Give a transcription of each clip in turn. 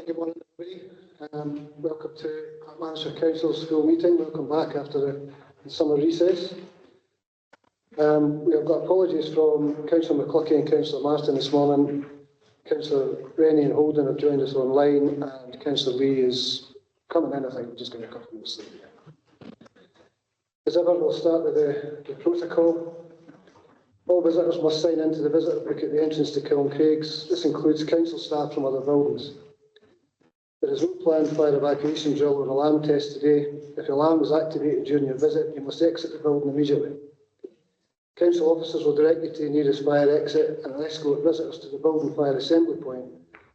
Good morning, everybody. Welcome to Clackmannanshire Council's full meeting. Welcome back after the summer recess. We have got apologies from Councillor McCluckie and Councillor Marston this morning. Councillor Rennie and Holden have joined us online, and Councillor Lee is coming in. I think we're just going to a couple of minutes late. As ever, we'll start with the protocol. All visitors must sign into the visitor book at the entrance to Kilncraigs. This includes council staff from other buildings. There is no planned fire evacuation drill or alarm test today. If the alarm is activated during your visit, you must exit the building immediately. Council officers will direct you to the nearest fire exit and escort visitors to the building fire assembly point,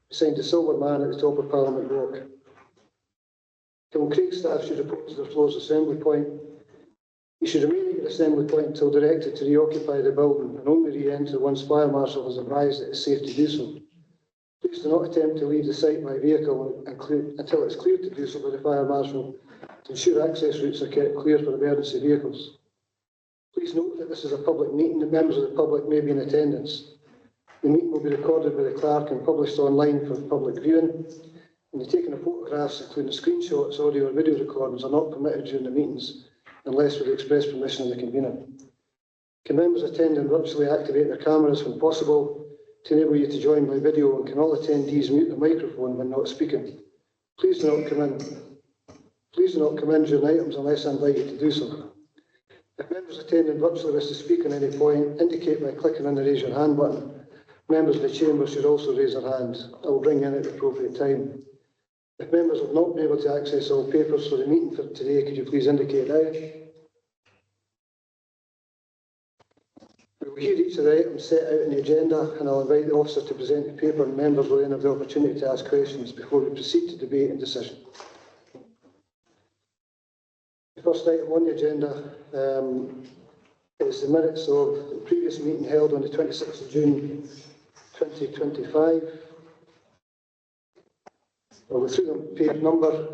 beside the Silver Man at the top of Parliament Walk. Kilncraig staff should report to their floor's assembly point. You should remain at your assembly point until directed to reoccupy the building and only re-enter once fire marshal has advised that it is safe to do so. Please do not attempt to leave the site by vehicle until it is cleared to do so by the fire marshal to ensure access routes are kept clear for emergency vehicles. Please note that this is a public meeting and members of the public may be in attendance. The meeting will be recorded by the clerk and published online for public viewing. And the taking of photographs, including screenshots, audio or video recordings, are not permitted during the meetings unless with the express permission of the convener. Can members attending virtually activate their cameras when possible to enable you to join by video, and can all attendees mute the microphone when not speaking? Please do not come in during items unless I invite you to do so. If members attending virtually wish to speak on any point, indicate by clicking on the raise your hand button. Members of the chamber should also raise their hand. I will bring you in at the appropriate time. If members have not been able to access all papers for the meeting for today, could you please indicate now? We will hear each of the items set out in the agenda, and I'll invite the officer to present the paper, and members will then have the opportunity to ask questions before we proceed to debate and decision. The first item on the agenda is the minutes of the previous meeting held on the 26th of June 2025. I'll go through the page number.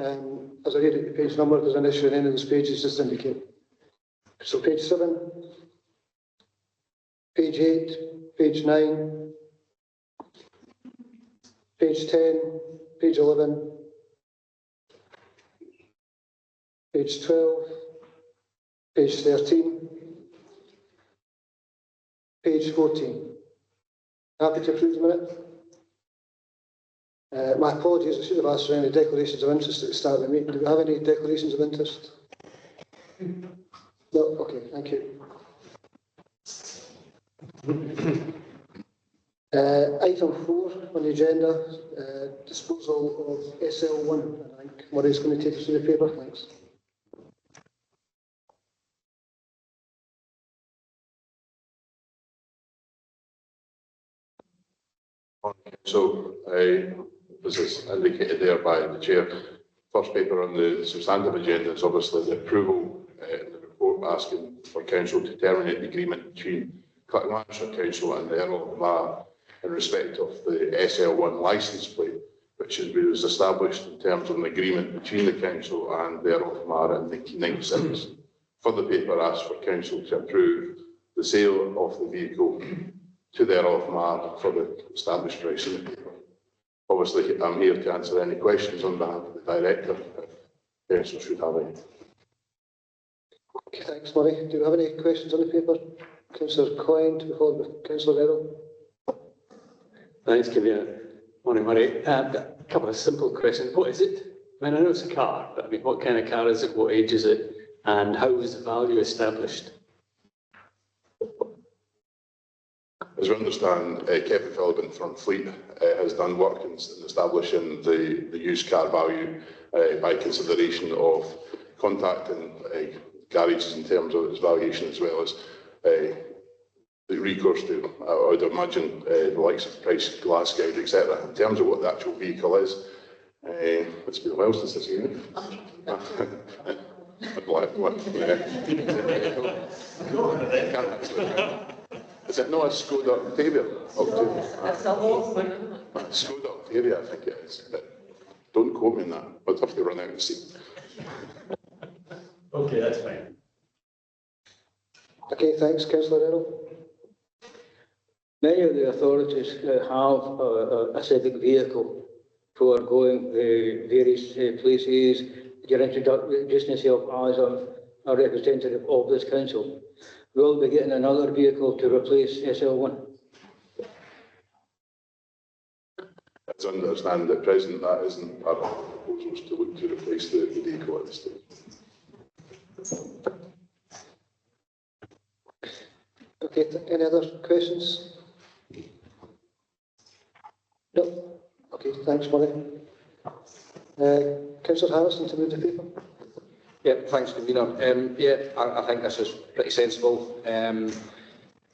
As I read out the page number, if there's an issue on any of those pages, just indicate. So page 7. Page 8, page 9, page 10, page 11, page 12, page 13, page 14. Happy to approve the minute? My apologies, I should have asked for any declarations of interest at the start of the meeting. Do we have any declarations of interest? No? Okay, thank you. Item 4 on the agenda, disposal of SL1. I think Murray's going to take us through the paper. Thanks. So, as is indicated there by the Chair, first paper on the substantive agenda is obviously the approval in the report asking for Council to terminate the agreement between Clackmannanshire Council and the Earl of Mar in respect of the SL1 licence plate, which was established in terms of an agreement between the Council and the Earl of Mar in 1996. Further paper asks for Council to approve the sale of the vehicle to the Earl of Mar for the established price in the paper. Obviously, I'm here to answer any questions on behalf of the Director, if Council should have any. Okay, thanks, Murray. Do we have any questions on the paper? Councillor Coyne, to be followed by Councillor Errol. Thanks, Convener. Morning, Murray. A couple of simple questions. What is it? I mean, I know it's a car, but I mean, what kind of car is it? What age is it? And how was the value established? As we understand, Kevin Philbin from Fleet has done work in establishing the used car value by consideration of contacting garages in terms of its valuation, as well as recourse to, I would imagine, the likes of Price, Glass Guide, etc. In terms of what the actual vehicle is, it's been a while since I've seen it. Is it not a Skoda Octavia? Skoda Octavia, I think it is. But don't quote me on that. I'd have to run out and see. Okay, that's fine. Okay, thanks, Councillor Errol. Many of the authorities have a civic vehicle for going various places. You're introducing yourself as a representative of this council. Will be getting another vehicle to replace SL1. As I understand at present, that isn't part of the proposals to look to replace the vehicle at this stage. Okay, any other questions? No? Okay, thanks, Murray. Councillor Harrison to move the paper. Yeah, thanks, Convener. I think this is pretty sensible.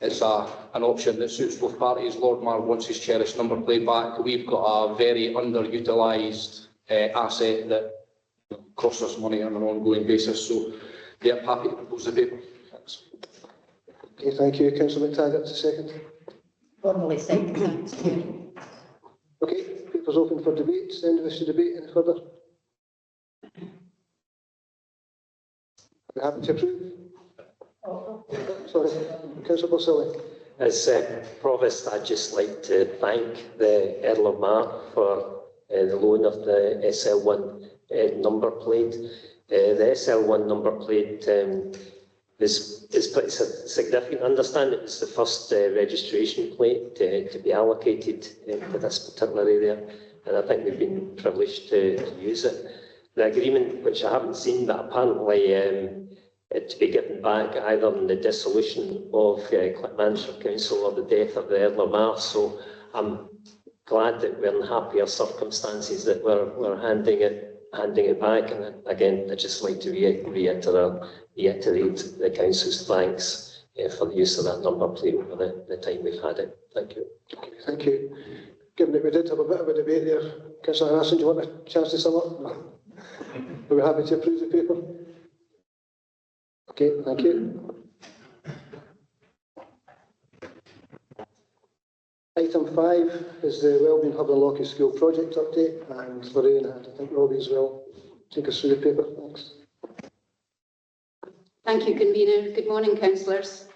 It's an option that suits both parties. Lord Mayor wants his cherished number plate back. We've got a very underutilised asset that costs us money on an ongoing basis. So, yeah, happy to propose the paper. Thanks. Okay, thank you. Councillor McTaggart, a second. Formally second, thanks, Chair. Okay, paper's open for debate. Does anyone wish to debate any further? Are we happy to approve? Sorry, Councillor Borsellino. As Provost, I'd just like to thank the Earl of Mar for the loan of the SL1 number plate. The SL1 number plate is pretty significant. I understand it was the first registration plate to be allocated to this particular area, and I think we've been privileged to use it. The agreement, which I haven't seen, but apparently to be given back either in the dissolution of Clackmannanshire Council or the death of the Earl of Mar. So I'm glad that we're in happier circumstances that we're handing it back. And again, I'd just like to reiterate the Council's thanks for the use of that number plate over the time we've had it. Thank you. Okay, thank you. Given that we did have a bit of a debate there, Councillor Harrison, do you want a chance to sum up? No. Are we happy to approve the paper? Okay, thank you. Item 5 is the Wellbeing Hub and Lockheed School project update, and Lorraine and I think Robbie as well take us through the paper. Thanks. Thank you, Convener. Good morning, councillors.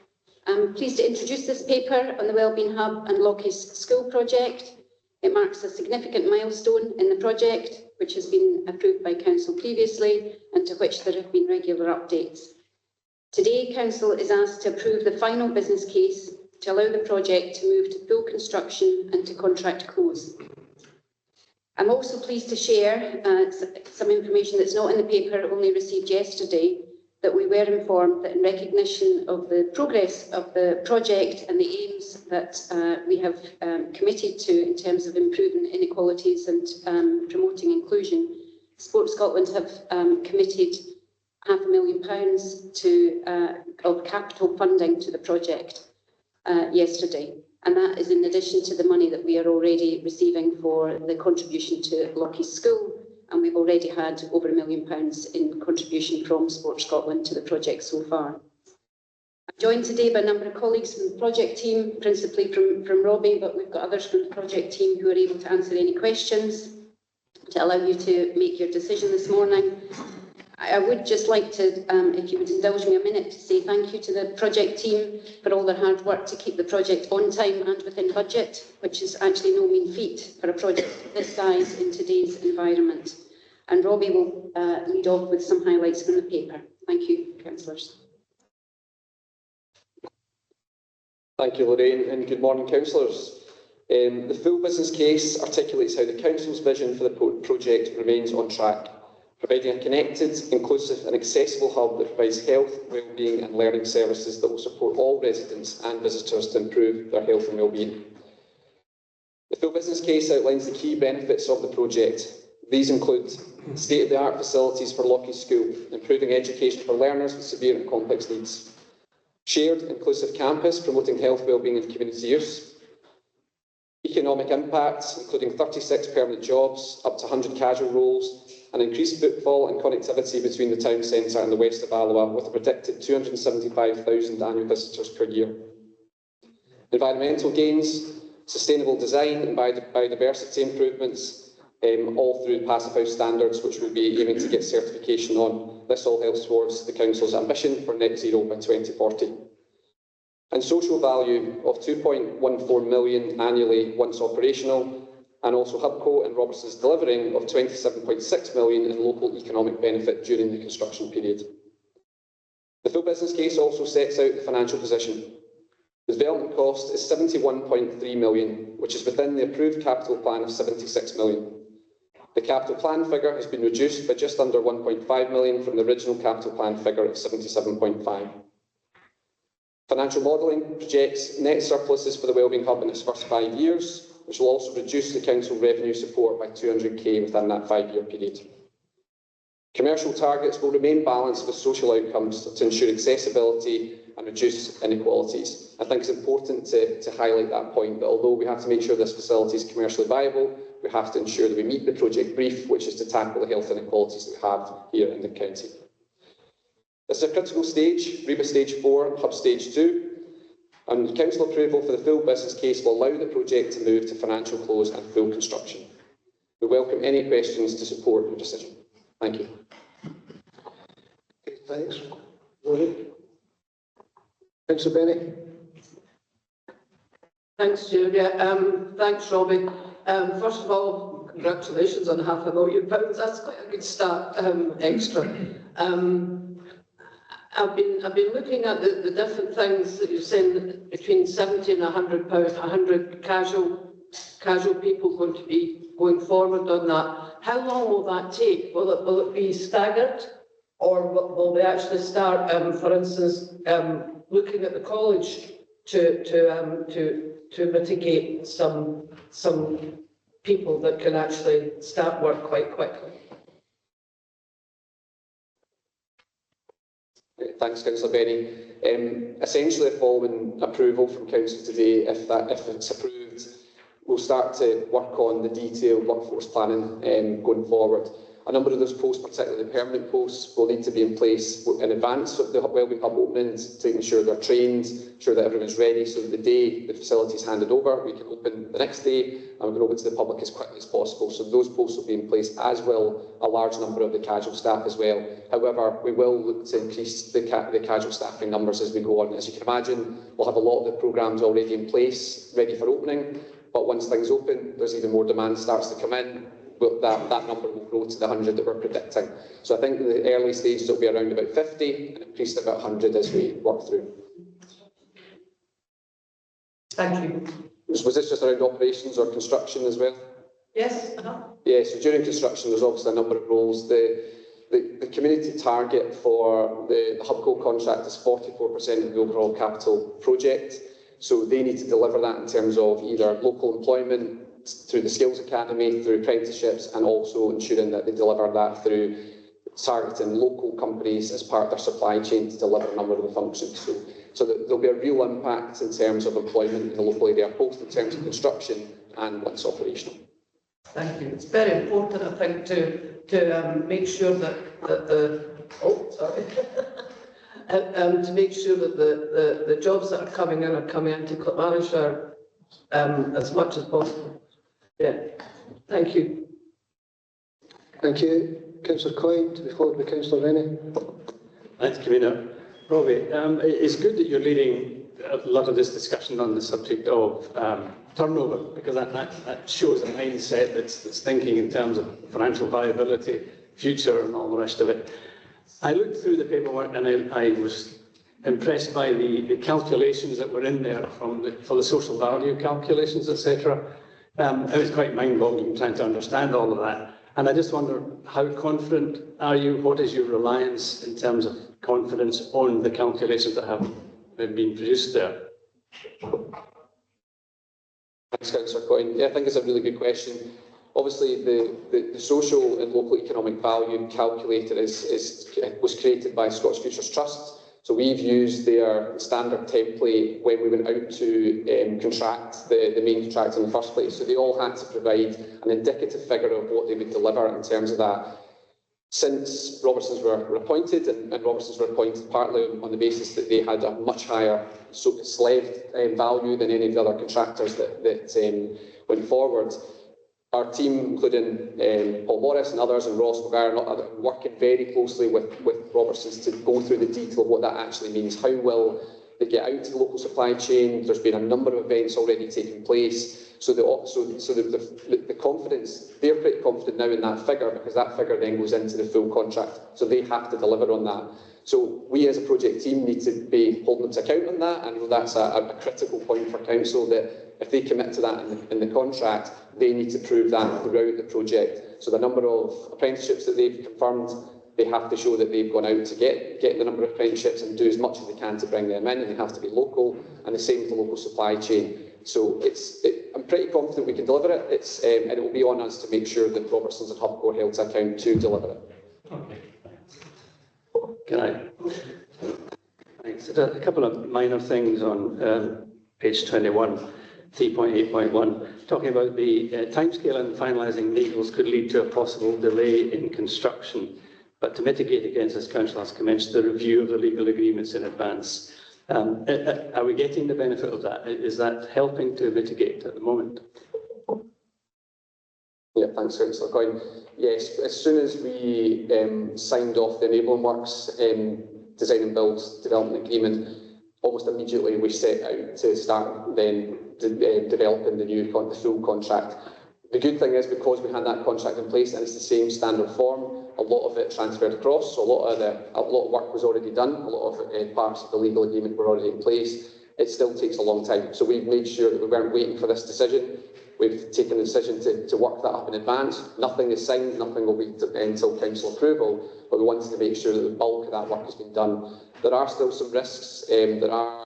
I'm pleased to introduce this paper on the Wellbeing Hub and Lockheed School project. It marks a significant milestone in the project, which has been approved by Council previously and to which there have been regular updates. Today, Council is asked to approve the final business case to allow the project to move to full construction and to contract close. I'm also pleased to share some information that's not in the paper, only received yesterday, that we were informed that in recognition of the progress of the project and the aims that we have committed to in terms of improving inequalities and promoting inclusion, Sport Scotland have committed £500,000 of capital funding to the project yesterday. And that is in addition to the money that we are already receiving for the contribution to Lockheed School. And we've already had over £1 million in contribution from Sport Scotland to the project so far. I'm joined today by a number of colleagues from the project team, principally from Robbie, but we've got others from the project team who are able to answer any questions to allow you to make your decision this morning. I would just like to, if you would indulge me a minute, to say thank you to the project team for all their hard work to keep the project on time and within budget, which is actually no mean feat for a project of this size in today's environment. And Robbie will lead off with some highlights from the paper. Thank you, councillors. Thank you, Lorraine, and good morning, councillors. The full business case articulates how the council's vision for the project remains on track, providing a connected, inclusive and accessible hub that provides health, wellbeing and learning services that will support all residents and visitors to improve their health and wellbeing. The full business case outlines the key benefits of the project. These include state-of-the-art facilities for Lockheed School, improving education for learners with severe and complex needs, Shared inclusive campus, promoting health, wellbeing and community use. Economic impact, including 36 permanent jobs, up to 100 casual roles, and increased footfall and connectivity between the town centre and the west of Alloa, with a predicted 275,000 annual visitors per year. Environmental gains, sustainable design and biodiversity improvements, all through Passive House standards, which we'll be aiming to get certification on. This all helps towards the Council's ambition for net zero by 2040. And social value of 2.14 million annually once operational, and also Hubco and Robertson's delivering of 27.6 million in local economic benefit during the construction period. The full business case also sets out the financial position. The development cost is 71.3 million, which is within the approved capital plan of 76 million. The capital plan figure has been reduced by just under 1.5 million from the original capital plan figure of 77.5. Financial modelling projects net surpluses for the Wellbeing Hub in its first 5 years, which will also reduce the council revenue support by 200k within that 5-year period. Commercial targets will remain balanced with social outcomes to ensure accessibility and reduce inequalities. I think it's important to highlight that point, that although we have to make sure this facility is commercially viable, we have to ensure that we meet the project brief, which is to tackle the health inequalities that we have here in the county. This is a critical stage, REBA Stage 4, Hub Stage 2, and council approval for the full business case will allow the project to move to financial close and full construction. We welcome any questions to support your decision. Thank you. Okay, thanks. Rory. Councillor Benny. Thanks, Chair. Thanks, Robbie. First of all, congratulations on £500,000. That's quite a good start, extra. I've been looking at the different things that you're saying, between £70 and £100, 100 casual people going to be going forward on that. How long will that take? Will it be staggered, or will they actually start, for instance, looking at the college to mitigate some people that can actually start work quite quickly? Thanks, Councillor Benny. Essentially, following approval from Council today, if it's approved, we'll start to work on the detailed workforce planning going forward. A number of those posts, particularly the permanent posts, will need to be in place in advance of the Wellbeing Hub openings, to ensure they're trained, ensure that everyone's ready, so that the day the facility is handed over, we can open the next day, and we can open to the public as quickly as possible. So those posts will be in place, as will a large number of the casual staff as well. However, we will look to increase the casual staffing numbers as we go on. As you can imagine, we'll have a lot of the programmes already in place, ready for opening, but once things open, there's even more demand starts to come in. That number will grow to the 100 that we're predicting. So I think in the early stages it'll be around about 50 and increase to about 100 as we work through. Thank you. Was this just around operations or construction as well? Yes. Yeah, so during construction there's obviously a number of roles. The community target for the Hubco contract is 44% of the overall capital project. So they need to deliver that in terms of either local employment, through the Skills Academy, through apprenticeships, and also ensuring that they deliver that through targeting local companies as part of their supply chain to deliver a number of the functions. So that there'll be a real impact in terms of employment in the local area, both in terms of construction and once operational. Thank you. It's very important, I think, to make sure that to make sure that the jobs that are coming into Clackmannanshire as much as possible. Yeah, thank you. Thank you. Councillor Coyne, to be followed by Councillor Rennie. Thanks, Convener. Robbie, it's good that you're leading a lot of this discussion on the subject of turnover, because that shows a mindset that's thinking in terms of financial viability, future and all the rest of it. I looked through the paperwork and I was impressed by the calculations that were in there for the social value calculations, etc. It was quite mind-boggling trying to understand all of that. And I just wonder, how confident are you? What is your reliance in terms of confidence on the calculations that have been produced there? Thanks, Councillor Coyne. Yeah, I think it's a really good question. Obviously, the social and local economic value calculator was created by Scottish Futures Trust. So So we've used their standard template when we went out to contract the main contract in the first place. So they all had to provide an indicative figure of what they would deliver in terms of that. Since Robertsons were appointed, and Robertsons were appointed partly on the basis that they had a much higher SLEV value than any of the other contractors that went forward, our team, including Paul Morris and others, and Ross McGuire, are working very closely with Robertsons to go through the detail of what that actually means. How will they get out to the local supply chain? There's been a number of events already taking place. So the confidence, they're pretty confident now in that figure, because that figure then goes into the full contract. So they have to deliver on that. So we as a project team need to be holding them to account on that. I know that's a critical point for council, that if they commit to that in the contract, they need to prove that throughout the project. So the number of apprenticeships that they've confirmed, they have to show that they've gone out to get the number of apprenticeships and do as much as they can to bring them in, and they have to be local, and the same with the local supply chain. So I'm pretty confident we can deliver it. And it will be on us to make sure that Robertsons and Hubcore held to account to deliver it. Okay. Can I? Thanks. A couple of minor things on page 21, 3.8.1, talking about the timescale and finalising legals could lead to a possible delay in construction, but to mitigate against this, council has commenced the review of the legal agreements in advance. Are we getting the benefit of that? Is that helping to mitigate at the moment? Yeah, thanks, Councillor Coyne. Yes, as soon as we signed off the enabling works, design and build development agreement, almost immediately we set out to start then developing the full contract. The good thing is, because we had that contract in place and it's the same standard form, a lot of it transferred across. So a lot of work was already done. A lot of parts of the legal agreement were already in place. It still takes a long time. So we've made sure that we weren't waiting for this decision. We've taken the decision to work that up in advance. Nothing is signed, nothing will be until council approval, but we wanted to make sure that the bulk of that work has been done. There are still some risks. There are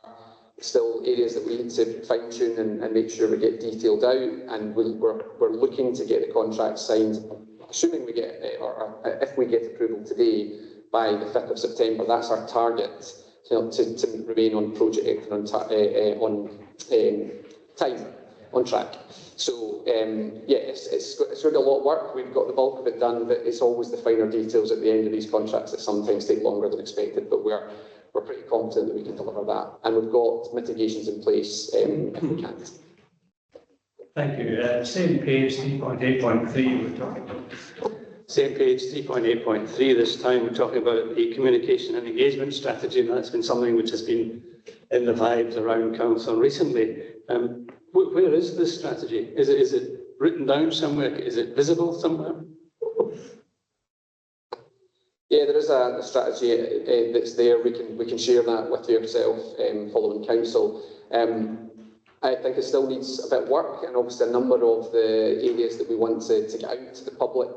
still areas that we need to fine-tune and make sure we get detailed out, and we're looking to get the contract signed, assuming we get, or if we get approval today, by the 5th of September. That's our target, to remain on project on time, on track. So yeah, it's really a lot of work. We've got the bulk of it done, but it's always the finer details at the end of these contracts that sometimes take longer than expected, but we're pretty confident that we can deliver that, and we've got mitigations in place if we can't. Thank you. Same page 3.8.3, we're talking about. Same page 3.8.3, this time we're talking about the communication and engagement strategy, and that's been something which has been in the vibes around council recently. Where is this strategy? Is it written down somewhere? Is it visible somewhere? Yeah, there is a strategy that's there. We can share that with yourself following council. I think it still needs a bit of work, and obviously a number of the areas that we want to get out to the public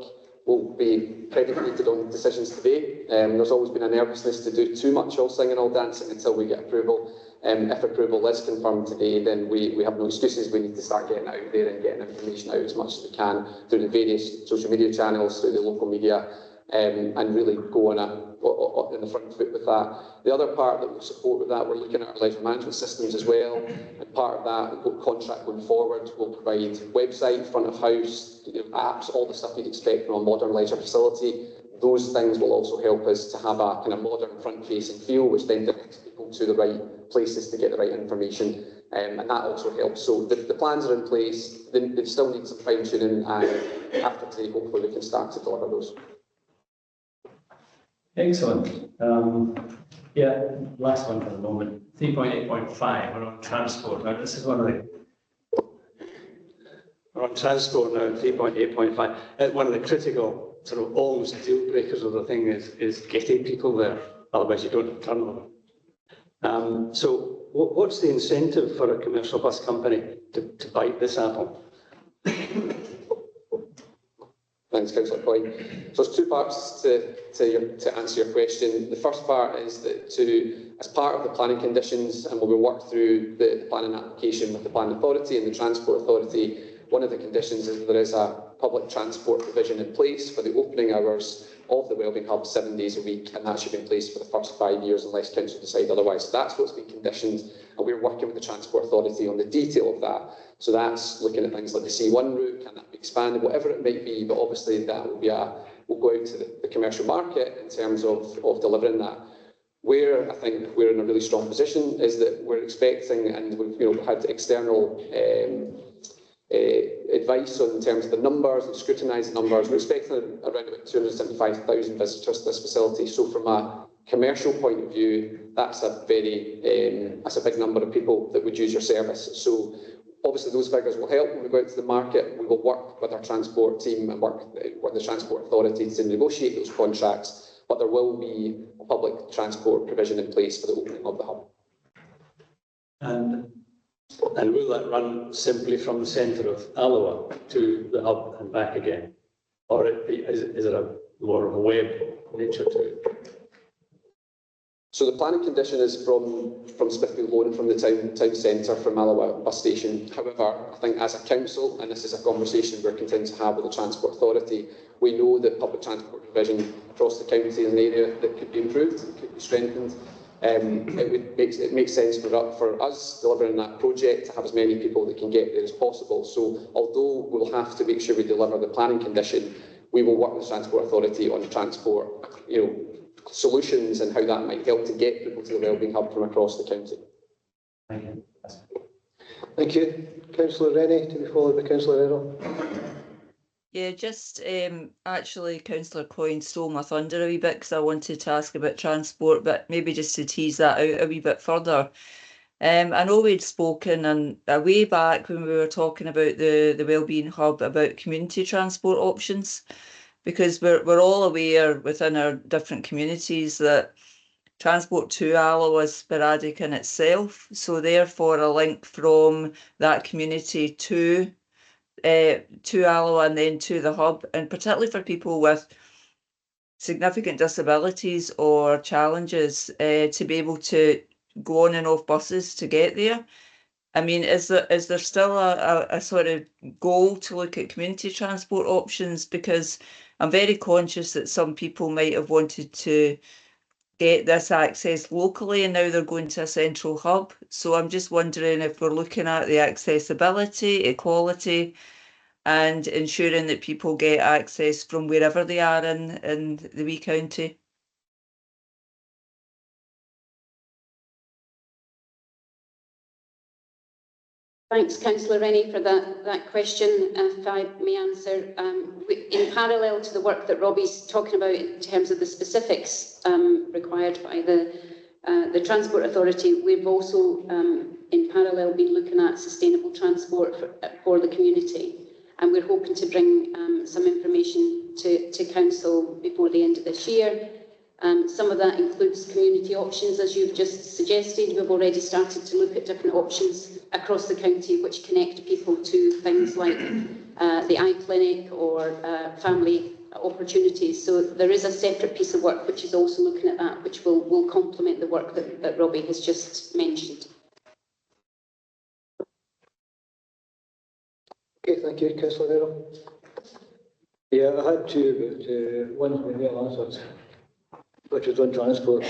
will be predicated on decisions today. There's always been a nervousness to do too much all singing, all dancing until we get approval. If approval is confirmed today, then we have no excuses. We need to start getting out there and getting information out as much as we can through the various social media channels, through the local media, and really go on the front foot with that. The other part that will support with that, we're looking at our leisure management systems as well, and part of that contract going forward will provide website, front of house, apps, all the stuff you'd expect from a modern leisure facility. Those things will also help us to have a kind of modern front-facing feel, which then directs people to the right places to get the right information, and that also helps. So the plans are in place. They still need some fine-tuning, and after today, hopefully we can start to deliver those. Excellent. Yeah, last one for the moment. 3.8.5, we're on transport. Now, this is one of the... We're on transport now, 3.8.5. One of the critical, sort of almost deal breakers of the thing is getting people there. Otherwise, you don't have turnover. So what's the incentive for a commercial bus company to bite this apple? Thanks, Councillor Coyne. So there's two parts to answer your question. The first part is that as part of the planning conditions, and when we work through the planning application with the planning authority and the transport authority, one of the conditions is that there is a public transport provision in place for the opening hours of the Wellbeing Hub 7 days a week, and that should be in place for the first 5 years unless council decide otherwise. So that's what's been conditioned, and we're working with the Transport Authority on the detail of that. So that's looking at things like the C1 route, can that be expanded, whatever it might be, but obviously that will be we'll go out to the commercial market in terms of delivering that. Where I think we're in a really strong position is that we're expecting, and we've had external advice on in terms of the numbers and scrutinised numbers. We're expecting around about 275,000 visitors to this facility. So from a commercial point of view, that's a big number of people that would use your service. So obviously those figures will help when we go out to the market. We will work with our transport team and work with the Transport Authority to negotiate those contracts, but there will be a public transport provision in place for the opening of the hub. And will that run simply from the centre of Alloa to the hub and back again? Or is it a more of a web nature to it? So the planning condition is from Smithfield Loan, from the town centre, from Alloa bus station. However, I think as a council, and this is a conversation we're continuing to have with the Transport Authority, we know that public transport provision across the county is an area that could be improved, could be strengthened. It makes sense for us delivering that project to have as many people that can get there as possible. So although we'll have to make sure we deliver the planning condition, we will work with the Transport Authority on transport, solutions and how that might help to get people to the Wellbeing Hub from across the county. Thank you. Councillor Rennie, to be followed by Councillor Errol. Yeah, just actually, Councillor Coyne stole my thunder a wee bit because I wanted to ask about transport, but maybe just to tease that out a wee bit further. I know we'd spoken and way back when we were talking about the Wellbeing Hub about community transport options, because we're all aware within our different communities that transport to Alloa is sporadic in itself. So therefore a link from that community to Alloa and then to the hub, and particularly for people with significant disabilities or challenges, to be able to go on and off buses to get there. I mean, is there still a sort of goal to look at community transport options? Because I'm very conscious that some people might have wanted to get this access locally and now they're going to a central hub. So I'm just wondering if we're looking at the accessibility, equality, and ensuring that people get access from wherever they are in the wee county. Thanks, Councillor Rennie, for that question. If I may answer, in parallel to the work that Robbie's talking about in terms of the specifics required by the Transport Authority, we've also in parallel been looking at sustainable transport for the community, and we're hoping to bring some information to Council before the end of this year. Some of that includes community options, as you've just suggested. We've already started to look at different options across the county which connect people to things like the eye clinic or family opportunities. So there is a separate piece of work which is also looking at that, which will complement the work that Robbie has just mentioned. Okay, thank you. Councillor Errol. Yeah, I had two, but one's been well answered, which is on transport.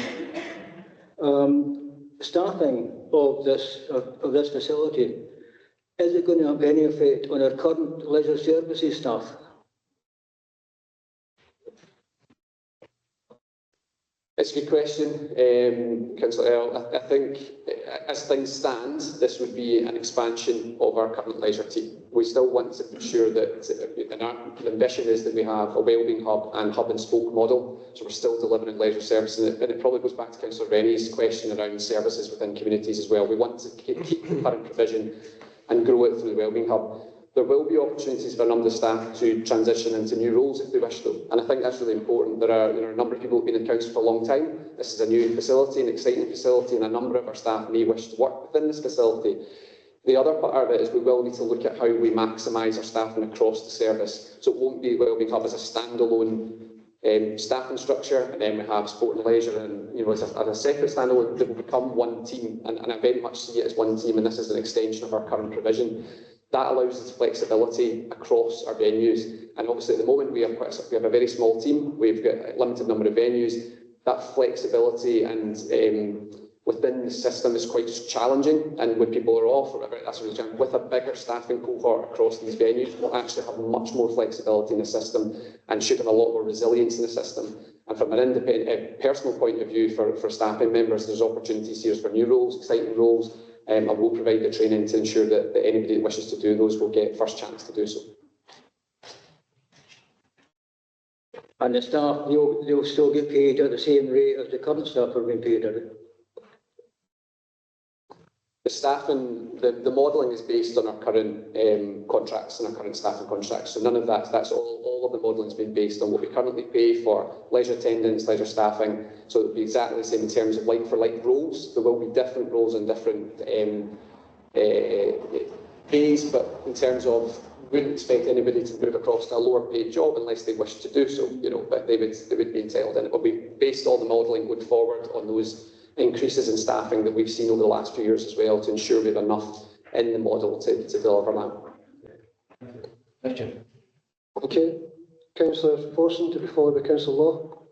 Staffing of this facility, is it going to have any effect on our current leisure services staff? It's a good question, Councillor Earl. I think as things stand, this would be an expansion of our current leisure team. We still want to ensure that, and our ambition is that we have a wellbeing hub and hub and spoke model, so we're still delivering leisure services. And it probably goes back to Councillor Rennie's question around services within communities as well. We want to keep the current provision and grow it through the wellbeing hub. There will be opportunities for a number of staff to transition into new roles if they wish to, and I think that's really important. There are a number of people who have been in council for a long time. This is a new facility, an exciting facility, and a number of our staff may wish to work within this facility. The other part of it is we will need to look at how we maximise our staffing across the service. So it won't be Wellbeing Hub as a standalone staffing structure, and then we have sport and leisure, and as a separate standalone, they will become one team, and I very much see it as one team, and this is an extension of our current provision. That allows us flexibility across our venues. And obviously at the moment we have a very small team, we've got a limited number of venues. That flexibility and within the system is quite challenging, and when people are off or whatever, that's really challenging. With a bigger staffing cohort across these venues, we'll actually have much more flexibility in the system and should have a lot more resilience in the system. And from an independent, personal point of view for staffing members, there's opportunities here for new roles, exciting roles, and we'll provide the training to ensure that anybody that wishes to do those will get first chance to do so. And the staff, they'll still get paid at the same rate as the current staff are being paid, are they? The staffing, the modelling is based on our current contracts and our current staffing contracts. So none of that's all of the modelling has been based on what we currently pay for leisure attendance, leisure staffing. So it'll be exactly the same in terms of like-for-like roles. There will be different roles and different pays, but in terms of, we wouldn't expect anybody to move across to a lower paid job unless they wish to do so, you know, but they would be entitled, and it will be based all the modelling going forward on those increases in staffing that we've seen over the last few years as well, to ensure we have enough in the model to deliver that. Question. Okay. Councillor Forson, to be followed by Councillor Law.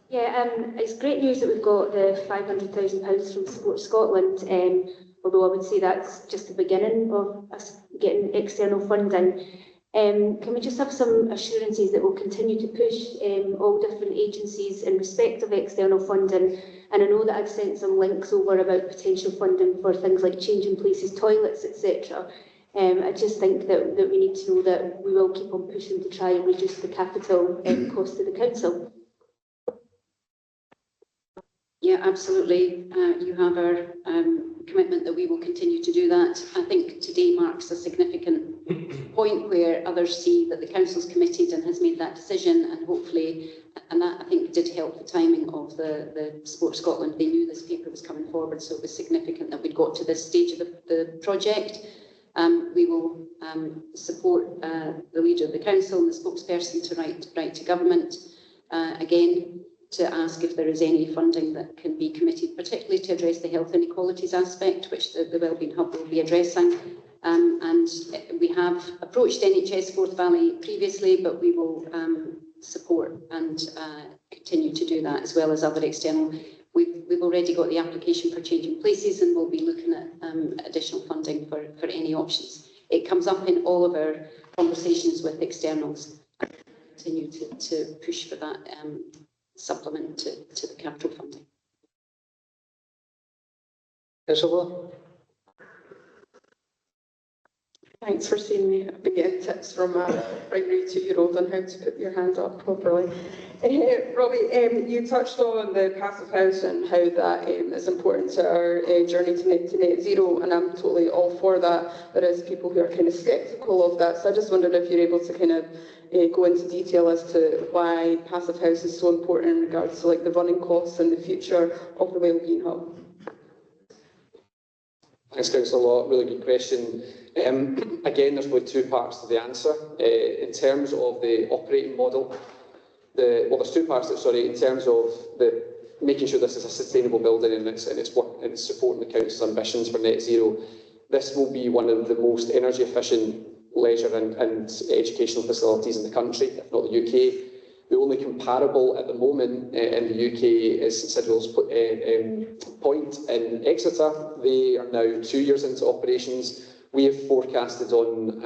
Yeah, it's great news that we've got the £500,000 from Sport Scotland, although I would say that's just the beginning of us getting external funding. Can we just have some assurances that we'll continue to push all different agencies in respect of external funding? And I know that I've sent some links over about potential funding for things like changing places, toilets, etc. I just think that we need to know that we will keep on pushing to try and reduce the capital cost to the council. Yeah, absolutely. You have our commitment that we will continue to do that. I think today marks a significant point where others see that the council's committed and has made that decision, and hopefully, and that I think did help the timing of the Sport Scotland. They knew this paper was coming forward, so it was significant that we'd got to this stage of the project. We will support the leader of the council and the spokesperson to write to government again, to ask if there is any funding that can be committed, particularly to address the health inequalities aspect, which the Wellbeing Hub will be addressing. And we have approached NHS Forth Valley previously, but we will support and continue to do that, as well as other external. We've already got the application for changing places, and we'll be looking at additional funding for any options. It comes up in all of our conversations with externals. Continue to push for that supplement to the capital funding. Councillor. Thanks for seeing me. I've been getting tips from a primary 2-year-old on how to put your hand up properly. Robbie, you touched on the passive house and how that is important to our journey to net zero, and I'm totally all for that. There is people who are kind of sceptical of that, so I just wondered if you're able to kind of go into detail as to why passive house is so important in regards to like the running costs and the future of the Wellbeing Hub. Thanks, Councillor Law. Really good question. Again, there's probably two parts to the answer. In terms of the operating model, there's two parts to it, sorry, in terms of making sure this is a sustainable building and it's supporting the council's ambitions for net zero. This will be one of the most energy efficient leisure and educational facilities in the country, if not the UK. The only comparable at the moment in the UK is St Sidwell's Point in Exeter. They are now 2 years into operations. We have forecasted on,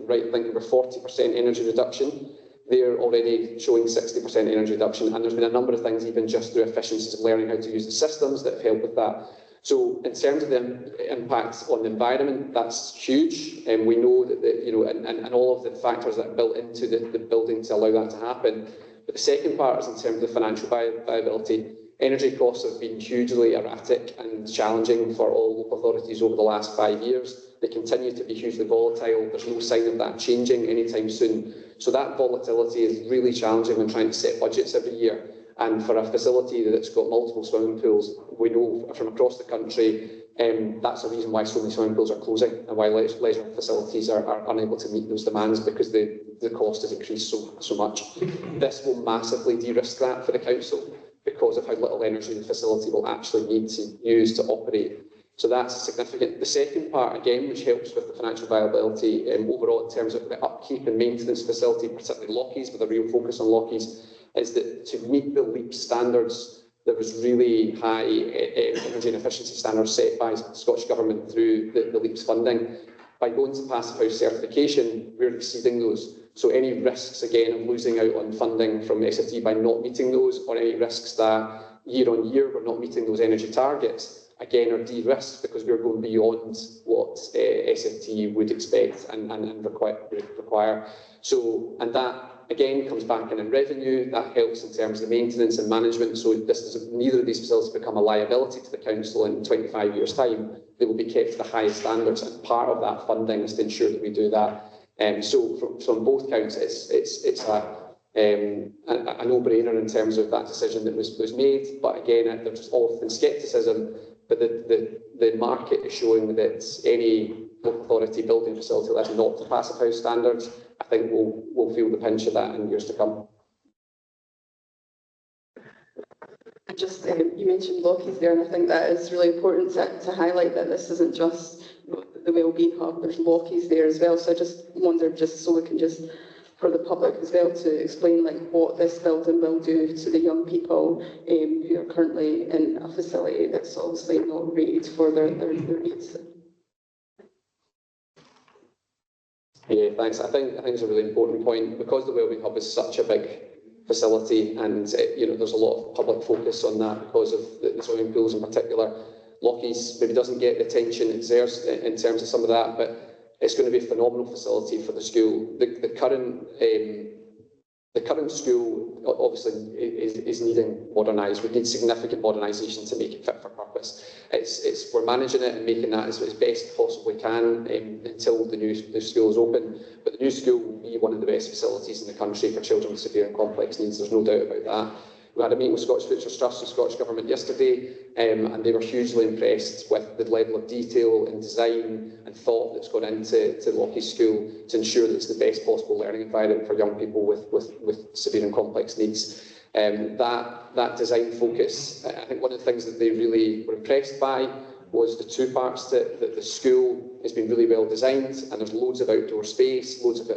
right, I think we're 40% energy reduction. They're already showing 60% energy reduction, and there's been a number of things, even just through efficiencies of learning how to use the systems, that have helped with that. So in terms of the impact on the environment, that's huge, and we know that and all of the factors that are built into the building to allow that to happen. But the second part is in terms of the financial viability. Energy costs have been hugely erratic and challenging for all local authorities over the last 5 years. They continue to be hugely volatile. There's no sign of that changing anytime soon. So that volatility is really challenging when trying to set budgets every year. And for a facility that's got multiple swimming pools, we know from across the country, that's the reason why so many swimming pools are closing and why leisure facilities are unable to meet those demands, because the cost has increased so much. This will massively de-risk that for the council because of how little energy the facility will actually need to use to operate. So that's significant. The second part, again, which helps with the financial viability overall in terms of the upkeep and maintenance facility, particularly Lockheys, with a real focus on Lockheys, is that to meet the LEAP standards, there was really high energy and efficiency standards set by the Scottish Government through the LEAP's funding. By going to Passive House certification, we're exceeding those. So any risks, again, of losing out on funding from SFT by not meeting those, or any risks that year on year we're not meeting those energy targets, again, are de-risked because we're going beyond what SFT would expect and require. So, and that again comes back in revenue. That helps in terms of the maintenance and management. So neither of these facilities become a liability to the council in 25 years' time. They will be kept to the highest standards, and part of that funding is to ensure that we do that. So from both counts, it's a no-brainer in terms of that decision that was made. But again, there's often scepticism. But the market is showing that any local authority building a facility that's not to Passive House standards, I think we'll feel the pinch of that in years to come. Just you mentioned Lockheys there, and I think that is really important to highlight that this isn't just the Wellbeing Hub, there's Lockheys there as well. So I just wondered, just so we can just, for the public as well, to explain like what this building will do to the young people who are currently in a facility that's obviously not rated for their needs. Yeah, thanks. I think it's a really important point because the Wellbeing Hub is such a big facility, and there's a lot of public focus on that because of the swimming pools in particular. Lockheys maybe doesn't get the attention it deserves in terms of some of that, but it's going to be a phenomenal facility for the school. The current school obviously is needing modernised. We need significant modernisation to make it fit for purpose. We're managing it and making that as best possibly can until the new school is open. But the new school will be one of the best facilities in the country for children with severe and complex needs. There's no doubt about that. We had a meeting with Scottish Futures Trust and Scottish Government yesterday, and they were hugely impressed with the level of detail and design and thought that's gone into Lockheys School to ensure that it's the best possible learning environment for young people with severe and complex needs. That design focus, I think one of the things that they really were impressed by was the two parts that the school has been really well designed, and there's loads of outdoor space, loads of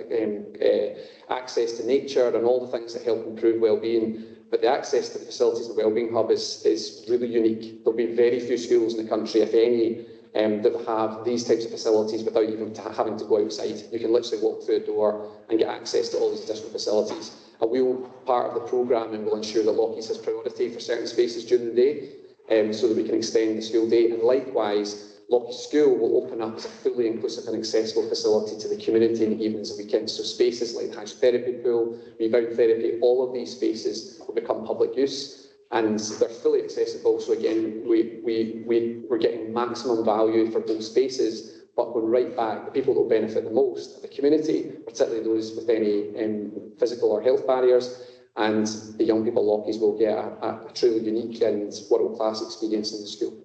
access to nature and all the things that help improve well-being. But the access to the facilities of the Wellbeing Hub is really unique. There'll be very few schools in the country, if any, that have these types of facilities without even having to go outside. You can literally walk through a door and get access to all these additional facilities. And we will, part of the programme, and will ensure that Lockheys has priority for certain spaces during the day, so that we can extend the school day. And likewise, Lockheys School will open up as a fully inclusive and accessible facility to the community in the evenings and weekends. So spaces like the hydrotherapy pool, rebound therapy, all of these spaces will become public use, and they're fully accessible. So again, we're getting maximum value for both spaces, but going right back, the people that will benefit the most are the community, particularly those with any physical or health barriers, and the young people at Lockheys will get a truly unique and world-class experience in the school.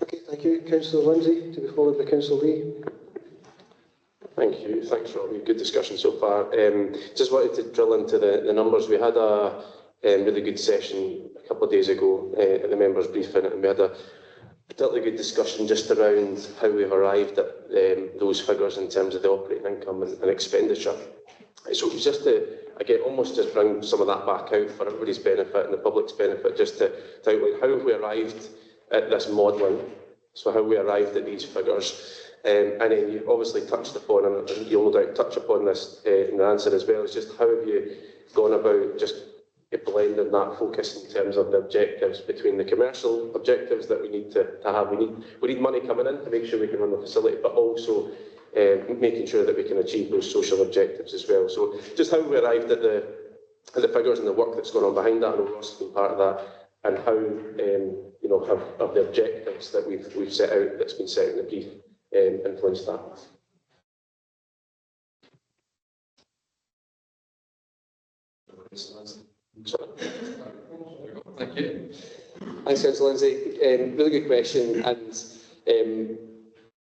Okay, thank you. Councillor Lindsay, to be followed by Councillor Lee. Thank you. Thanks, Robbie. Good discussion so far. Just wanted to drill into the numbers. We had a really good session a couple of days ago at the members' briefing, and we had a particularly good discussion just around how we've arrived at those figures in terms of the operating income and expenditure. So it was just to, again, almost just bring some of that back out for everybody's benefit and the public's benefit, just to outline how have we arrived at this modelling, so how we arrived at these figures. And then you obviously touched upon, and you'll no doubt touch upon this in the answer as well, is just how have you gone about just blending that focus in terms of the objectives between the commercial objectives that we need to have. We need money coming in to make sure we can run the facility, but also making sure that we can achieve those social objectives as well. So just how we arrived at the figures and the work that's gone on behind that, and Ross has been part of that, and how have the objectives that we've set out, that's been set in the brief, influenced that. Thank you. Thanks, Councillor Lindsay. Really good question, and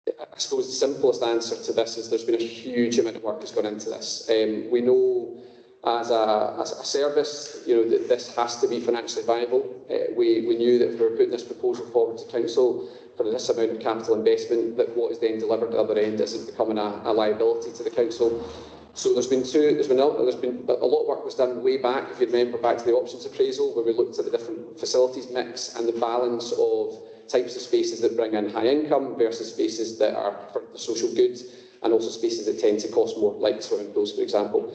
I suppose the simplest answer to this is there's been a huge amount of work that's gone into this. We know as a service, that this has to be financially viable. We knew that if we were putting this proposal forward to council for this amount of capital investment, that what is then delivered at the other end isn't becoming a liability to the council. So there's been a lot of work was done way back, if you remember, back to the options appraisal, where we looked at the different facilities mix and the balance of types of spaces that bring in high income versus spaces that are for the social good, and also spaces that tend to cost more, like swimming pools, for example.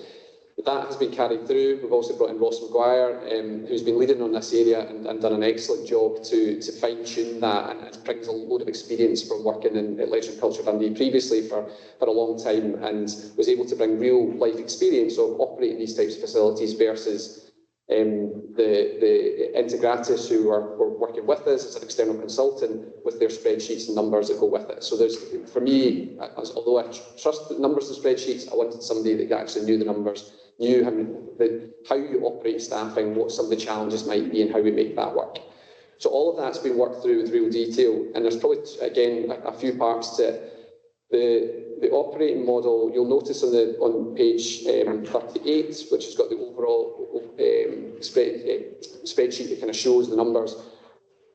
That has been carried through. We've also brought in Ross Maguire, who's been leading on this area and done an excellent job to fine-tune that, and brings a load of experience from working at Leisure and Culture Dundee previously for a long time, and was able to bring real life experience of operating these types of facilities versus the Integratis who were working with us as an external consultant with their spreadsheets and numbers that go with it. So for me, although I trust the numbers and spreadsheets, I wanted somebody that actually knew the numbers, knew how you operate staffing, what some of the challenges might be and how we make that work. So all of that's been worked through with real detail, and there's probably, again, a few parts to it. The operating model, you'll notice on page 38, which has got the overall spreadsheet that kind of shows the numbers.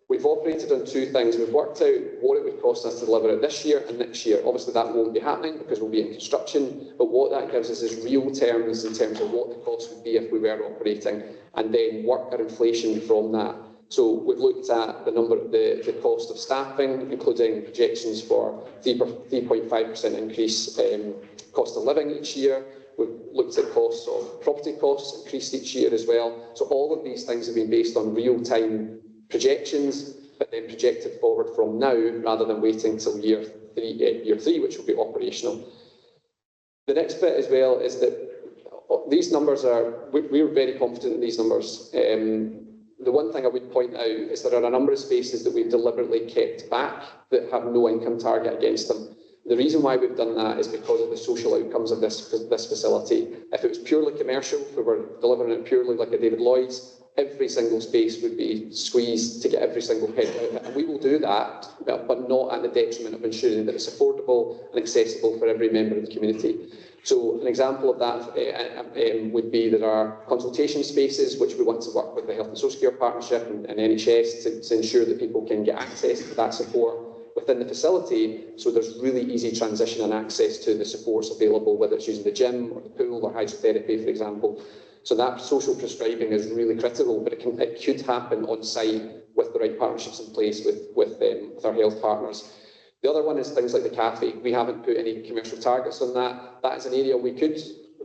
We've operated on two things. We've worked out what it would cost us to deliver it this year and next year. Obviously that won't be happening because we'll be in construction, but what that gives us is real terms in terms of what the cost would be if we were operating, and then work our inflation from that. So we've looked at the cost of staffing, including projections for 3.5% increase cost of living each year. We've looked at costs of property costs increased each year as well. So all of these things have been based on real-time projections, but then projected forward from now rather than waiting till year three, which will be operational. The next bit as well is that these numbers we're very confident in these numbers. The one thing I would point out is there are a number of spaces that we've deliberately kept back that have no income target against them. The reason why we've done that is because of the social outcomes of this facility. If it was purely commercial, if we were delivering it purely like a David Lloyd's, every single space would be squeezed to get every single head out. And we will do that, but not at the detriment of ensuring that it's affordable and accessible for every member of the community. So an example of that would be there are consultation spaces which we want to work with the Health and Social Care Partnership and NHS to ensure that people can get access to that support within the facility, so there's really easy transition and access to the supports available, whether it's using the gym or the pool or hydrotherapy, for example. So that social prescribing is really critical, but it could happen on site with the right partnerships in place with our health partners. The other one is things like the cafe. We haven't put any commercial targets on that. That is an area we could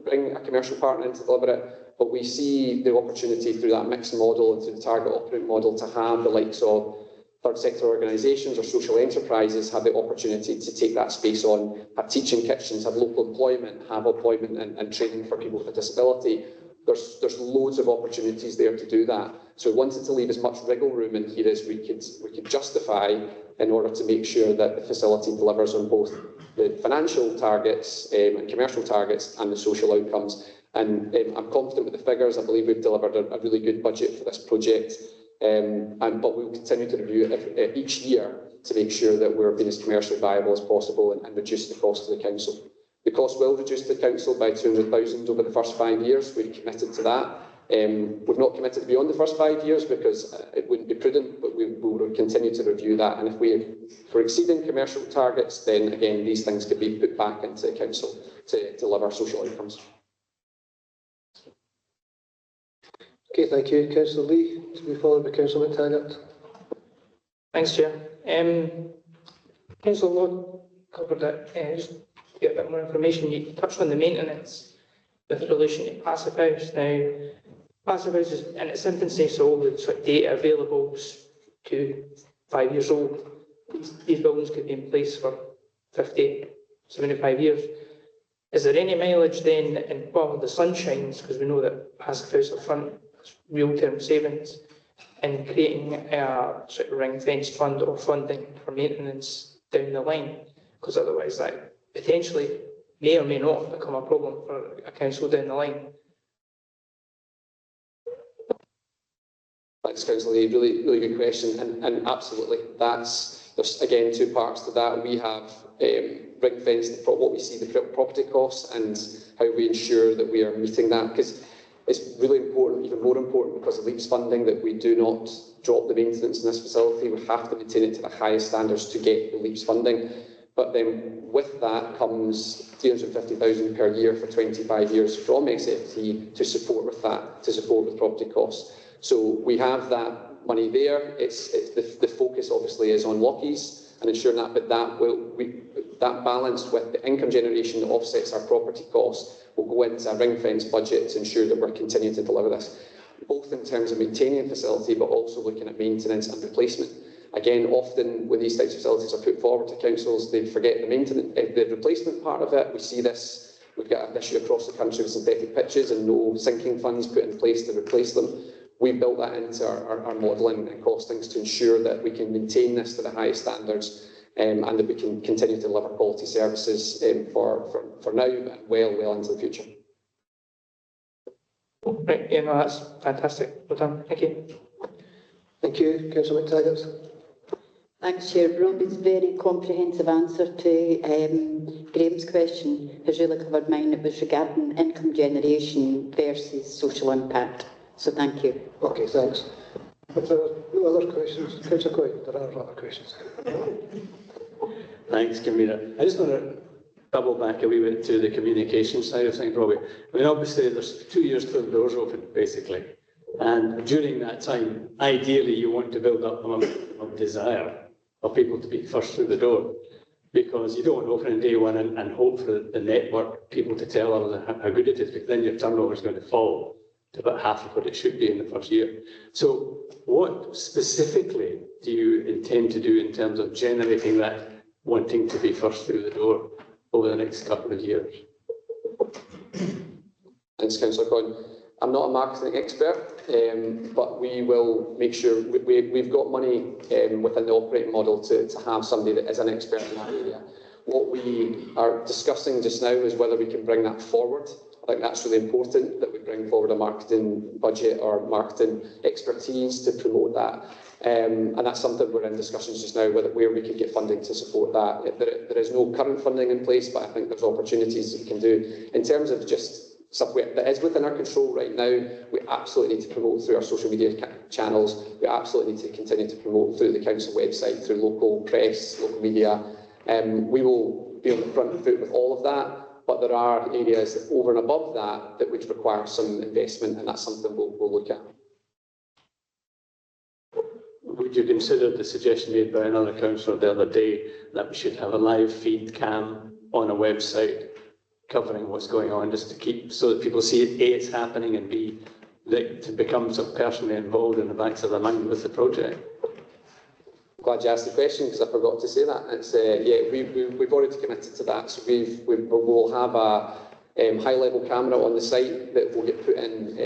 bring a commercial partner in to deliver it, but we see the opportunity through that mixed model and through the target operating model to have the likes of third sector organisations or social enterprises have the opportunity to take that space on, have teaching kitchens, have local employment, have employment and training for people with a disability. There's loads of opportunities there to do that. So we wanted to leave as much wriggle room in here as we could justify in order to make sure that the facility delivers on both the financial targets and commercial targets and the social outcomes. And I'm confident with the figures. I believe we've delivered a really good budget for this project. But we'll continue to review it each year to make sure that we're being as commercially viable as possible and reduce the cost to the council. The cost will reduce the council by 200,000 over the first 5 years. We've committed to that. We've not committed beyond the first 5 years because it wouldn't be prudent, but we will continue to review that. And if we're exceeding commercial targets, then again, these things could be put back into the council to deliver social outcomes. Okay, thank you. Councillor Lee, to be followed by Councillor McTaggart. Thanks, Chair. Councillor Lord covered it. Just to get a bit more information, you touched on the maintenance with relation to Passive House. Now, Passive House is in its infancy, so all the sort of data available is 2 to 5 years old. These buildings could be in place for 50, 75 years. Is there any mileage then in, well, the sunshines, because we know that Passive House up front has real-term savings, in creating a sort of ring-fenced fund or funding for maintenance down the line, because otherwise that potentially may or may not become a problem for a council down the line. Thanks, Councillor Lee. Really good question, and absolutely, there's again 2 parts to that. We have ring-fenced what we see the property costs and how we ensure that we are meeting that, because It's really important, even more important, because of LEAPS funding, that we do not drop the maintenance in this facility. We have to maintain it to the highest standards to get the LEAPS funding. But then with that comes 350,000 per year for 25 years from SFT to support with that, to support with property costs. So we have that money there. The focus obviously is on Lockheed's and ensuring that, but that balanced with the income generation that offsets our property costs will go into a ring-fence budget to ensure that we're continuing to deliver this, both in terms of maintaining the facility, but also looking at maintenance and replacement. Again, often when these types of facilities are put forward to councils, they forget the maintenance, the replacement part of it. We see this, we've got an issue across the country with synthetic pitches and no sinking funds put in place to replace them. We've built that into our modelling and costings to ensure that we can maintain this to the highest standards and that we can continue to deliver quality services for now and well into the future. Right, yeah, no, that's fantastic. Well done. Thank you. Thank you. Councillor McTaggart. Thanks, Chair. Robbie's very comprehensive answer to Graham's question has really covered mine. It was regarding income generation versus social impact. So thank you. Okay, thanks. If there are no other questions, Councillor Coyne, there are other questions. Thanks, Convener. I just want to double back a wee bit to the communication side of things, Robbie. I mean, obviously, there's 2 years till the doors open, basically. And during that time, ideally, you want to build up a momentum of desire for people to be first through the door, because you don't want to open on day one and hope for the network people to tell others how good it is, because then your turnover is going to fall to about half of what it should be in the first year. So what specifically do you intend to do in terms of generating that wanting to be first through the door over the next couple of years? Thanks, Councillor Coyne. I'm not a marketing expert, but we will make sure we've got money within the operating model to have somebody that is an expert in that area. What we are discussing just now is whether we can bring that forward. I think that's really important, that we bring forward a marketing budget or marketing expertise to promote that. And that's something we're in discussions just now, where we can get funding to support that. There is no current funding in place, but I think there's opportunities that we can do. In terms of just stuff that is within our control right now, we absolutely need to promote through our social media channels. We absolutely need to continue to promote through the council website, through local press, local media. We will be on the front foot with all of that, but there are areas over and above that would require some investment, and that's something we'll look at. Would you consider the suggestion made by another councillor the other day that we should have a live feed cam on a website covering what's going on, just to keep, so that people see it, A, it's happening, and B, to become sort of personally involved in the backs of their mind with the project? Glad you asked the question, because I forgot to say that. It's yeah, we've already committed to that. So we'll have a high-level camera on the site that will get put in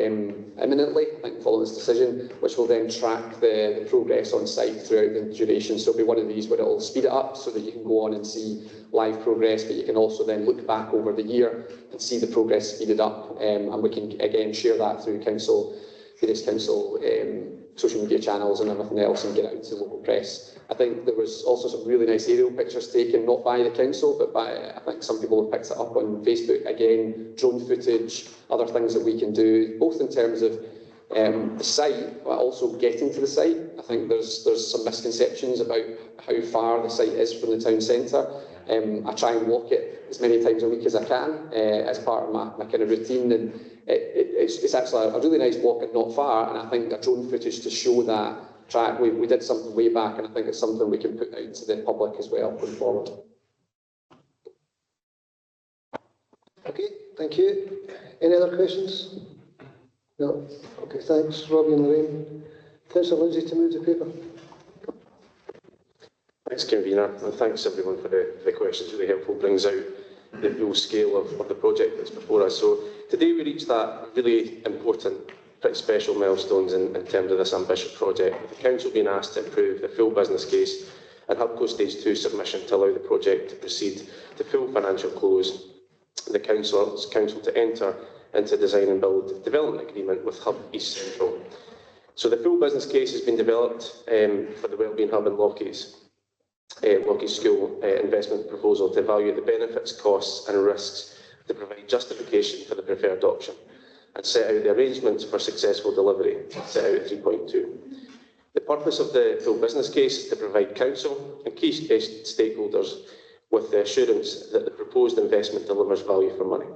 imminently, I think, following this decision, which will then track the progress on site throughout the duration. So it'll be one of these where it'll speed it up so that you can go on and see live progress, but you can also then look back over the year and see the progress speeded up, and we can again share that through various council social media channels and everything else, and get it out to local press. I think there was also some really nice aerial pictures taken, not by the council, but by, I think some people have picked it up on Facebook. Again, drone footage, other things that we can do, both in terms of the site, but also getting to the site. I think there's some misconceptions about how far the site is from the town centre. I try and walk it as many times a week as I can as part of my kind of routine, and it's actually a really nice walk and not far, and I think a drone footage to show that track, we did something way back, and I think it's something we can put out to the public as well going forward. Okay, thank you. Any other questions? No? Okay, thanks, Robbie and Lorraine. Councillor Lindsay to move the paper. Thanks, Convener, and thanks everyone for the questions. Really helpful, brings out the full scale of the project that's before us. So today we reached that really important, pretty special milestones in terms of this ambitious project, with the council being asked to approve the full business case and HubCo Stage 2 submission to allow the project to proceed to full financial close. The council to enter into design and build development agreement with Hub East Central. So the full business case has been developed for the Wellbeing Hub and Lockheed's School investment proposal to evaluate the benefits, costs and risks to provide justification for the preferred option. and set out the arrangements for successful delivery, set out at 3.2. The purpose of the full business case is to provide council and key stakeholders with the assurance that the proposed investment delivers value for money.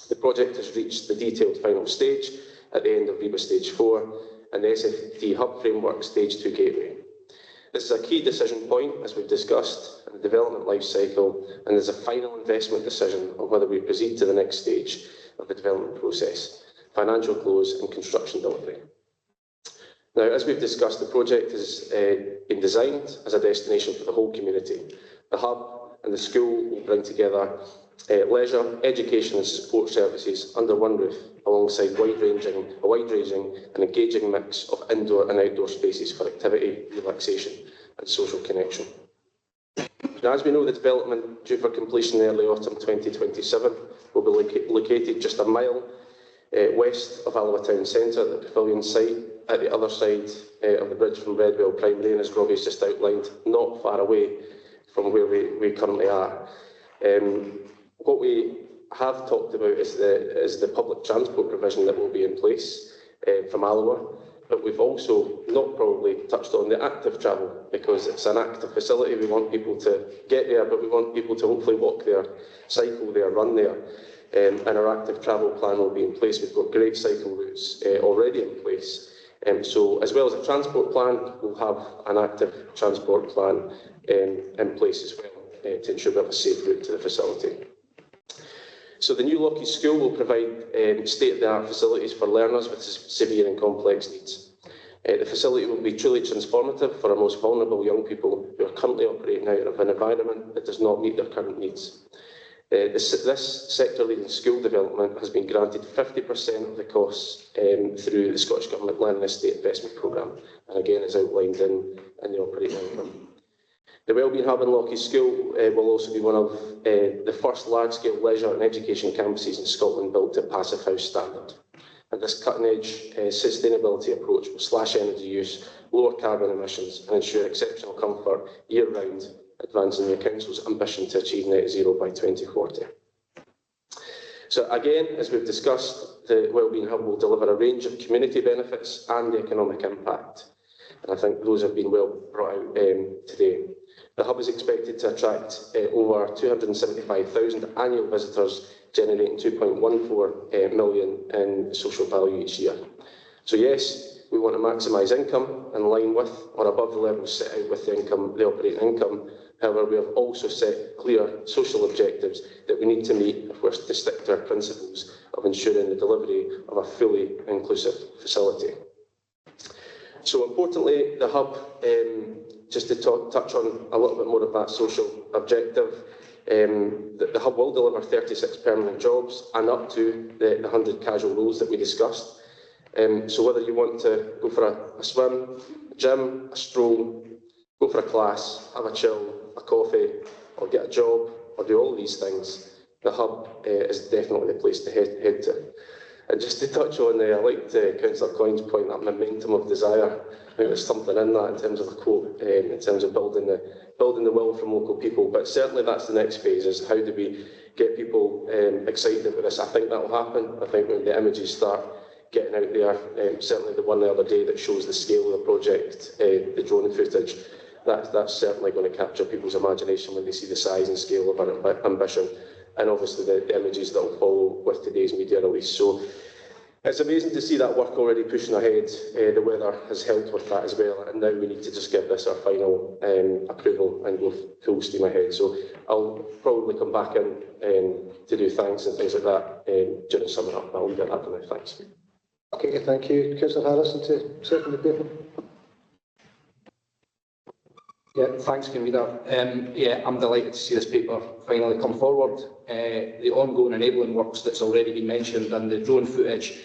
The project has reached the detailed final stage at the end of REBA Stage 4 and the SFT Hub Framework Stage 2 Gateway. This is a key decision point, as we've discussed, in the development life cycle, and is a final investment decision on whether we proceed to the next stage of the development process, financial close and construction delivery. Now, as we've discussed, the project has been designed as a destination for the whole community. The hub and the school will bring together leisure, education and support services under one roof, alongside a wide-ranging and engaging mix of indoor and outdoor spaces for activity, relaxation and social connection. Now, as we know, the development due for completion in early autumn 2027 will be located just a mile west of Alloa Town Centre at the Pavilion site, at the other side of the bridge from Redwell Primary, and as Robbie's just outlined, not far away from where we currently are. What we have talked about is the public transport provision that will be in place from Alloa, but we've also not probably touched on the active travel, because it's an active facility. We want people to get there, but we want people to hopefully walk there, cycle there, run there. And our active travel plan will be in place. We've got great cycle routes already in place. So as well as a transport plan, we'll have an active transport plan in place as well to ensure we have a safe route to the facility. So the new Lockheed School will provide state-of-the-art facilities for learners with severe and complex needs. The facility will be truly transformative for our most vulnerable young people who are currently operating out of an environment that does not meet their current needs. This sector-leading school development has been granted 50% of the costs through the Scottish Government Land and Estate Investment Programme, and again is outlined in the operating income. The Wellbeing Hub in Lockheed School will also be one of the first large-scale leisure and education campuses in Scotland built to Passive House standard. And this cutting-edge sustainability approach will slash energy use, lower carbon emissions and ensure exceptional comfort year-round, advancing the Council's ambition to achieve net zero by 2040. So again, as we've discussed, the Wellbeing Hub will deliver a range of community benefits and economic impact. And I think those have been well brought out today. The hub is expected to attract over 275,000 annual visitors, generating 2.14 million in social value each year. So yes, we want to maximise income in line with or above the levels set out with the operating income. However, we have also set clear social objectives that we need to meet if we're to stick to our principles of ensuring the delivery of a fully inclusive facility. So importantly, the hub, just to touch on a little bit more of that social objective, the hub will deliver 36 permanent jobs and up to the 100 casual roles that we discussed. So whether you want to go for a swim, a gym, a stroll, go for a class, have a chill, a coffee, or get a job, or do all these things, the hub is definitely the place to head to. And just to touch on, I liked Councillor Coyne's point, that momentum of desire. I think there's something in that in terms of a quote, in terms of building the will from local people. But certainly that's the next phase, is how do we get people excited about this. I think that will happen. I think when the images start getting out there, certainly the one the other day that shows the scale of the project, the drone footage, that's certainly going to capture people's imagination when they see the size and scale of our ambition, and obviously the images that will follow with today's media release. So it's amazing to see that work already pushing ahead. The weather has helped with that as well, and now we need to just give this our final approval and go full steam ahead. So I'll probably come back in to do thanks and things like that during summing up. I'll leave it at that for now. Thanks. Okay, thank you. Councillor Harrison to second the paper. Yeah, thanks, Convener. Yeah, I'm delighted to see this paper finally come forward. The ongoing enabling works that's already been mentioned and the drone footage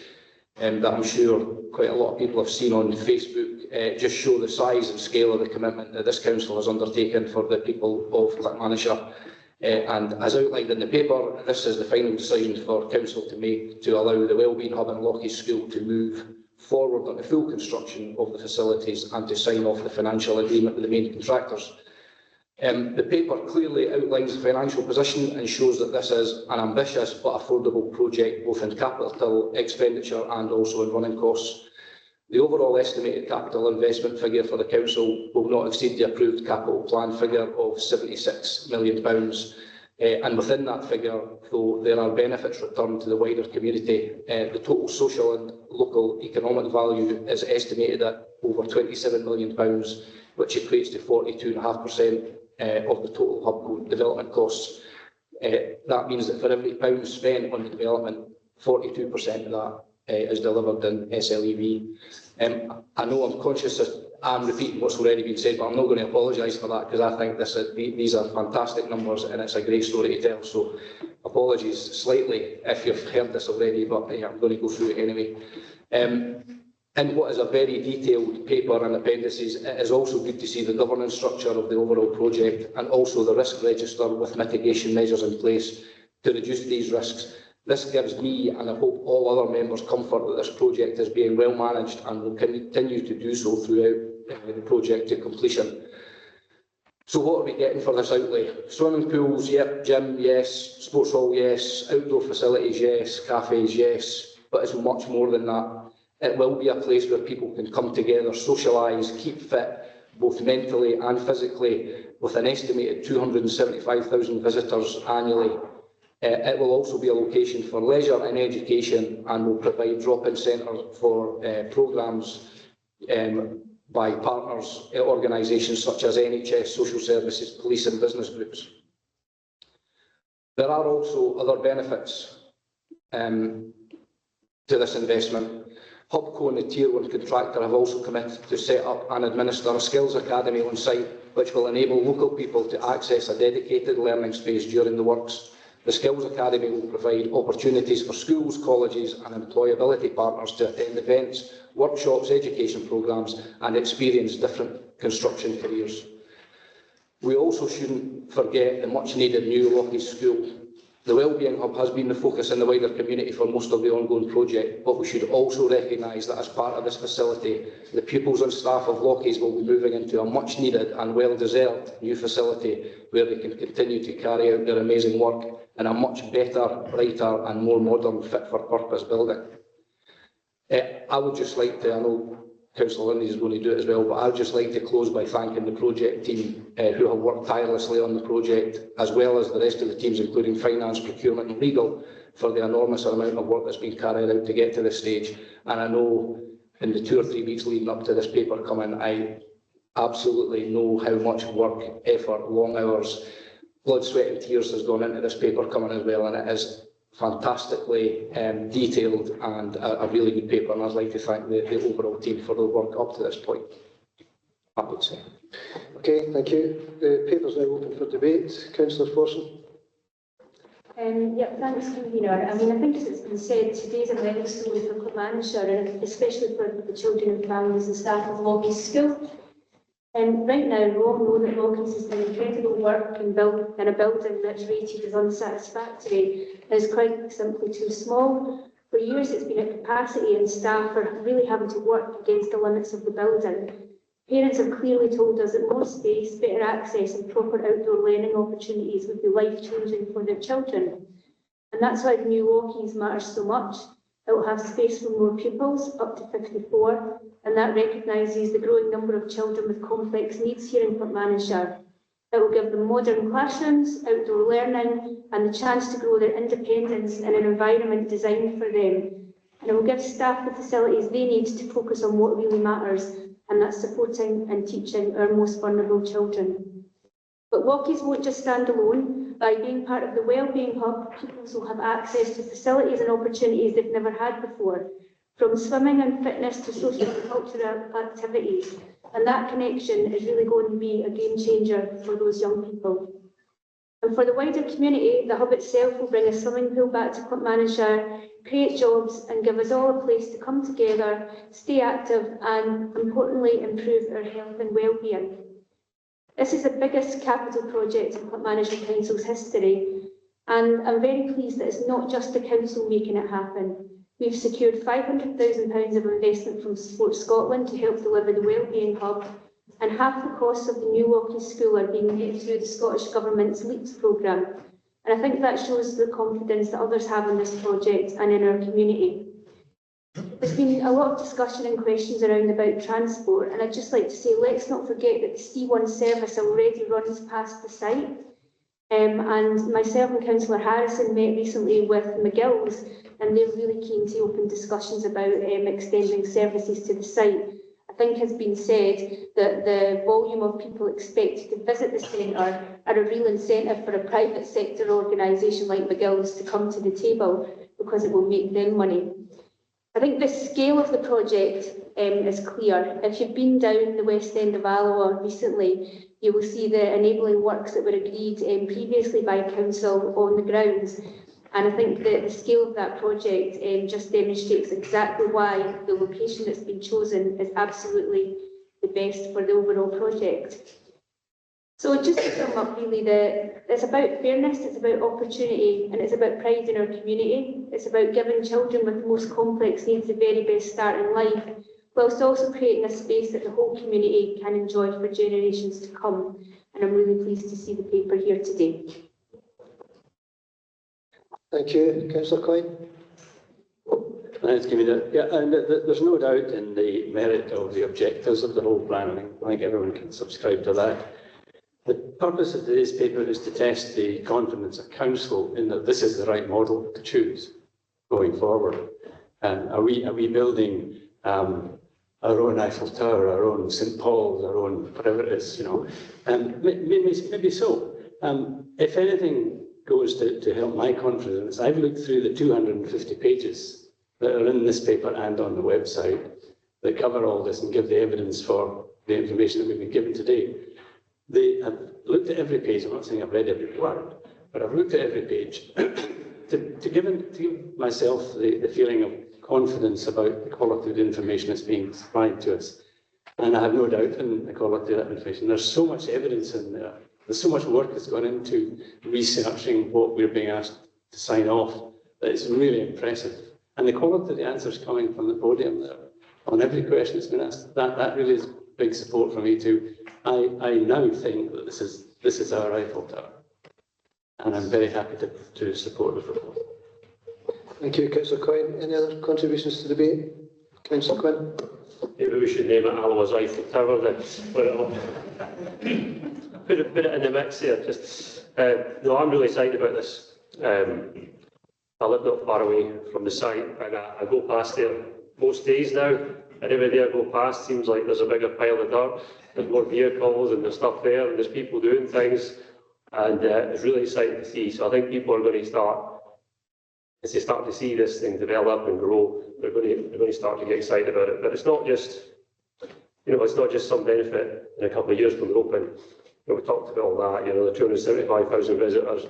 that I'm sure quite a lot of people have seen on Facebook just show the size and scale of the commitment that this council has undertaken for the people of Clackmannanshire. And as outlined in the paper, this is the final decision for council to make to allow the Wellbeing Hub and Lockheed School to move forward on the full construction of the facilities and to sign off the financial agreement with the main contractors. The paper clearly outlines the financial position and shows that this is an ambitious but affordable project, both in capital expenditure and also in running costs. The overall estimated capital investment figure for the council will not exceed the approved capital plan figure of £76 million. And within that figure, though there are benefits returned to the wider community, the total social and local economic value is estimated at over £27 million, which equates to 42.5% of the total hub development costs. That means that for every pound spent on the development, 42% of that is delivered in SLEV. I know I'm conscious that I'm repeating what's already been said, but I'm not going to apologise for that because I think these are fantastic numbers and it's a great story to tell. So apologies slightly if you've heard this already, but I'm going to go through it anyway. In what is a very detailed paper and appendices, it is also good to see the governance structure of the overall project and also the risk register with mitigation measures in place to reduce these risks. This gives me, and I hope all other members, comfort that this project is being well managed and will continue to do so throughout the project to completion. So what are we getting for this outlay? Swimming pools, yep. Gym, yes. Sports hall, yes. Outdoor facilities, yes. Cafes, yes. But it's much more than that. It will be a place where people can come together, socialise, keep fit, both mentally and physically, with an estimated 275,000 visitors annually. It will also be a location for leisure and education and will provide drop-in centres for programmes by partners, organisations such as NHS, social services, police and business groups. There are also other benefits to this investment. Hubco and the Tier 1 contractor have also committed to set up and administer a skills academy on site, which will enable local people to access a dedicated learning space during the works. The Skills Academy will provide opportunities for schools, colleges and employability partners to attend events, workshops, education programmes and experience different construction careers. We also shouldn't forget the much needed new Lockheed School. The Wellbeing Hub has been the focus in the wider community for most of the ongoing project, but we should also recognise that as part of this facility, the pupils and staff of Lockheed will be moving into a much needed and well-deserved new facility where they can continue to carry out their amazing work in a much better, brighter and more modern fit-for-purpose building. I would just like to, I know Councillor Lindsay is going to do it as well, but I would just like to close by thanking the project team who have worked tirelessly on the project, as well as the rest of the teams, including finance, procurement and legal, for the enormous amount of work that's been carried out to get to this stage. And I know in the 2 or 3 weeks leading up to this paper coming, I absolutely know how much work, effort, long hours, blood, sweat and tears has gone into this paper coming as well, and it is fantastically detailed and a really good paper, and I'd like to thank the overall team for the work up to this point, I would say. Okay, thank you. The paper's now open for debate. Councillor Forson. Yeah, thanks, Convener. I mean, I think as it's been said, today's a milestone for Clackmannanshire, and especially for the children and families and staff of Lockheed School. And right now, we all know that Lockheed has done incredible work in a building that's rated as unsatisfactory and is quite simply too small. For years, it's been at capacity, and staff are really having to work against the limits of the building. Parents have clearly told us that more space, better access and proper outdoor learning opportunities would be life-changing for their children. And that's why the new Lockheed matters so much. It will have space for more pupils, up to 54, and that recognises the growing number of children with complex needs here in Clackmannanshire. It will give them modern classrooms, outdoor learning, and the chance to grow their independence in an environment designed for them. And it will give staff the facilities they need to focus on what really matters, and that's supporting and teaching our most vulnerable children. But Lockheed won't just stand alone. By being part of the Wellbeing Hub, pupils will have access to facilities and opportunities they've never had before, from swimming and fitness to social and cultural activities. And that connection is really going to be a game changer for those young people. And for the wider community, the hub itself will bring a swimming pool back to Clackmannanshire, create jobs and give us all a place to come together, stay active and, importantly, improve our health and well-being. This is the biggest capital project in Clackmannanshire Council's history, and I'm very pleased that it's not just the council making it happen. We've secured £500,000 of investment from Sport Scotland to help deliver the Wellbeing Hub, and half the costs of the new Lockheed School are being met through the Scottish Government's LEAPS programme. And I think that shows the confidence that others have in this project and in our community. There's been a lot of discussion and questions around about transport, and I'd just like to say, let's not forget that the C1 service already runs past the site. And myself and Councillor Harrison met recently with McGill's, and they're really keen to open discussions about extending services to the site. I think has been said that the volume of people expected to visit the centre are a real incentive for a private sector organisation like McGill's to come to the table, because it will make them money. I think the scale of the project is clear. If you've been down the west end of Alloa recently, you will see the enabling works that were agreed previously by Council on the grounds. And I think that the scale of that project just demonstrates exactly why the location that's been chosen is absolutely the best for the overall project. So just to sum up, really, it's about fairness, it's about opportunity, and it's about pride in our community. It's about giving children with the most complex needs the very best start in life, whilst also creating a space that the whole community can enjoy for generations to come. And I'm really pleased to see the paper here today. Thank you. Councillor Coyne. Thanks, Convener. Yeah, and there's no doubt in the merit of the objectives of the whole plan. I think everyone can subscribe to that. The purpose of today's paper is to test the confidence of Council in that this is the right model to choose going forward. Are we building our own Eiffel Tower, our own St Paul's, our own whatever it is, you know? Maybe so. If anything goes to help my confidence, I've looked through the 250 pages that are in this paper and on the website that cover all this and give the evidence for the information that we've been given today. I've looked at every page. I'm not saying I've read every word, but I've looked at every page to give myself the feeling of confidence about the quality of the information that's being supplied to us. And I have no doubt in the quality of that information. There's so much evidence in there. There's so much work that's gone into researching what we're being asked to sign off that it's really impressive. And the quality of the answers coming from the podium there on every question that's been asked, that really is big support for me too. I now think that this is our Eiffel Tower, and I'm very happy to support the proposal. Thank you, Councillor Coyne. Any other contributions to the debate? Councillor Quinn. Maybe we should name it Alloa's Eiffel Tower then. Put it in the mix here. No, I'm really excited about this. I live not far away from the site, and I go past there most days now. And every day I go past, seems like there's a bigger pile of dirt. There's more vehicles and there's stuff there, and there's people doing things, and it's really exciting to see. So I think people are going to start, as they start to see this thing develop and grow, they're going to start to get excited about it. But it's not just, it's not just some benefit in a couple of years when we're open. We talked about all that. The 275,000 visitors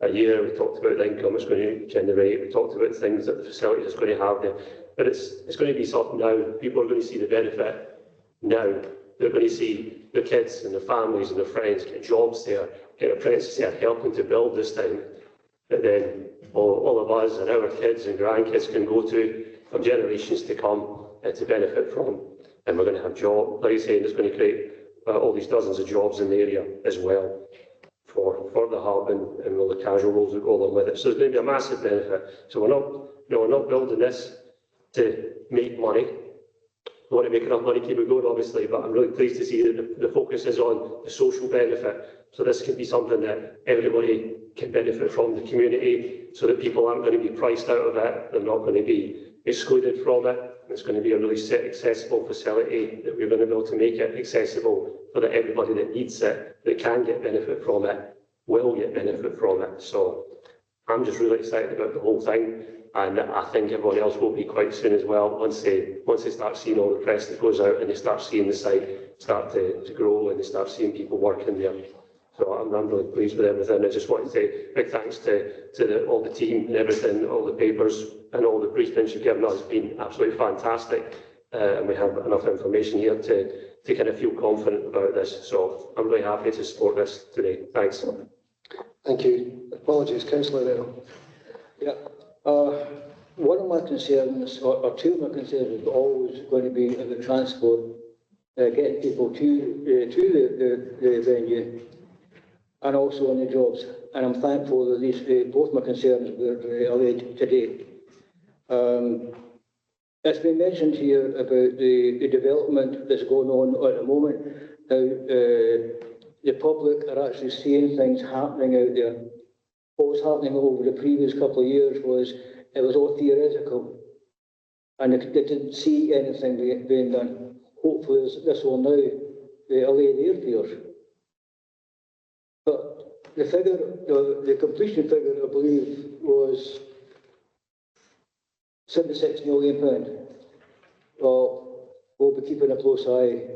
a year. We talked about the income it's going to generate. We talked about things that the facilities is going to have there. But it's going to be something now. People are going to see the benefit now. They're going to see their kids and their families and their friends get jobs there, get apprentices there, helping to build this thing that then all of us and our kids and grandkids can go to for generations to come to benefit from. And we're going to have jobs. Like I say, it's going to create all these dozens of jobs in the area as well for the hub and all the casual roles that go along with it. So it's going to be a massive benefit. So we're not building this to make money. We want to make enough money to keep it going, obviously, but I'm really pleased to see that the focus is on the social benefit. So this can be something that everybody can benefit from, the community, so that people aren't going to be priced out of it. They're not going to be excluded from it. It's going to be a really accessible facility that we're going to be able to make it accessible so that everybody that needs it, that can get benefit from it, will get benefit from it. So I'm just really excited about the whole thing. And I think everyone else will be quite soon as well, once they start seeing all the press that goes out and they start seeing the site start to grow and they start seeing people working there. So I'm really pleased with everything. I just want to say big thanks to all the team and everything, all the papers and all the briefings you've given us. It's been absolutely fantastic. And we have enough information here to kind of feel confident about this. So I'm really happy to support this today. Thanks. Thank you. Apologies, Councillor Errol. Yeah. One of my concerns, or two of my concerns, is always going to be the transport getting people to the venue, and also on the jobs. And I'm thankful that these both my concerns were allayed today. It's been mentioned here about the development that's going on at the moment, how the public are actually seeing things happening out there. What was happening over the previous couple of years was it was all theoretical, and they didn't see anything being done. Hopefully this will now allay their fears. But the figure, the completion figure, I believe, was £76 million. Well, we'll be keeping a close eye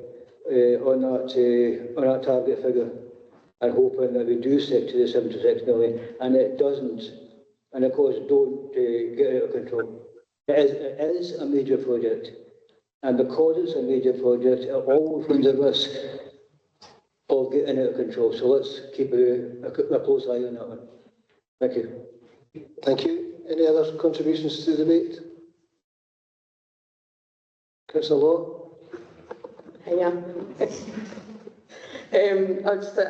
on that target figure, and hoping that we do stick to the 76 million, and it doesn't, and of course don't get out of control. It is a major project, and because it's a major project, it always runs a risk of getting out of control. So let's keep a close eye on that one. Thank you. Thank you. Any other contributions to the debate? Councillor Law? Yeah. I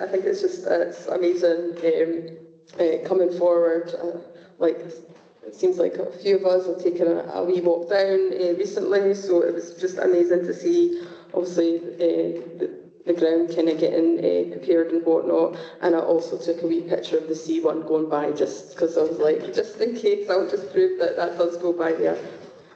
think it's amazing coming forward. It seems like a few of us have taken a wee walk down recently, so it was just amazing to see, obviously, the ground kind of getting prepared and whatnot. And I also took a wee picture of the C1 going by, just because I was like, just in case, I'll just prove that does go by there.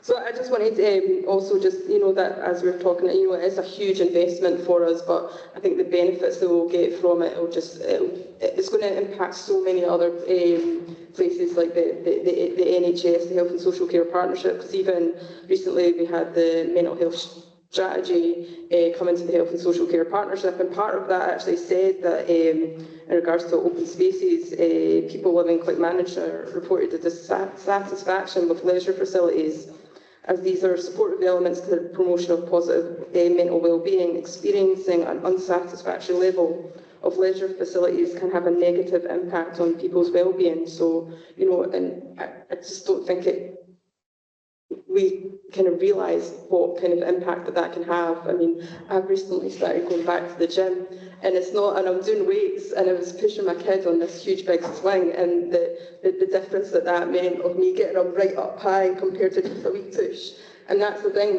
So I just wanted also just, that as we were talking, it is a huge investment for us, but I think the benefits that we'll get from it it's going to impact so many other places like the NHS, the Health and Social Care Partnership, because even recently we had the mental health strategy come into the Health and Social Care Partnership, and part of that actually said that in regards to open spaces, people living in Clackmannanshire reported a dissatisfaction with leisure facilities, as these are supportive elements to the promotion of positive mental well-being. Experiencing an unsatisfactory level of leisure facilities can have a negative impact on people's well-being. So, and I just don't think we kind of realise what kind of impact that can have. I mean, I've recently started going back to the gym, and I'm doing weights, and I was pushing my kid on this huge big swing, and the difference that meant of me getting up right up high compared to just a wee push. And that's the thing,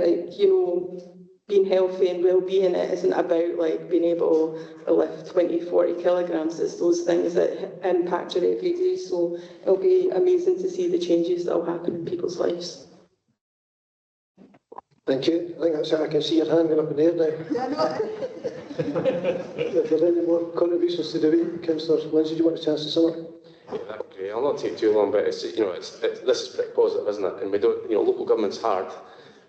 being healthy and well-being, it isn't about being able to lift 20, 40 kilograms. It's those things that impact your every day. So it'll be amazing to see the changes that will happen in people's lives. Thank you. I think that's it. I can see your hand going up in the air now. If there are any more contributions to the debate, Councillor Lindsay, do you want a chance to sum up? Yeah, that'd be great. I'll not take too long, but this is pretty positive, isn't it? And we don't, local government's hard.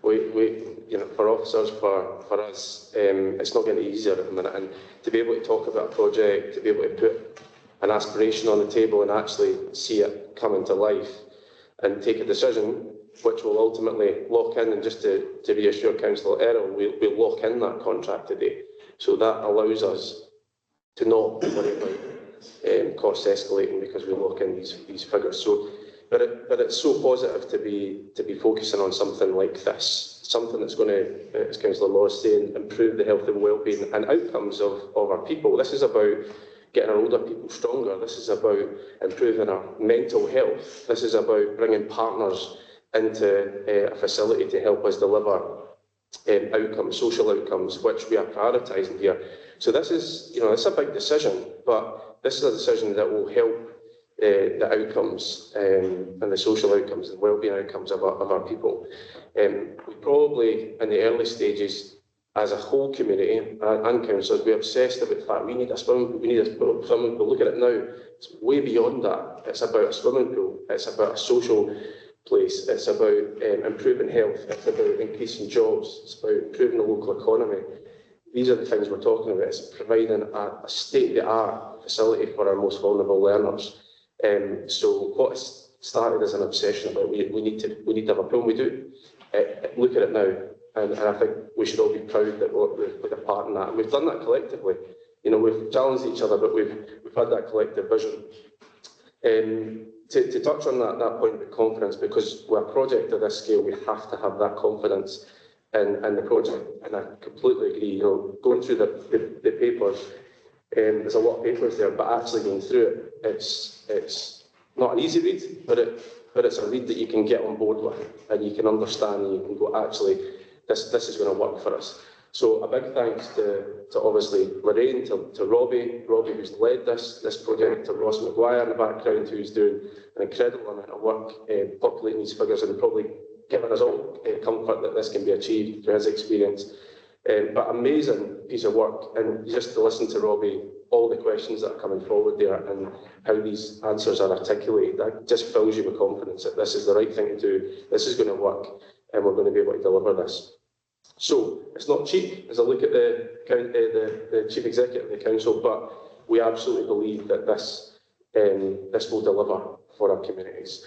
For officers, for us, it's not getting easier at the minute. And to be able to talk about a project, to be able to put an aspiration on the table and actually see it come into life and take a decision which will ultimately lock in, and just to reassure Councillor Errol, we'll lock in that contract today. So that allows us to not worry about costs escalating because we lock in these figures. So, but it's so positive to be focusing on something like this, something that's going to, as Councillor Law is saying, improve the health and well-being and outcomes of our people. This is about getting our older people stronger. This is about improving our mental health. This is about bringing partners into a facility to help us deliver outcomes, social outcomes, which we are prioritising here. So this is, it's a big decision, but this is a decision that will help the outcomes and the social outcomes and wellbeing outcomes of our people. We probably, in the early stages, as a whole community and councillors, we're obsessed about the fact we need a swimming pool, we need a swimming pool. Look at it now, it's way beyond that. It's about a swimming pool, it's about a social place, it's about improving health, it's about increasing jobs, it's about improving the local economy. These are the things we're talking about. It's providing a state-of-the-art facility for our most vulnerable learners. So what has started as an obsession about we need to have a pool, we do. Look at it now, and I think we should all be proud that we've played a part in that. And we've done that collectively. We've challenged each other, but we've had that collective vision. To touch on that point about confidence, because with a project of this scale, we have to have that confidence and the project, and I completely agree. You know, going through the papers, there's a lot of papers there, but actually going through it, it's not an easy read, but it's a read that you can get on board with, and you can understand, and you can go, actually, this is going to work for us. So a big thanks to obviously Lorraine, to Robbie who's led this project, to Ross McGuire in the background, who's doing an incredible amount of work populating these figures and probably giving us all comfort that this can be achieved through his experience. But amazing piece of work, and just to listen to Robbie, all the questions that are coming forward there and how these answers are articulated, that just fills you with confidence that this is the right thing to do, this is going to work, and we're going to be able to deliver this. So it's not cheap as I look at the Chief Executive of the Council, but we absolutely believe that this will deliver for our communities.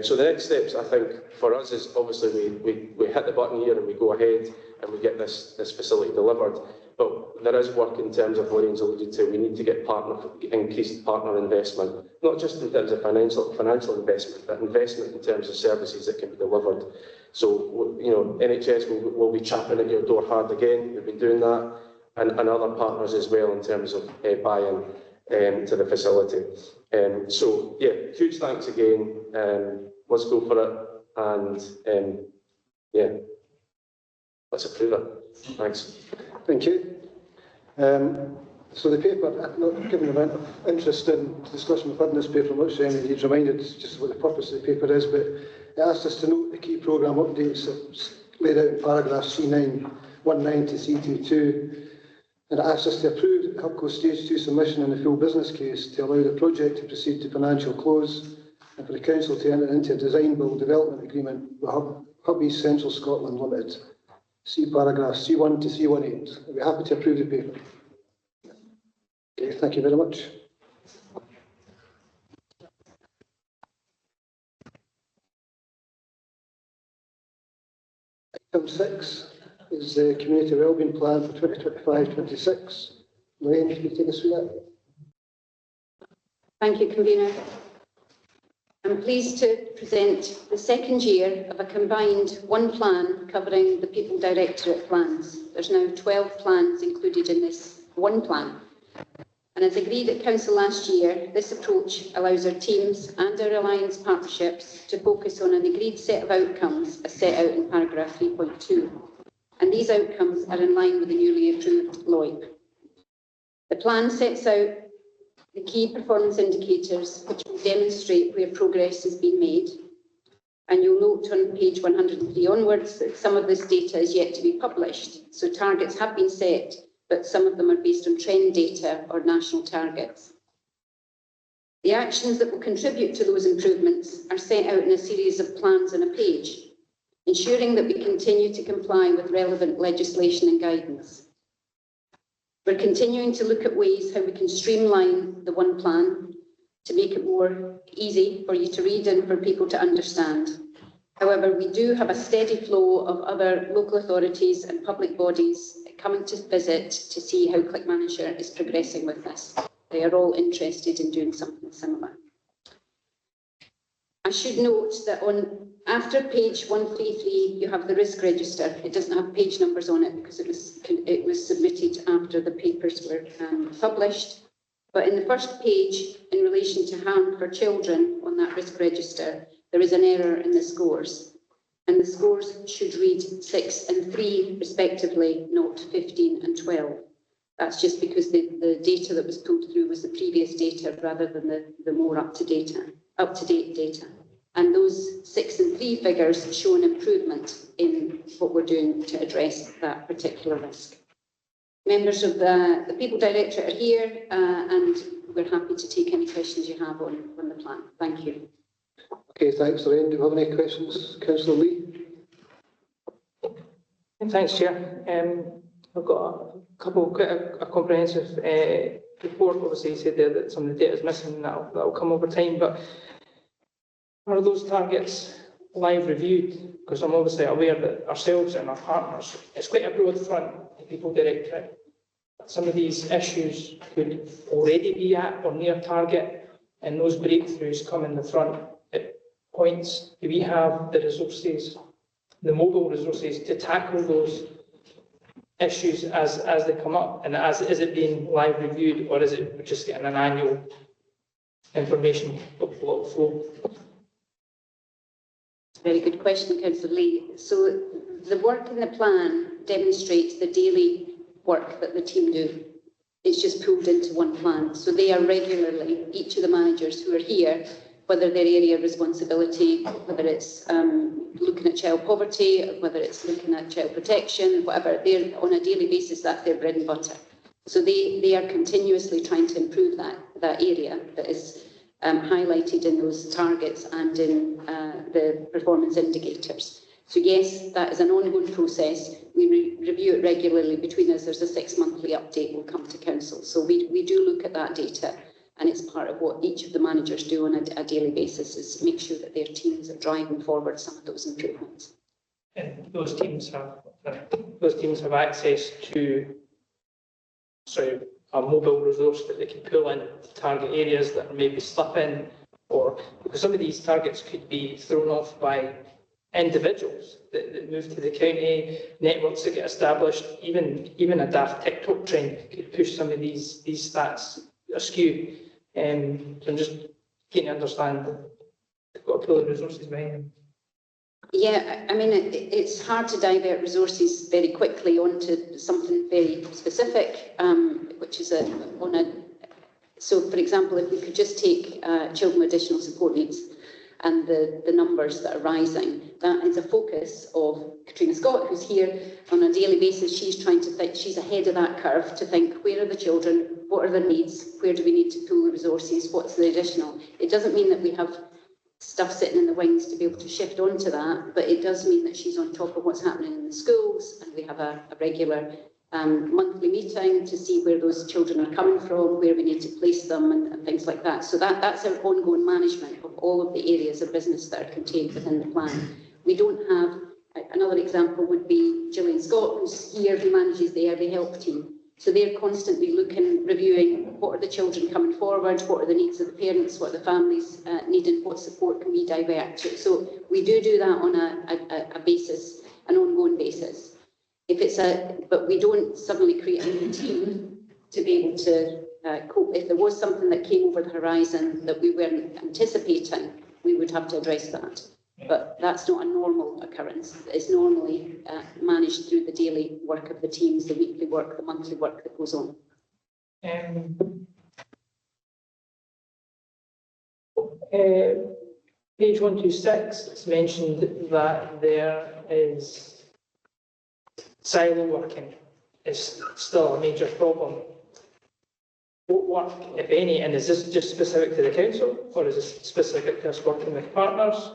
So the next steps, I think, for us is obviously we hit the button here and we go ahead and we get this facility delivered. But there is work in terms of what Lorraine's alluded to. We need to get increased partner investment, not just in terms of financial investment, but investment in terms of services that can be delivered. So, you know, NHS will be chapping at your door hard again. We've been doing that, and other partners as well in terms of buy-in to the facility. So, yeah, huge thanks again. Let's go for it, and yeah, let's approve it. Thanks. Thank you. So the paper, given the amount of interest and discussion we've had in this paper, I'm not sure any needs reminded just what the purpose of the paper is, but it asks us to note the key programme updates that's laid out in paragraphs C919 to C22, and it asks us to approve HUBCO Stage 2 submission and the full business case to allow the project to proceed to financial close, and for the Council to enter into a design build development agreement with Hub East Central Scotland Limited. See paragraphs C1 to C18. I'd be happy to approve the paper. Okay, thank you very much. Item 6 is the Community Wellbeing Plan for 2025-26. Lorraine, can you take us through that? Thank you, Convener. I'm pleased to present the second year of a combined one plan covering the People Directorate plans. There's now 12 plans included in this one plan. And as agreed at Council last year, this approach allows our teams and our alliance partnerships to focus on an agreed set of outcomes as set out in paragraph 3.2. And these outcomes are in line with the newly approved LOIP. The plan sets out the key performance indicators which will demonstrate where progress has been made. And you'll note on page 103 onwards that some of this data is yet to be published. So targets have been set, but some of them are based on trend data or national targets. The actions that will contribute to those improvements are set out in a series of plans on a page, ensuring that we continue to comply with relevant legislation and guidance. We're continuing to look at ways how we can streamline the one plan to make it more easy for you to read and for people to understand. However, we do have a steady flow of other local authorities and public bodies coming to visit to see how Clackmannanshire is progressing with this. They are all interested in doing something similar. I should note that after page 133, you have the risk register. It doesn't have page numbers on it because it was submitted after the papers were published. But in the first page, in relation to harm for children on that risk register, there is an error in the scores. And the scores should read 6 and 3 respectively, not 15 and 12. That's just because the data that was pulled through was the previous data rather than the more up-to-date data. And those 6 and 3 figures show an improvement in what we're doing to address that particular risk. Members of the People Directorate are here, and we're happy to take any questions you have on the plan. Thank you. Okay, thanks, Lorraine. Do you have any questions, Councillor Lee? Thanks, Chair. I've got quite a comprehensive report. Obviously, you said there that some of the data is missing, and that'll come over time. But are those targets live reviewed? Because I'm obviously aware that ourselves and our partners, it's quite a broad front, the People Directorate. Some of these issues could already be at or near target, and those breakthroughs come in the front at points. Do we have the resources the mobile resources to tackle those issues as they come up? And is it being live reviewed, or is it just getting an annual information flow? Very good question, Councillor Lee. So the work in the plan demonstrates the daily work that the team do. It's just pulled into one plan. So they are regularly, each of the managers who are here, whether their area of responsibility, whether it's looking at child poverty, whether it's looking at child protection, whatever, they're on a daily basis, that's their bread and butter. So they are continuously trying to improve that area that is highlighted in those targets and in the performance indicators. So yes, that is an ongoing process. We review it regularly between us. There's a 6-monthly update will come to council. So we do look at that data, and it's part of what each of the managers do on a daily basis, is make sure that their teams are driving forward some of those improvements. And those teams have access to a mobile resource that they can pull in to target areas that are maybe slipping, or because some of these targets could be thrown off by individuals that move to the county, networks that get established, even a daft TikTok trend could push some of these stats askew. So I'm just keen to understand, they've got to pull the resources behind them. Yeah, I mean, it's hard to divert resources very quickly onto something very specific, which is so for example, if we could just take children with additional support needs and the numbers that are rising, that is a focus of Katrina Scott, who's here on a daily basis. She's trying to think, she's ahead of that curve to think, where are the children, what are their needs, where do we need to pool the resources, what's the additional. It doesn't mean that we have stuff sitting in the wings to be able to shift onto that, but it does mean that she's on top of what's happening in the schools, and we have a regular monthly meeting to see where those children are coming from, where we need to place them, and things like that. So that's our ongoing management of all of the areas of business that are contained within the plan. We don't have, another example would be Gillian Scott, who's here, who manages the early help team. So they're constantly looking, reviewing what are the children coming forward, what are the needs of the parents, what are the families needing, what support can we divert to. So we do that on a basis, an ongoing basis. But we don't suddenly create a new team to be able to cope. If there was something that came over the horizon that we weren't anticipating, we would have to address that. But that's not a normal occurrence. It's normally managed through the daily work of the teams, the weekly work, the monthly work that goes on. Page 126, it's mentioned that there is silo working is still a major problem. What work, if any, and is this just specific to the council, or is this specific to us working with partners?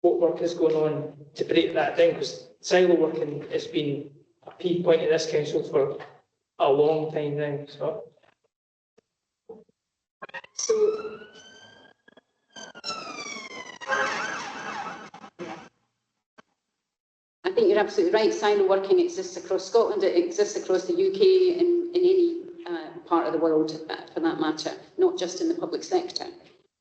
What work is going on to break that down? Because silo working has been a key point of this council for a long time now. So I think you're absolutely right. Silo working exists across Scotland. It exists across the UK, in any part of the world, for that matter, not just in the public sector.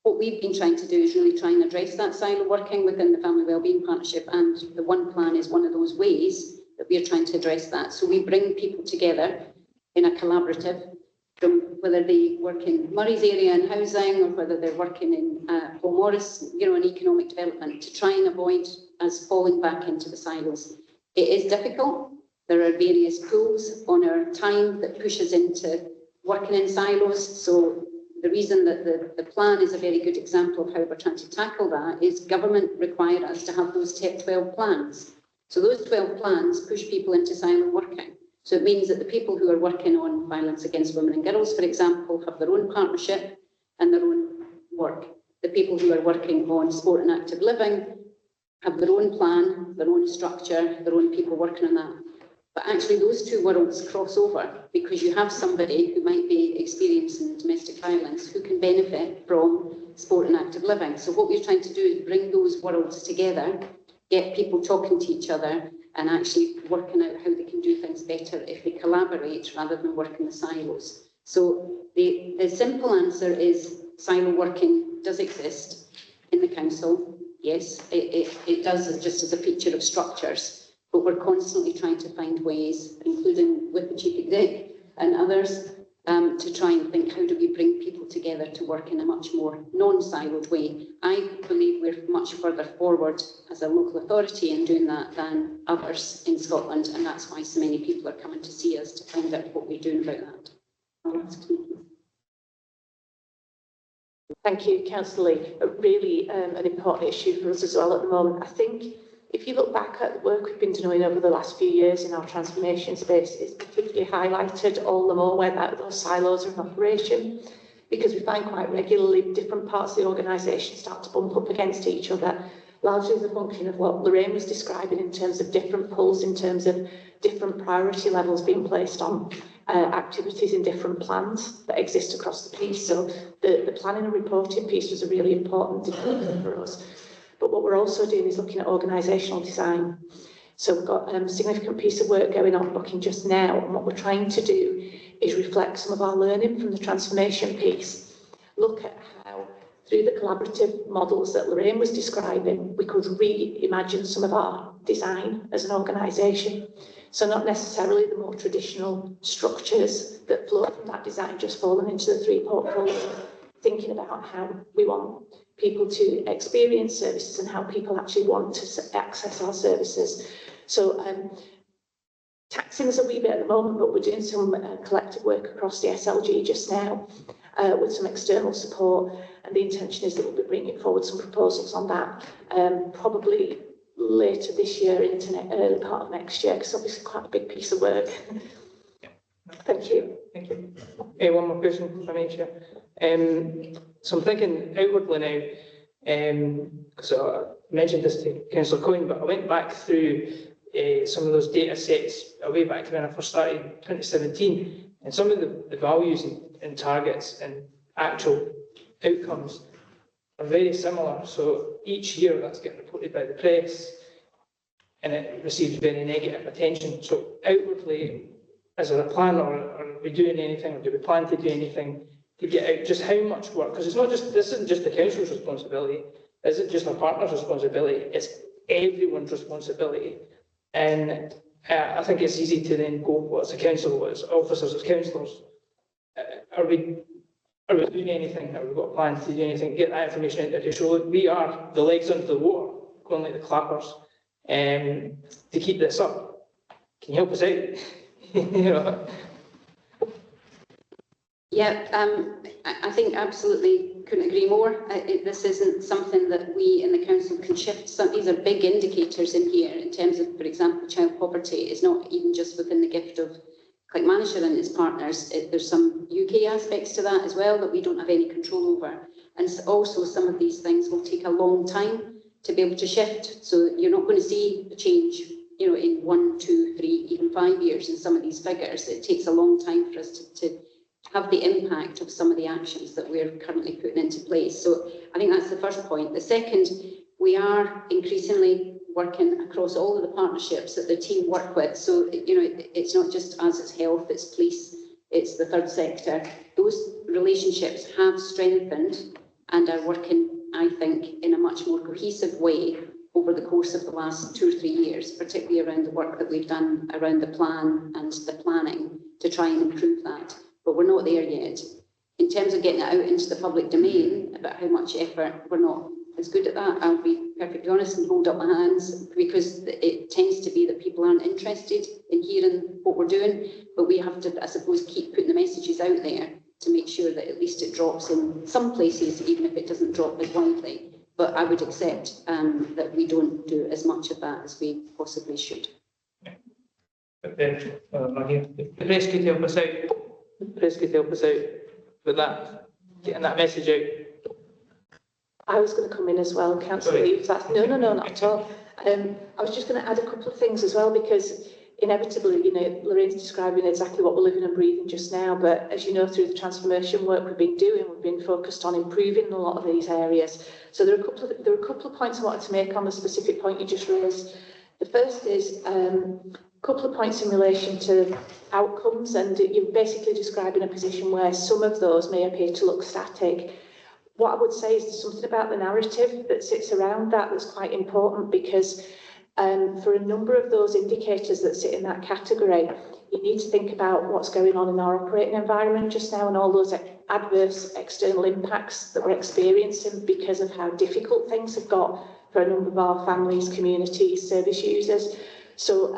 What we've been trying to do is really try and address that silo working within the Family Wellbeing Partnership, and the One Plan is one of those ways that we are trying to address that. So we bring people together in a collaborative, from whether they work in Murray's area in housing, or whether they're working in Paul Morris, in economic development, to try and avoid us falling back into the silos. It is difficult. There are various pools on our time that push us into working in silos. So the reason that the plan is a very good example of how we're trying to tackle that is government require us to have those 12 plans. So those 12 plans push people into silo working. So it means that the people who are working on violence against women and girls, for example, have their own partnership and their own work. The people who are working on sport and active living have their own plan, their own structure, their own people working on that. But actually those two worlds cross over, because you have somebody who might be experiencing domestic violence who can benefit from sport and active living. So what we're trying to do is bring those worlds together, get people talking to each other, and actually working out how they can do things better if they collaborate rather than work in the silos. So the simple answer is silo working does exist in the council. yes, it does just as a feature of structures, but we're constantly trying to find ways, including with the chief exec and others, to try and think, how do we bring people together to work in a much more non-siloed way. I believe we're much further forward as a local authority in doing that than others in Scotland, and that's why so many people are coming to see us to find out what we're doing about that. Thank you, Councillor Lee. Really an important issue for us as well at the moment. I think if you look back at the work we've been doing over the last few years in our transformation space, it's particularly highlighted all the more where those silos are in operation, because we find quite regularly different parts of the organisation start to bump up against each other, largely as a function of what Lorraine was describing in terms of different pulls, in terms of different priority levels being placed on activities in different plans that exist across the piece. So the planning and reporting piece was a really important development for us. But what we're also doing is looking at organisational design. So we've got a significant piece of work going on looking just now, and what we're trying to do is reflect some of our learning from the transformation piece, look at how through the collaborative models that Lorraine was describing, we could reimagine some of our design as an organisation. So not necessarily the more traditional structures that flow from that design just falling into the three portfolios, thinking about how we want people to experience services and how people actually want to access our services. So taxing is a wee bit at the moment, but we're doing some collective work across the SLG just now with some external support, and the intention is that we'll be bringing forward some proposals on that probably later this year into early part of next year, because obviously quite a big piece of work. Thank you. Thank you. One more question, if I may, Chair. So I'm thinking outwardly now, because I mentioned this to Councillor Coyne, but I went back through some of those data sets way back when I first started in 2017, and some of the values and targets and actual outcomes are very similar. So each year that's getting reported by the press, and it receives very negative attention. So outwardly, is there a plan, or are we doing anything, or do we plan to do anything to get out just how much work? Because it's not just, this isn't just the council's responsibility, it isn't just our partner's responsibility, it's everyone's responsibility. And I think it's easy to then go, well, as a council, as officers, as councillors, are we doing anything? Have we got plans to do anything? Get that information out there to show that we are the legs under the water, going like the clappers, to keep this up. Can you help us out? You know. Yeah, I think absolutely couldn't agree more. This isn't something that we in the council can shift. These are big indicators in here in terms of, for example, child poverty. It's not even just within the gift of Clackmannanshire and its partners. There's some UK aspects to that as well that we don't have any control over. And also some of these things will take a long time to be able to shift. So you're not going to see a change, you know, in 1, 2, 3, even 5 years in some of these figures. It takes a long time for us to have the impact of some of the actions that we're currently putting into place. So I think that's the first point. The second, we are increasingly working across all of the partnerships that the team work with. So, you know, it's not just us, it's health, it's police, it's the third sector. Those relationships have strengthened and are working, I think, in a much more cohesive way over the course of the last 2 or 3 years, particularly around the work that we've done around the plan and the planning to try and improve that. But we're not there yet. In terms of getting it out into the public domain about how much effort, we're not as good at that. I'll be perfectly honest and hold up my hands, because it tends to be that people aren't interested in hearing what we're doing, but we have to, I suppose, keep putting the messages out there to make sure that at least it drops in some places, even if it doesn't drop as widely. But I would accept that we don't do as much of that as we possibly should. The press could help us out. The press could help us out with that, getting that message out. I was going to come in as well, Councillor Lee. No, not at all. I was just going to add a couple of things as well, because inevitably, you know, Lorraine's describing exactly what we're living and breathing just now, but as you know, through the transformation work we've been doing, we've been focused on improving a lot of these areas. So there are a couple of points I wanted to make on the specific point you just raised. The first is a couple of points in relation to outcomes, and you're basically describing a position where some of those may appear to look static. what I would say is there's something about the narrative that sits around that that's quite important, because for a number of those indicators that sit in that category, you need to think about what's going on in our operating environment just now and all those adverse external impacts that we're experiencing because of how difficult things have got for a number of our families, communities, service users. So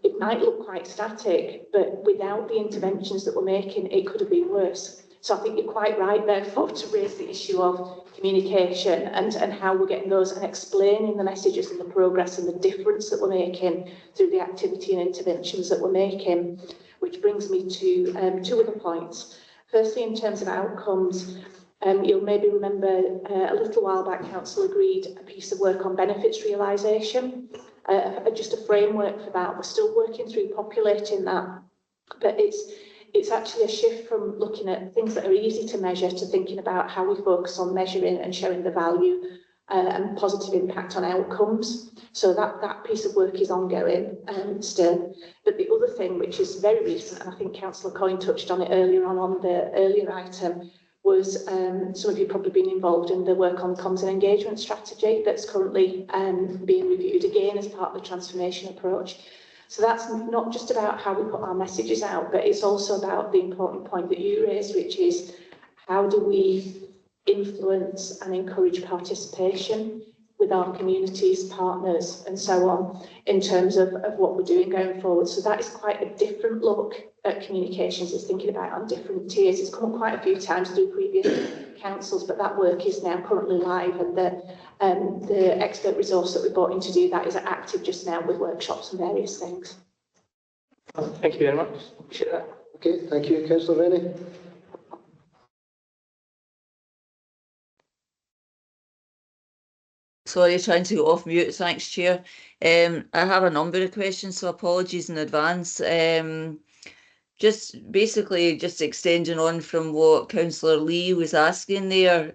it might look quite static, but without the interventions that we're making, it could have been worse. So I think you're quite right, therefore, to raise the issue of communication and how we're getting those and explaining the messages and the progress and the difference that we're making through the activity and interventions that we're making, which brings me to two other points. Firstly, in terms of outcomes, you'll maybe remember a little while back, Council agreed a piece of work on benefits realisation, just a framework for that. We're still working through populating that, but it's actually a shift from looking at things that are easy to measure to thinking about how we focus on measuring and showing the value and positive impact on outcomes. So that piece of work is ongoing still. But the other thing, which is very recent, and I think Councillor Coyne touched on it earlier on the earlier item, was some of you probably been involved in the work on comms and engagement strategy that's currently being reviewed again as part of the transformation approach. So that's not just about how we put our messages out, but it's also about the important point that you raised, which is how do we influence and encourage participation with our communities, partners, and so on, in terms of what we're doing going forward. So that is quite a different look at communications. It's thinking about on different tiers. It's come up quite a few times through previous councils, but that work is now currently live, and the expert resource that we brought in to do that is active just now with workshops and various things. Thank you very much. Appreciate that. Okay, thank you, Councillor Rennie. Sorry, trying to go off mute. Thanks, Chair. I have a number of questions, so apologies in advance. Just basically just extending on from what Councillor Lee was asking there.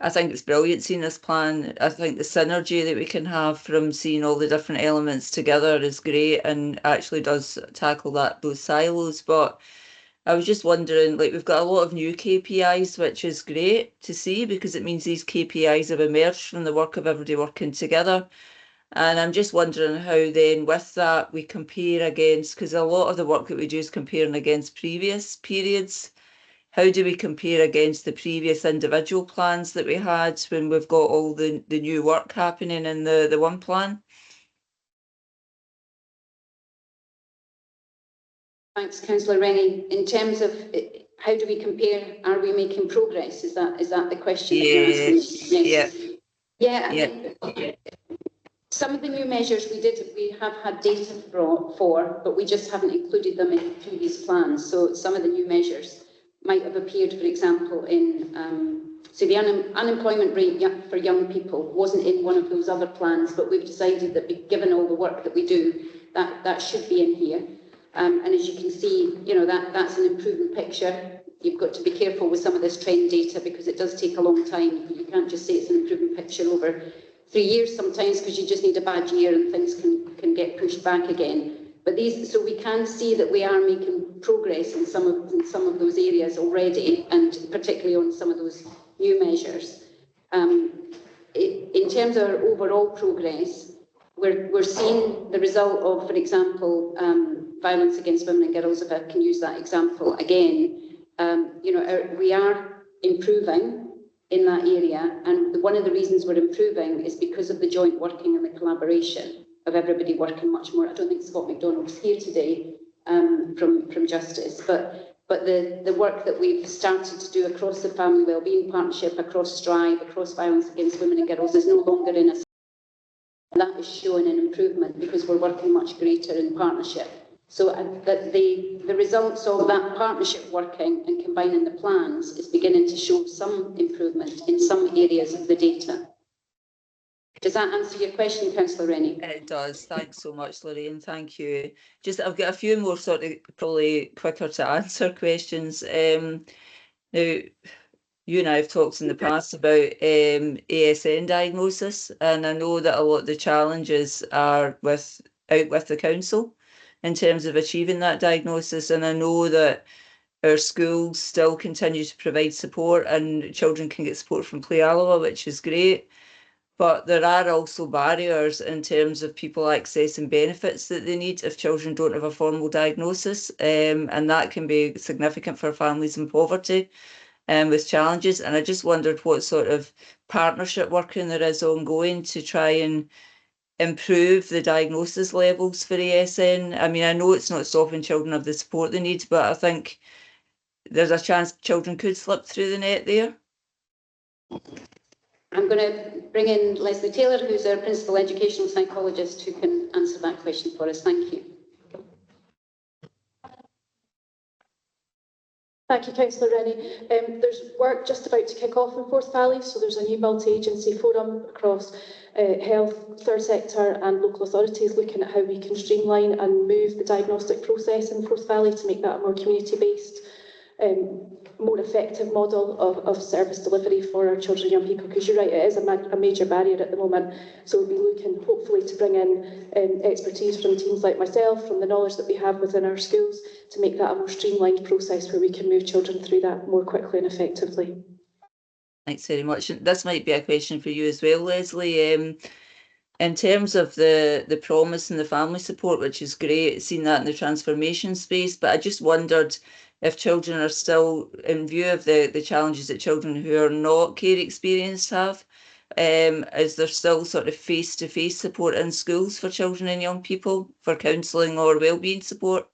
I think it's brilliant seeing this plan. I think the synergy that we can have from seeing all the different elements together is great and actually does tackle those silos. But I was just wondering, like, we've got a lot of new KPIs, which is great to see because it means these KPIs have emerged from the work of everybody working together. And I'm just wondering how then with that we compare against, because a lot of the work that we do is comparing against previous periods. How do we compare against the previous individual plans that we had when we've got all the new work happening in the one plan? Thanks, Councillor Rennie. In terms of how do we compare, are we making progress? Is that the question that you're asking? Yes. Yeah. I mean, some of the new measures we have had data for, but we just haven't included them in previous plans. So some of the new measures might have appeared, for example, in so the unemployment rate for young people wasn't in one of those other plans, but we've decided that given all the work that we do, that should be in here. And as you can see, you know, that's an improving picture. You've got to be careful with some of this trend data because it does take a long time. You can't just say it's an improving picture over 3 years sometimes because you just need a bad year and things can get pushed back again. But so we can see that we are making progress in some of those areas already, and particularly on some of those new measures. In terms of our overall progress, we're seeing the result of, for example, violence against women and girls, if I can use that example again. You know, we are improving in that area, and one of the reasons we're improving is because of the joint working and the collaboration of everybody working much more. I don't think Scott MacDonald's here today from Justice, but the work that we've started to do across the Family Wellbeing Partnership, across Strive, across violence against women and girls is no longer in a. That is showing an improvement because we're working much greater in partnership. So that the results of that partnership working and combining the plans is beginning to show some improvement in some areas of the data. Does that answer your question, Councillor Rennie? It does. Thanks so much, Lorraine. Thank you. Just I've got a few more sort of probably quicker to answer questions. Now, you and I have talked in the past about ASN diagnosis, and I know that a lot of the challenges are with the council in terms of achieving that diagnosis, and I know that our schools still continue to provide support and children can get support from Play Alloa, which is great. But there are also barriers in terms of people accessing benefits that they need if children don't have a formal diagnosis. And that can be significant for families in poverty with challenges. And I just wondered what sort of partnership working there is ongoing to try and improve the diagnosis levels for ASN. I mean, I know it's not stopping children of the support they need, but I think there's a chance children could slip through the net there. I'm going to bring in Leslie Taylor, who's our principal educational psychologist, who can answer that question for us. Thank you. Thank you, Councillor Rennie. There's work just about to kick off in Forth Valley, so there's a new multi-agency forum across health, third sector and local authorities looking at how we can streamline and move the diagnostic process in Forth Valley to make that a more community-based, more effective model of service delivery for our children and young people, because you're right, it is a major barrier at the moment. So we'll be looking hopefully to bring in expertise from teams like myself, from the knowledge that we have within our schools, to make that a more streamlined process where we can move children through that more quickly and effectively. Thanks very much. This might be a question for you as well, Leslie. In terms of the promise and the family support, which is great, seen that in the transformation space, but I just wondered if children are still, in view of the challenges that children who are not care experienced have, is there still sort of face-to-face support in schools for children and young people for counselling or wellbeing support?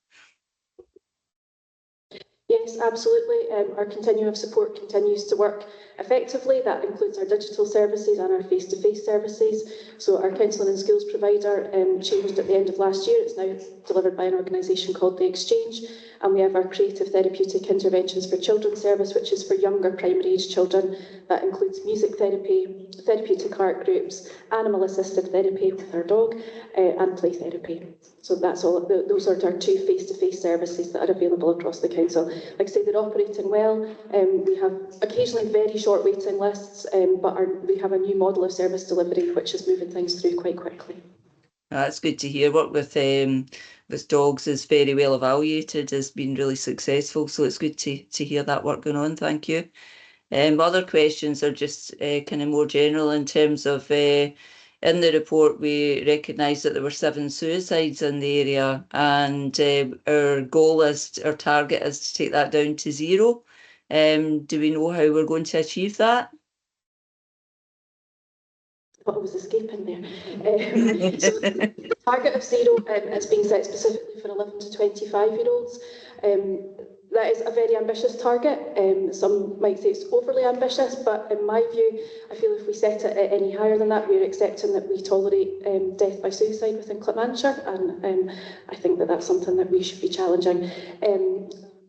Yes, absolutely. Our continuum of support continues to work effectively. That includes our digital services and our face-to-face services. So our counselling and skills provider changed at the end of last year. It's now delivered by an organisation called The Exchange. And we have our creative therapeutic interventions for children service, which is for younger primary age children. That includes music therapy, therapeutic art groups, animal assisted therapy with our dog, and play therapy. So that's all. Those are our two face-to-face services that are available across the council. Like I say, they're operating well. We have occasionally very short waiting lists, but we have a new model of service delivery which is moving things through quite quickly. That's good to hear. Work with dogs is very well evaluated, has been really successful. So it's good to hear that work going on. Thank you. Other questions are just kind of more general in terms of in the report, we recognised that there were 7 suicides in the area, and our target is to take that down to 0. Do we know how we're going to achieve that? I thought I was escaping there. So the target of 0 is being set specifically for 11 to 25-year-olds. That is a very ambitious target. Some might say it's overly ambitious, but in my view, I feel if we set it at any higher than that, we're accepting that we tolerate death by suicide within Clackmannanshire, and I think that that's something that we should be challenging.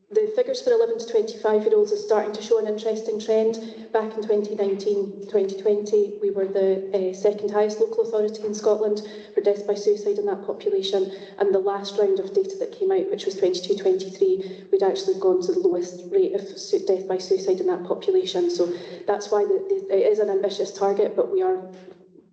The figures for 11 to 25-year-olds is starting to show an interesting trend. Back in 2019-2020, we were the second highest local authority in Scotland for deaths by suicide in that population. And the last round of data that came out, which was 22-23, we'd actually gone to the lowest rate of death by suicide in that population. So that's why it is an ambitious target, but we are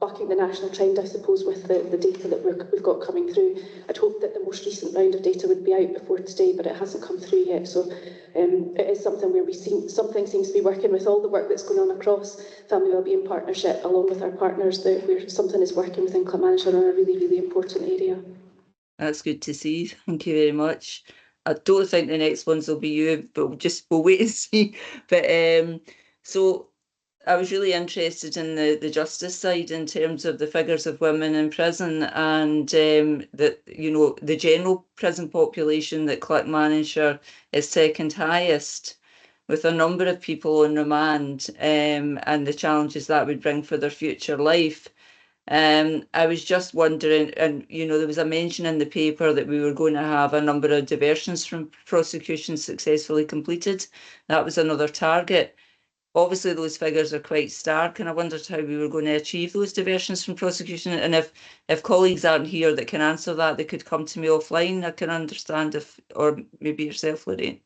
bucking the national trend, I suppose, with the data that we've got coming through. I'd hope that the most recent round of data would be out before today, but it hasn't come through yet. So it is something where something seems to be working with all the work that's going on across Family Wellbeing Partnership, along with our partners, where something is working within Clackmannanshire in a really, really important area. That's good to see. Thank you very much. I don't think the next ones will be you, but we'll wait and see. But so I was really interested in the justice side in terms of the figures of women in prison, and the general prison population that Clackmannanshire is second highest, with a number of people on remand, and the challenges that would bring for their future life. I was just wondering, and there was a mention in the paper that we were going to have a number of diversions from prosecution successfully completed. That was another target. Obviously, those figures are quite stark, and I wondered how we were going to achieve those diversions from prosecution. And if colleagues aren't here that can answer that, they could come to me offline. I can understand or maybe yourself, Lorraine.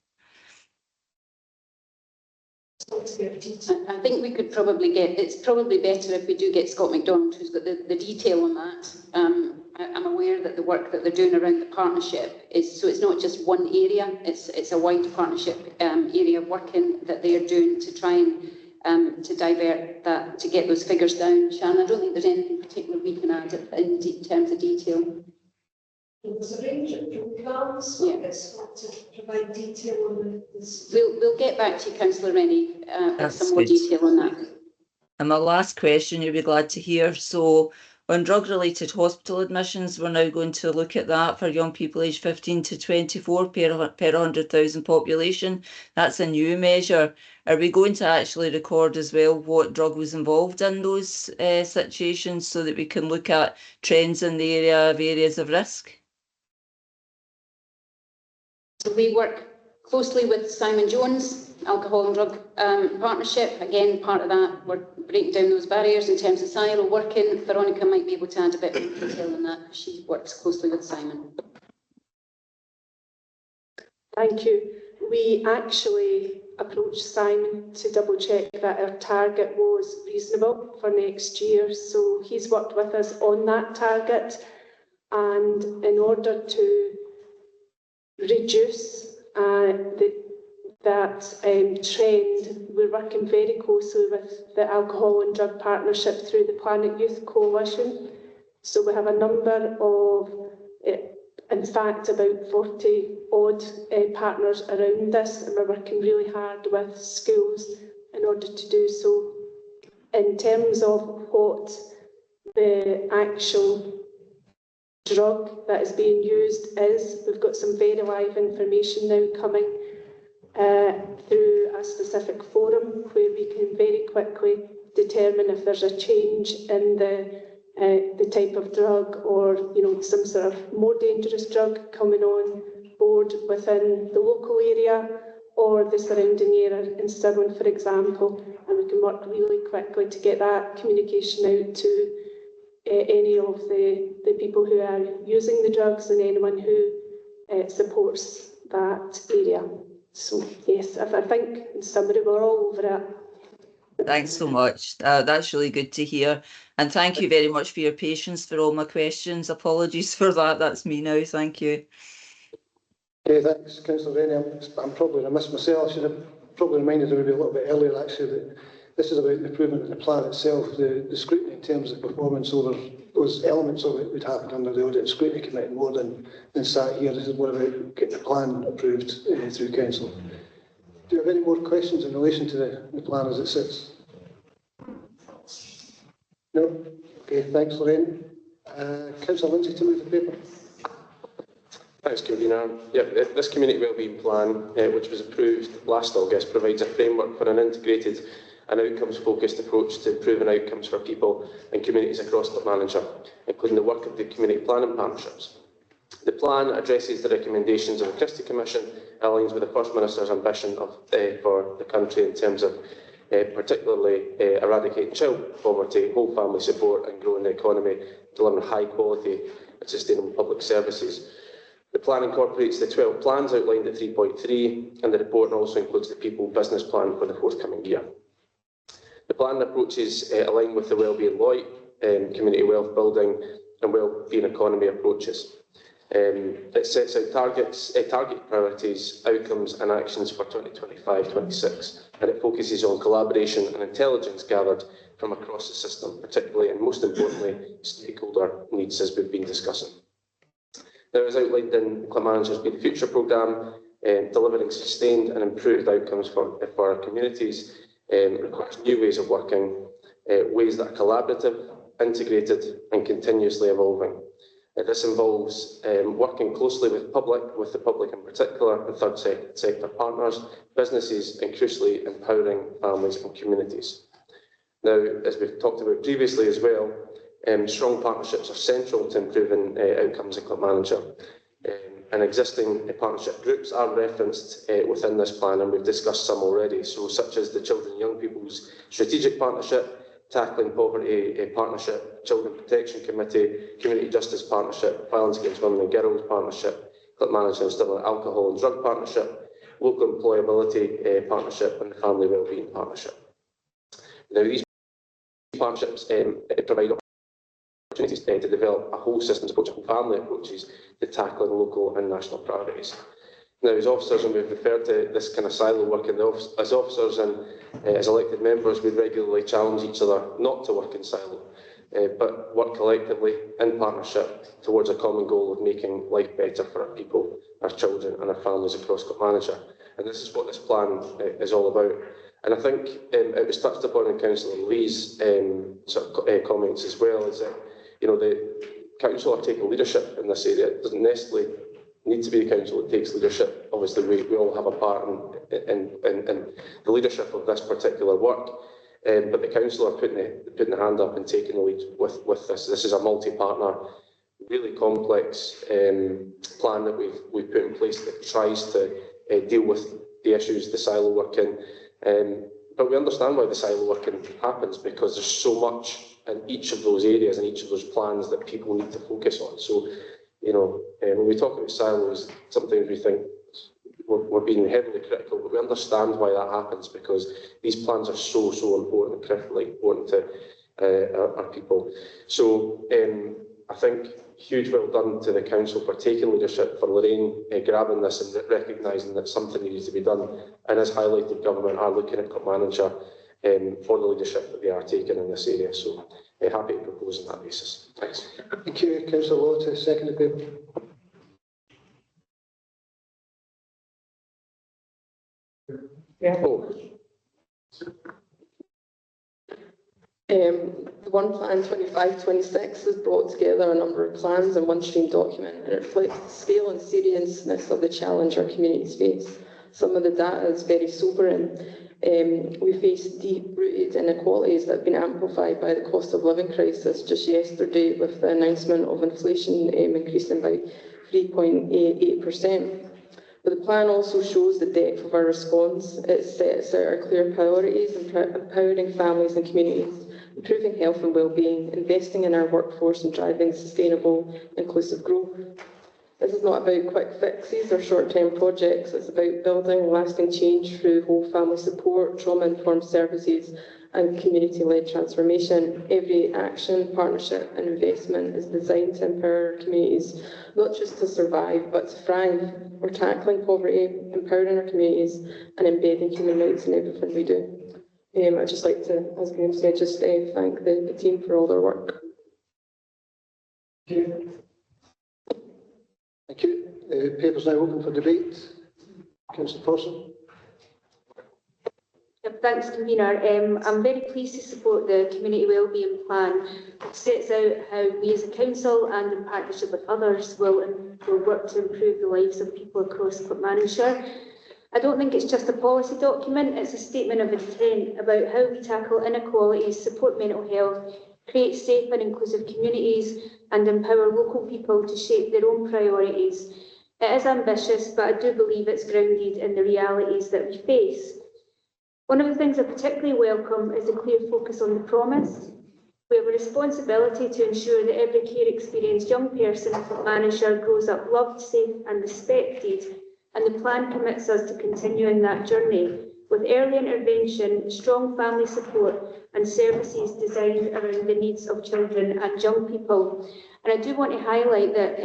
I think we could probably it's probably better if we do get Scott MacDonald, who's got the detail on that. I'm aware that the work that they're doing around the partnership is, so it's not just one area, it's a wide partnership area of working that they are doing to try and to divert that, to get those figures down. Shannon, I don't think there's anything particular we can add in terms of detail. There's a range of programmes, it's got to provide detail on this. We'll get back to you, Councillor Rennie, with some more detail on that. And my last question, you'll be glad to hear. So on drug-related hospital admissions, we're now going to look at that for young people aged 15 to 24 per 100,000 population. That's a new measure. Are we going to actually record as well what drug was involved in those situations so that we can look at trends in the area of areas of risk? So we work closely with Simon Jones, Alcohol and Drug Partnership. Again, part of that, we're breaking down those barriers in terms of silo working. Veronica might be able to add a bit more detail on that. She works closely with Simon. Thank you. We actually approached Simon to double check that our target was reasonable for next year. So he's worked with us on that target. And in order to reduce that trend, we're working very closely with the Alcohol and Drug Partnership through the Planet Youth Coalition. So we have a number of, in fact, about 40 odd partners around this, and we're working really hard with schools in order to do so. In terms of what the actual drug that is being used is, we've got some very live information now coming through a specific forum where we can very quickly determine if there's a change in the type of drug, or some sort of more dangerous drug coming on board within the local area or the surrounding area in Stirling, for example, and we can work really quickly to get that communication out to any of the people who are using the drugs and anyone who supports that area. So yes, I think in summary we're all over it. Thanks so much. That's really good to hear. And thank you very much for your patience for all my questions. Apologies for that. That's me now. Thank you. Okay, thanks, Councillor Rennie. I'm probably remiss myself. I should have probably reminded everybody a little bit earlier, actually, that this is about the improvement in the plan itself. The scrutiny in terms of performance over those elements of it would happen under the Audit and Scrutiny Committee more than sat here. This is more about getting the plan approved through Council. Do you have any more questions in relation to the plan as it sits? No? Okay, thanks, Lorraine. Councillor Lindsay to move the paper. Thanks, Convener. This Community Wellbeing Plan, which was approved last August, provides a framework for an integrated and outcomes-focused approach to improving outcomes for people and communities across Clackmannanshire, including the work of the community planning partnerships. The plan addresses the recommendations of the Christie Commission, aligns with the First Minister's ambition for the country in terms of particularly eradicating child poverty, whole family support and growing the economy, delivering high quality and sustainable public services. The plan incorporates the 12 plans outlined at 3.3, and the report also includes the People Business Plan for the forthcoming year. The plan approaches align with the Wellbeing Law, community wealth building and wellbeing economy approaches. It sets out target priorities, outcomes and actions for 2025-26, and it focuses on collaboration and intelligence gathered from across the system, particularly and most importantly, stakeholder needs, as we've been discussing. Now, as outlined in Clackmannanshire Be the Future programme, delivering sustained and improved outcomes for our communities requires new ways of working, ways that are collaborative, integrated and continuously evolving. This involves working closely with the public in particular, and third sector partners, businesses and crucially empowering families and communities. Now, as we've talked about previously as well, strong partnerships are central to improving outcomes in Clackmannanshire. And existing partnership groups are referenced within this plan, and we've discussed some already, so such as the Children and Young People's Strategic Partnership, Tackling Poverty Partnership, Children Protection Committee, Community Justice Partnership, Violence Against Women and Girls Partnership, Clackmannanshire and Stirling Alcohol and Drug Partnership, local employability partnership and the family wellbeing partnership. Now, these partnerships provide opportunities to develop a whole systems approach, whole family approaches to tackling local and national priorities. Now, as officers, and we've referred to this kind of silo work, as officers and as elected members, we regularly challenge each other not to work in silo, but work collectively in partnership towards a common goal of making life better for our people, our children and our families across Clackmannanshire. And this is what this plan is all about. And I think it was touched upon in Councillor Lee's comments as well, is that the council are taking leadership in this area. It doesn't necessarily need to be the council that takes leadership. Obviously, we all have a part in the leadership of this particular work. But the council are putting the hand up and taking the lead with this. This is a multi-partner, really complex plan that we've put in place that tries to deal with the issues, the silo working. But we understand why the silo working happens, because there's so much in each of those areas and each of those plans that people need to focus on. So, when we talk about silos, sometimes we think we're being heavily critical, but we understand why that happens, because these plans are so important and critically important to our people. So I think huge well done to the council for taking leadership, for Lorraine grabbing this and recognising that something needs to be done, and as highlighted, government are looking at Clackmannanshire for the leadership that they are taking in this area. So happy to propose on that basis. Thanks. Thank you, Councillor Law, to second the paper. The One Plan 25-26 has brought together a number of plans in one stream document, and it reflects the scale and seriousness of the challenge our communities face. Some of the data is very sobering. We face deep-rooted inequalities that have been amplified by the cost of living crisis just yesterday, with the announcement of inflation increasing by 3.88%. But the plan also shows the depth of our response. It sets out our clear priorities: empowering families and communities, improving health and well-being, investing in our workforce and driving sustainable, inclusive growth. This is not about quick fixes or short-term projects. It's about building lasting change through whole family support, trauma-informed services and community-led transformation. Every action, partnership and investment is designed to empower our communities, not just to survive, but to thrive. We're tackling poverty, empowering our communities and embedding human rights in everything we do. I'd just like to, as Graham said, just thank the team for all their work. Thank you. Thank you. The paper's now open for debate. Councillor Forson. Thanks, Convener. I'm very pleased to support the Community Wellbeing Plan. It sets out how we as a council and in partnership with others will work to improve the lives of people across Clackmannanshire. I don't think it's just a policy document, it's a statement of intent about how we tackle inequalities, support mental health, create safe and inclusive communities and empower local people to shape their own priorities. It is ambitious, but I do believe it's grounded in the realities that we face. One of the things I particularly welcome is a clear focus on the promise. We have a responsibility to ensure that every care experienced young person in Clackmannanshire grows up loved, safe and respected, and the plan commits us to continuing that journey with early intervention, strong family support and services designed around the needs of children and young people. And I do want to highlight that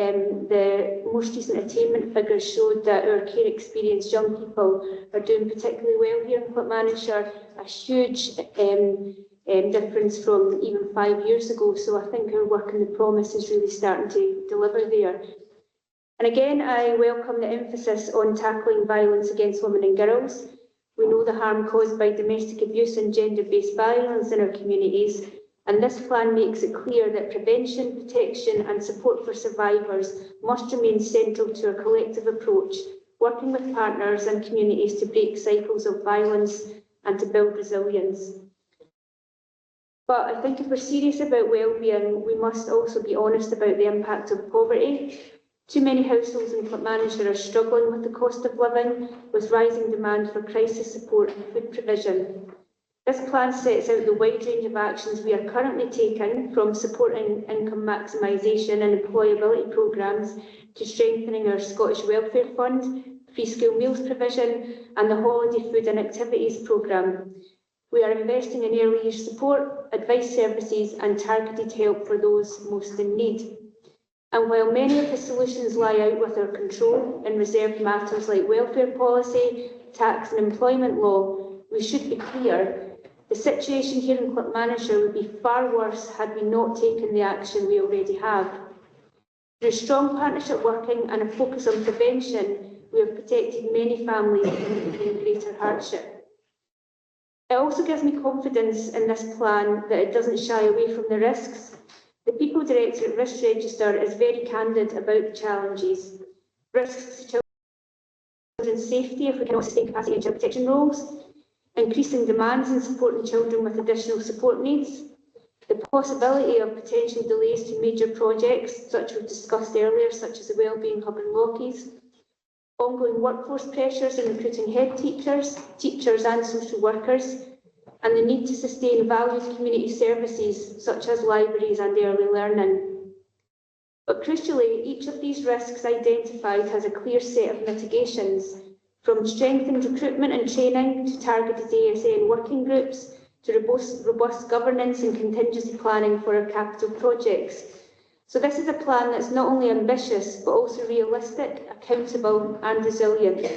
the most recent attainment figures showed that our care experienced young people are doing particularly well here in Clackmannanshire, a huge difference from even 5 years ago. So I think our work in the promise is really starting to deliver there. And again, I welcome the emphasis on tackling violence against women and girls. We know the harm caused by domestic abuse and gender-based violence in our communities, and this plan makes it clear that prevention, protection and support for survivors must remain central to our collective approach, working with partners and communities to break cycles of violence and to build resilience. But I think if we're serious about well-being, we must also be honest about the impact of poverty. Too many households in Clackmannanshire are struggling with the cost of living, with rising demand for crisis support and food provision. This plan sets out the wide range of actions we are currently taking, from supporting income maximisation and employability programmes to strengthening our Scottish Welfare Fund, free school meals provision, and the holiday food and activities programme. We are investing in early years support, advice services, and targeted help for those most in need. And while many of the solutions lie out with our control in reserved matters like welfare policy, tax and employment law, we should be clear, the situation here in Clackmannanshire would be far worse had we not taken the action we already have. Through strong partnership working and a focus on prevention, we have protected many families in greater hardship. It also gives me confidence in this plan that it doesn't shy away from the risks. The People Directorate Risk Register is very candid about the challenges. Risks to children's safety if we cannot sustain capacity and child protection roles, increasing demands in supporting children with additional support needs, the possibility of potential delays to major projects, such as we discussed earlier, such as the Wellbeing Hub and Lockies, ongoing workforce pressures in recruiting head teachers, teachers and social workers, and the need to sustain valued community services such as libraries and early learning. But crucially, each of these risks identified has a clear set of mitigations, from strengthened recruitment and training to targeted ASN working groups to robust governance and contingency planning for our capital projects. So this is a plan that's not only ambitious, but also realistic, accountable and resilient.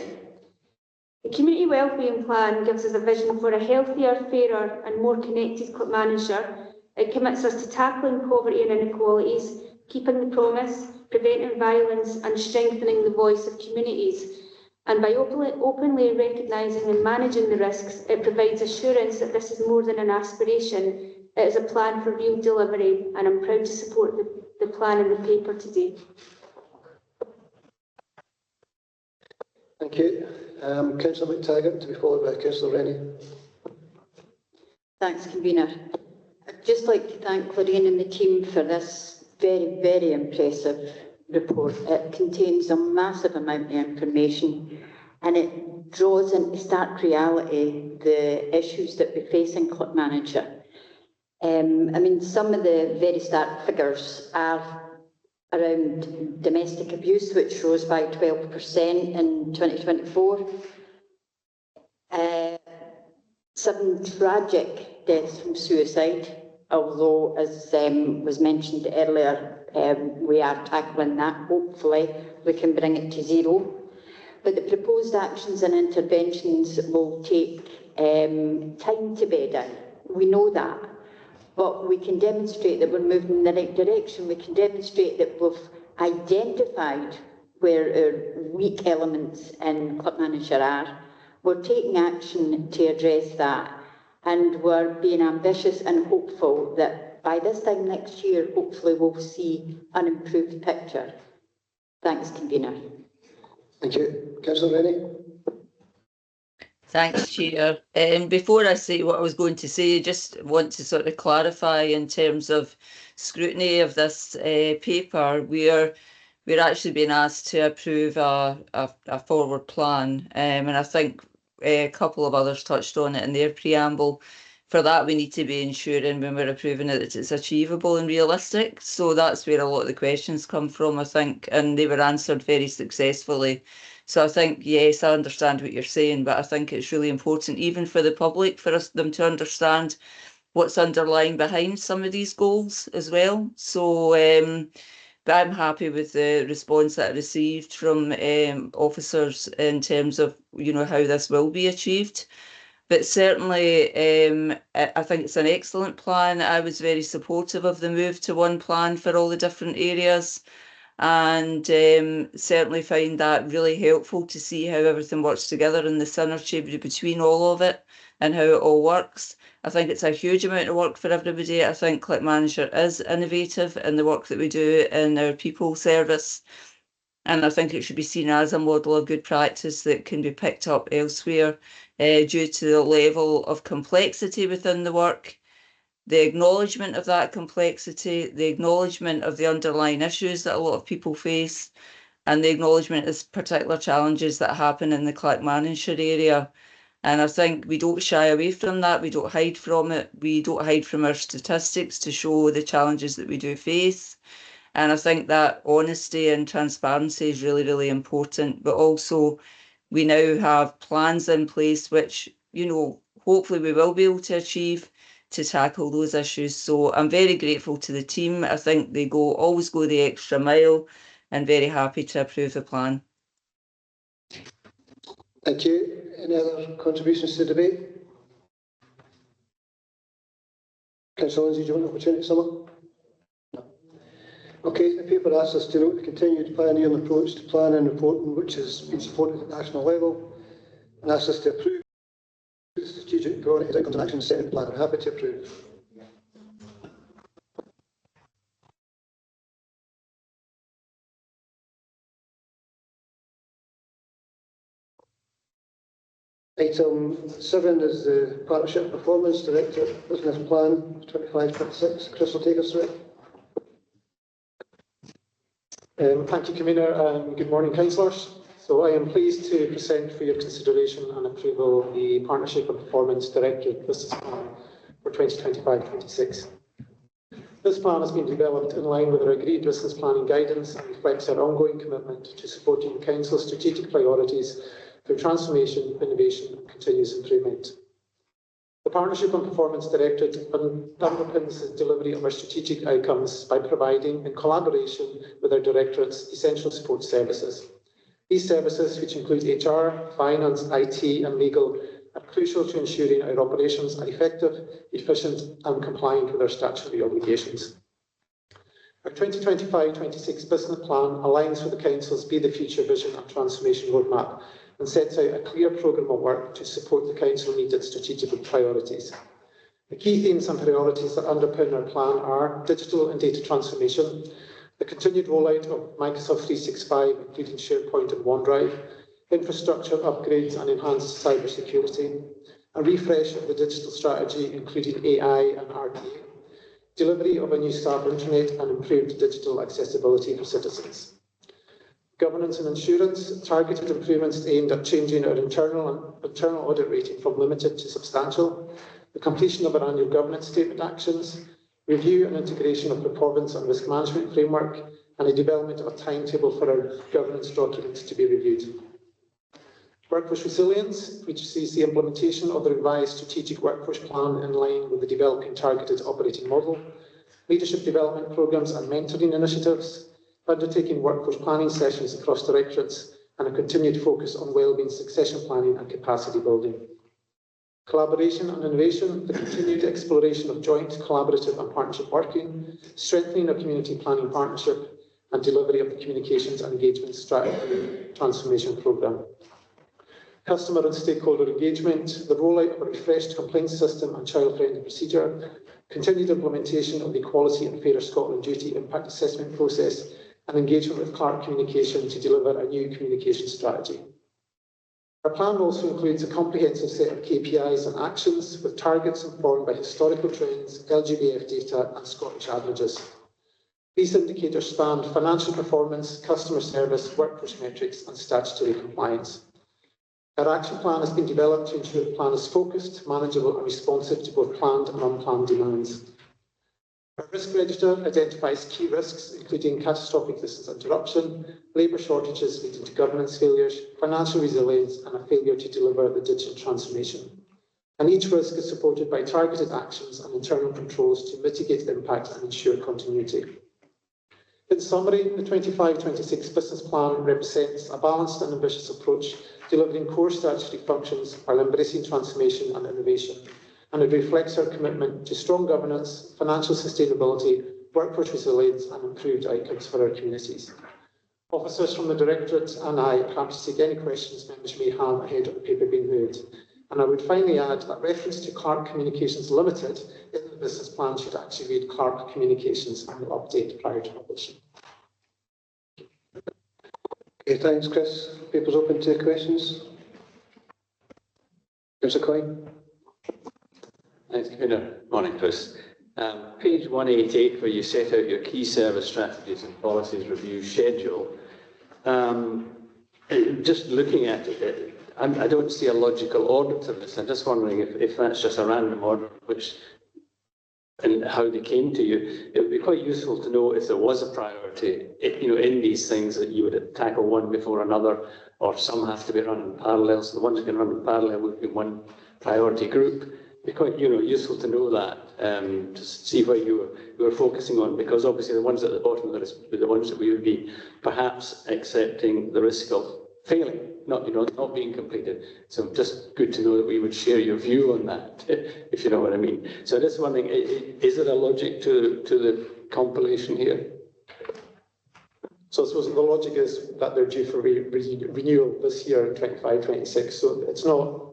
The Community Wellbeing Plan gives us a vision for a healthier, fairer and more connected Clackmannanshire. It commits us to tackling poverty and inequalities, keeping the promise, preventing violence and strengthening the voice of communities. And by openly recognising and managing the risks, it provides assurance that this is more than an aspiration. It is a plan for real delivery, and I'm proud to support the plan in the paper today. Thank you. Councillor McTaggart, to be followed by Councillor Rennie. Thanks, Convener. I'd just like to thank Lorraine and the team for this very, very impressive report. It contains a massive amount of information and it draws into stark reality the issues that we face in Clackmannanshire. I mean, some of the very stark figures are around domestic abuse, which rose by 12% in 2024. 7 tragic deaths from suicide, although, as was mentioned earlier, we are tackling that. Hopefully, we can bring it to 0. But the proposed actions and interventions will take time to bed in. We know that. But we can demonstrate that we're moving in the right direction. We can demonstrate that we've identified where our weak elements in Clackmannanshire are. We're taking action to address that. And we're being ambitious and hopeful that by this time next year, hopefully we'll see an improved picture. Thanks, Convener. Thank you. Councillor Rennie. Thanks, Chair. Before I say what I was going to say, I just want to sort of clarify in terms of scrutiny of this paper. We're actually being asked to approve a forward plan, and I think a couple of others touched on it in their preamble. For that, we need to be ensuring when we're approving it that it's achievable and realistic. So that's where a lot of the questions come from, I think, and they were answered very successfully. So I think, yes, I understand what you're saying, but I think it's really important, even for the public, for them to understand what's underlying behind some of these goals as well. So, but I'm happy with the response that I received from officers in terms of, you know, how this will be achieved. But certainly, I think it's an excellent plan. I was very supportive of the move to one plan for all the different areas, and certainly find that really helpful to see how everything works together and the synergy between all of it and how it all works. I think it's a huge amount of work for everybody. I think Clackmannanshire is innovative in the work that we do in our people service. And I think it should be seen as a model of good practice that can be picked up elsewhere due to the level of complexity within the work, the acknowledgement of that complexity, the acknowledgement of the underlying issues that a lot of people face, and the acknowledgement of particular challenges that happen in the Clackmannanshire area. And I think we don't shy away from that. We don't hide from it. We don't hide from our statistics to show the challenges that we do face. And I think that honesty and transparency is really, really important, but also we now have plans in place which, you know, hopefully we will be able to achieve to tackle those issues. So I'm very grateful to the team. I think they always go the extra mile, and very happy to approve the plan. Thank you. Any other contributions to the debate? Councillor Lindsay, do you want an opportunity to sum up? No. Okay, the paper asks us to note the continued pioneering approach to planning and reporting which has been supported at national level, and asks us to approve the strategic priorities, outcomes and actions set in the plan. We're happy to approve. Item 7 is the Partnership Performance Director Business Plan 25-26. Chris will take us through it. Thank you, Convener. Good morning, councillors. So I am pleased to present for your consideration and approval the Partnership and Performance Directorate Business Plan for 2025-26. This plan has been developed in line with our agreed business planning guidance and reflects our ongoing commitment to supporting the Council's strategic priorities through transformation, innovation and continuous improvement. The Partnership and Performance Directorate underpins the delivery of our strategic outcomes by providing, in collaboration with our directorates, essential support services. These services, which include HR, finance, IT and legal, are crucial to ensuring our operations are effective, efficient and compliant with our statutory obligations. Our 2025-26 business plan aligns with the Council's Be the Future vision and transformation roadmap and sets out a clear programme of work to support the Council meet its strategic priorities. The key themes and priorities that underpin our plan are digital and data transformation, the continued rollout of Microsoft 365, including SharePoint and OneDrive, infrastructure upgrades and enhanced cyber security, a refresh of the digital strategy, including AI and RPA, delivery of a new staff intranet and improved digital accessibility for citizens. Governance and insurance, targeted improvements aimed at changing our internal audit rating from limited to substantial, the completion of our annual governance statement actions, review and integration of performance and risk management framework, and the development of a timetable for our governance documents to be reviewed. Workforce resilience, which sees the implementation of the revised strategic workforce plan in line with the developing targeted operating model, leadership development programmes and mentoring initiatives, undertaking workforce planning sessions across directorates, and a continued focus on wellbeing succession planning and capacity building. Collaboration and innovation, the continued exploration of joint, collaborative and partnership working, strengthening our community planning partnership, and delivery of the communications and engagement strategy transformation programme. Customer and stakeholder engagement, the rollout of a refreshed complaints system and child-friendly procedure, continued implementation of the Equality and Fairer Scotland Duty impact assessment process, and engagement with Clark Communication to deliver a new communication strategy. Our plan also includes a comprehensive set of KPIs and actions with targets informed by historical trends, LGBF data and Scottish averages. These indicators span financial performance, customer service, workforce metrics and statutory compliance. Our action plan has been developed to ensure the plan is focused, manageable and responsive to both planned and unplanned demands. Our risk register identifies key risks, including catastrophic business interruption, labour shortages leading to governance failures, financial resilience and a failure to deliver the digital transformation. And each risk is supported by targeted actions and internal controls to mitigate impact and ensure continuity. In summary, the 25-26 business plan represents a balanced and ambitious approach, delivering core statutory functions while embracing transformation and innovation. And it reflects our commitment to strong governance, financial sustainability, workforce resilience and improved outcomes for our communities. Officers from the Directorate and I are happy to take any questions members may have ahead of the paper being moved. And I would finally add that reference to Clark Communications Limited in the business plan should actually read Clark Communications and will update prior to publishing. Okay, thanks Chris. Paper's open to questions. Councillor Coyne. Thanks, Convener. Morning, Chris. Page 188, where you set out your key service strategies and policies review schedule. Just looking at it, I don't see a logical order to this. I'm just wondering if that's just a random order, which and how they came to you, it would be quite useful to know if there was a priority, in these things, that you would tackle one before another, or some have to be run in parallel. So the ones that can run in parallel would be one priority group. It'd be quite, useful to know that, to see where you were focusing on, because obviously the ones at the bottom of the list would be the ones that we would be perhaps accepting the risk of failing, not being completed. So just good to know that we would share your view on that, if you know what I mean. So just wondering, is there a logic to the compilation here? So I suppose the logic is that they're due for renewal this year in 25-26. So it's not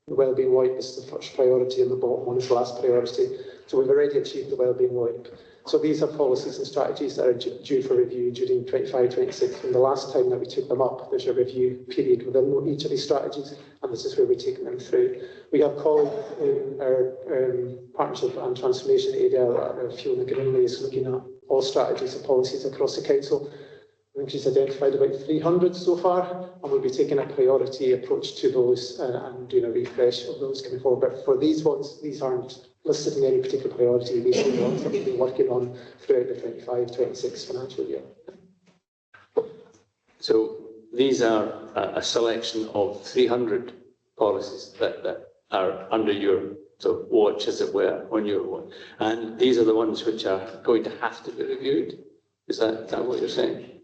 the wellbeing wipe is the first priority and the bottom one is the last priority. So we've already achieved the wellbeing wipe. So these are policies and strategies that are due for review during 25-26. And the last time that we took them up, there's a review period within each of these strategies, and this is where we're taking them through. We have colleagues in our partnership and transformation area, Fiona Greenley, is looking at all strategies and policies across the council. I think she's identified about 300 so far, and we'll be taking a priority approach to those and doing a refresh of those coming forward. But for these ones, these aren't listed in any particular priority. These are the ones that we've been working on throughout the 25-26 financial year. So these are a selection of 300 policies that are under your watch, as it were, on your watch. And these are the ones which are going to have to be reviewed. Is that what you're saying?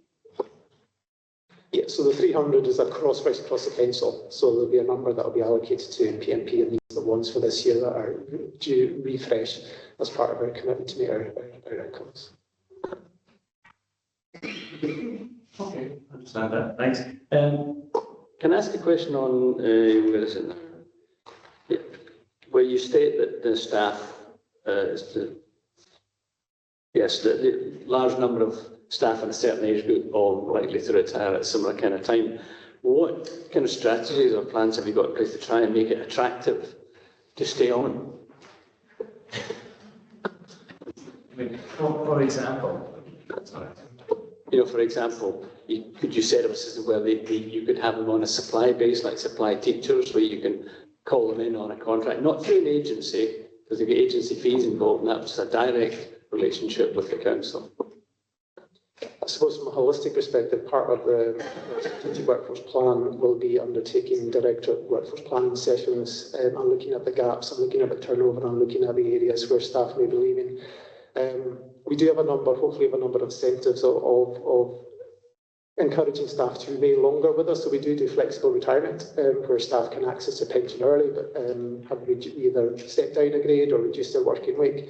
Yeah, so the 300 is right across the council. So there'll be a number that will be allocated to PMP, and these are the ones for this year that are due refresh as part of our commitment to meet our outcomes. Okay, understand that. Thanks. Can I ask a question on where is it now? Yeah, where you state that the staff the large number of staff in a certain age group all likely to retire at a similar kind of time. What kind of strategies or plans have you got in place to try and make it attractive to stay on? For example? For example, could you set up a system where you could have them on a supply base, like supply teachers, where you can call them in on a contract, not through an agency, because they get agency fees involved, and that's a direct relationship with the council. I suppose from a holistic perspective, part of the strategic workforce plan will be undertaking directorate workforce planning sessions and looking at the gaps, and looking at the turnover, and looking at the areas where staff may be leaving. We do have hopefully have a number of incentives of encouraging staff to remain longer with us. So we do flexible retirement, where staff can access their pension early, but have either stepped down a grade or reduced their working week.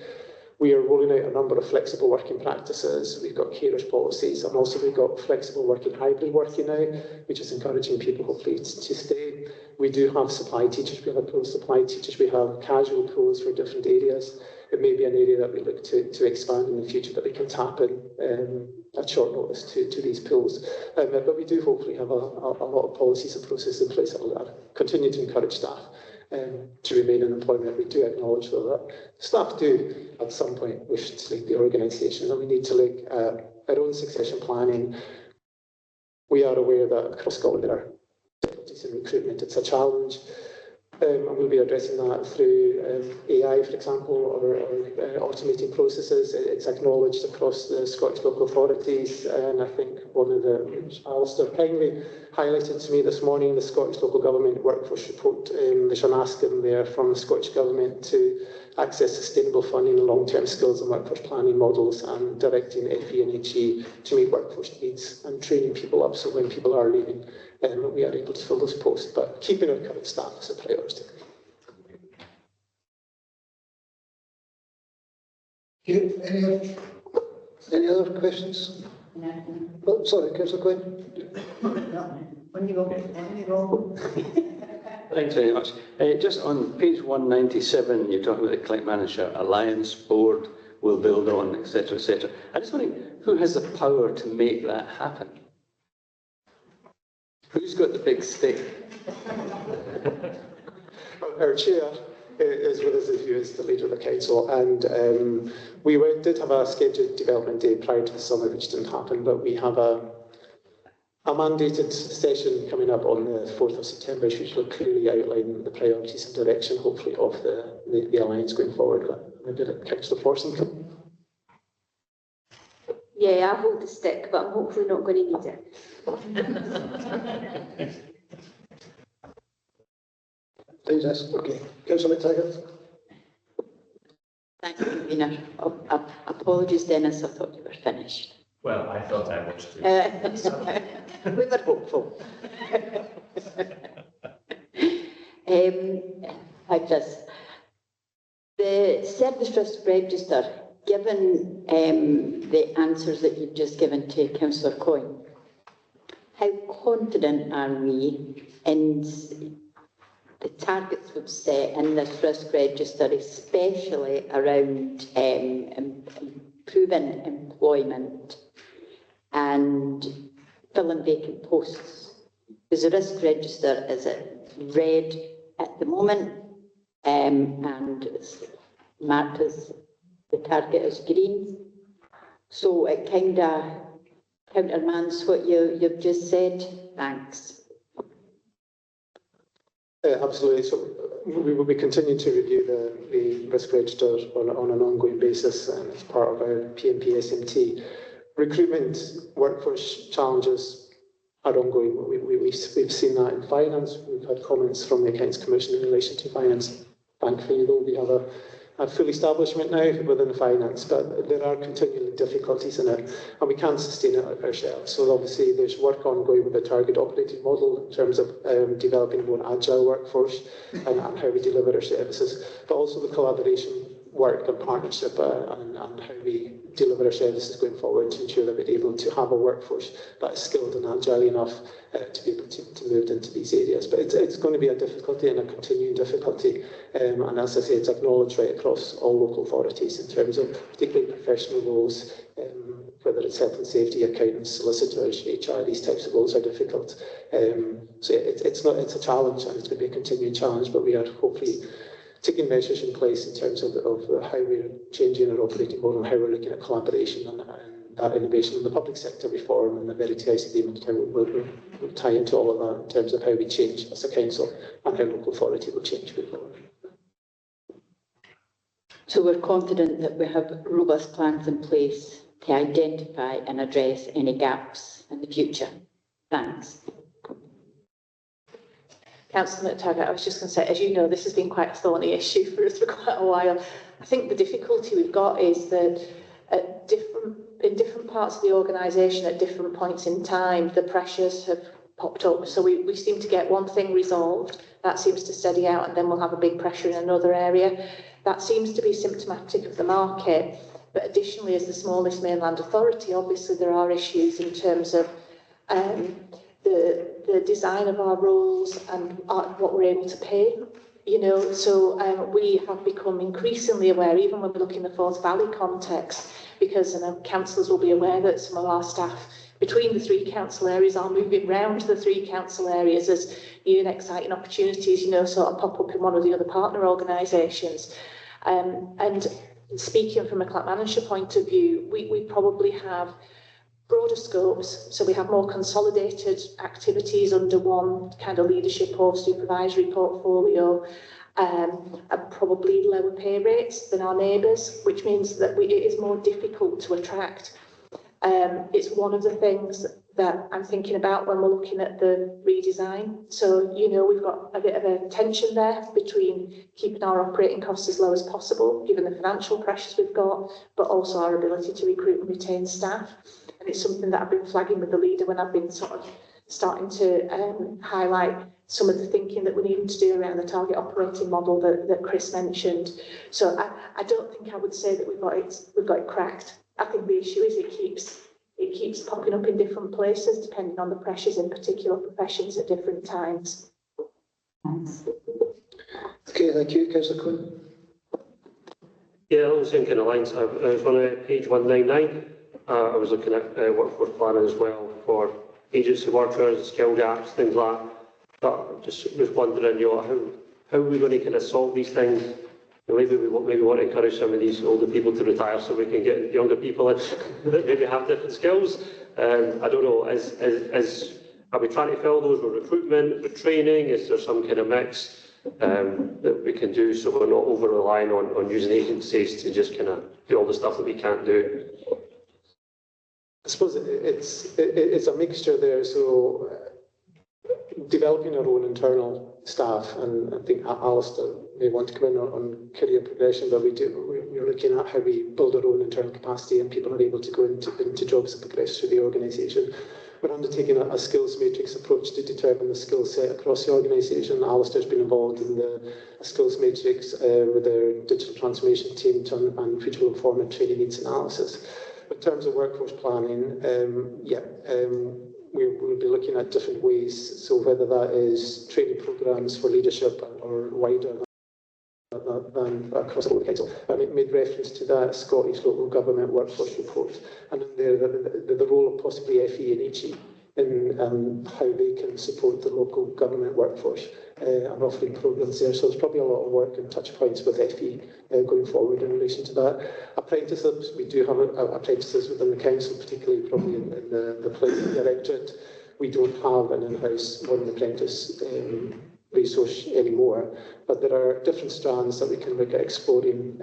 We are rolling out a number of flexible working practices. We've got carers policies, and also we've got flexible working, hybrid working now, which is encouraging people hopefully to stay. We do have supply teachers. We have pool supply teachers. We have casual pools for different areas. It may be an area that we look to expand in the future, that we can tap in at short notice to these pools. But we do hopefully have a lot of policies and processes in place that will continue to encourage staff to remain in employment. We do acknowledge, though, that staff do at some point wish to leave the organisation, and we need to look at our own succession planning. We are aware that across Scotland there are difficulties in recruitment. It's a challenge, and we'll be addressing that through AI, for example, or automating processes. It's acknowledged across the Scottish local authorities, and I think one of which Alistair kindly highlighted to me this morning, the Scottish Local Government Workforce Report. There's an asking there from the Scottish Government to access sustainable funding and long-term skills and workforce planning models, and directing FE and HE to meet workforce needs and training people up so when people are leaving, we are able to fill those posts. But keeping our current staff is a priority. Okay, any other questions? Oh, sorry, Councillor Quinn. On you go. Thanks very much. Just on page 197, you're talking about the Clackmannanshire Alliance Board will build on, etc., etc. I just wondering, who has the power to make that happen? Who's got the big stick? Our chair is with us, as you is the leader of the council, and we did have a scheduled development day prior to the summer, which didn't happen, but we have a mandated session coming up on the 4th of September, which will clearly outline the priorities and direction, hopefully, of the Alliance going forward. Maybe like Councillor Forsington. Yeah, I hold the stick, but I'm hopefully not going to need it. Okay. Councillor McTaggart. Thank you, convener. Apologies, Dennis, I thought you were finished. Well, I thought I was too. We were hopeful. Hi, Chris. The service risk register, given the answers that you've just given to Councillor Coyne, how confident are we in the targets we've set in this risk register, especially around improving employment and filling vacant posts? Because the risk register is at red at the moment, and it's marked as the target is green. So it kind of countermands what you've just said. Thanks. Absolutely. So we will be continuing to review the risk register on an ongoing basis, and as part of our PMP SMT. Recruitment workforce challenges are ongoing. We've seen that in finance. We've had comments from the Accounts Commission in relation to finance. Thankfully, though, we have a full establishment now within finance, but there are continuing difficulties in it, and we can't sustain it ourselves. So obviously there's work ongoing with the target operating model in terms of developing a more agile workforce and how we deliver our services, but also the collaboration work and partnership and how we deliver our services going forward to ensure that we're able to have a workforce that is skilled and agile enough to be able to move into these areas. But it's going to be a difficulty and a continuing difficulty, and as I say, it's acknowledged right across all local authorities in terms of particularly professional roles, whether it's health and safety, accountants, solicitors, HR, these types of roles are difficult. So it's a challenge, and it's going to be a continuing challenge, but we are hopefully taking measures in place in terms of how we're changing our operating model and how we're looking at collaboration and that innovation in the public sector reform and the Verity agreement, how we'll tie into all of that in terms of how we change as a council and how local authority will change going forward. So we're confident that we have robust plans in place to identify and address any gaps in the future. Thanks. Councillor McTaggart, I was just going to say, as you know, this has been quite a thorny issue for us for quite a while. I think the difficulty we've got is that in different parts of the organisation at different points in time, the pressures have popped up. So we seem to get one thing resolved, that seems to steady out, and then we'll have a big pressure in another area. That seems to be symptomatic of the market. But additionally, as the smallest mainland authority, obviously there are issues in terms of the design of our roles and what we're able to pay, you know. So we have become increasingly aware, even when we look in the Forth Valley context, because councillors will be aware that some of our staff between the three council areas are moving round the three council areas as new and exciting opportunities, you know, sort of pop up in one of the other partner organisations. And speaking from a Clackmannanshire point of view, we probably have broader scopes, so we have more consolidated activities under one kind of leadership or supervisory portfolio, and probably lower pay rates than our neighbours, which means that it is more difficult to attract. It's one of the things that I'm thinking about when we're looking at the redesign. So, you know, we've got a bit of a tension there between keeping our operating costs as low as possible, given the financial pressures we've got, but also our ability to recruit and retain staff. And it's something that I've been flagging with the leader when I've been sort of starting to highlight some of the thinking that we need to do around the target operating model that Chris mentioned. So I don't think I would say that we've got it cracked. I think the issue is it keeps popping up in different places depending on the pressures in particular professions at different times. Okay, thank you. Councillor Coyne. Yeah, along the same kind of lines. I was on page 199. I was looking at workforce planning as well for agency workers, skill gaps, things like that. But just was wondering, you know, how are we going to kind of solve these things? Maybe we want to encourage some of these older people to retire so we can get younger people in that maybe have different skills. I don't know, are we trying to fill those with recruitment, with training? Is there some kind of mix? that we can do, so we're not over relying on using agencies to just kind of do all the stuff that we can't do. I suppose it's a mixture there, so developing our own internal staff, and I think Alistair may want to come in on career progression, but we're looking at how we build our own internal capacity and people are able to go into jobs and progress through the organisation. We're undertaking a skills matrix approach to determine the skill set across the organisation. Alistair's been involved in a skills matrix with our digital transformation team and which will inform our training needs analysis. In terms of workforce planning, we'll be looking at different ways, so whether that is training programmes for leadership or wider than across the whole council. I made reference to that Scottish local government workforce report, and in there the role of possibly FE and HE in how they can support the local government workforce and offering programmes there. So there's probably a lot of work and touch points with FE going forward in relation to that. Apprentices, we do have apprentices within the council, particularly probably in the planning directorate. We don't have an in-house modern apprentice resource anymore, but there are different strands that we can look at exploring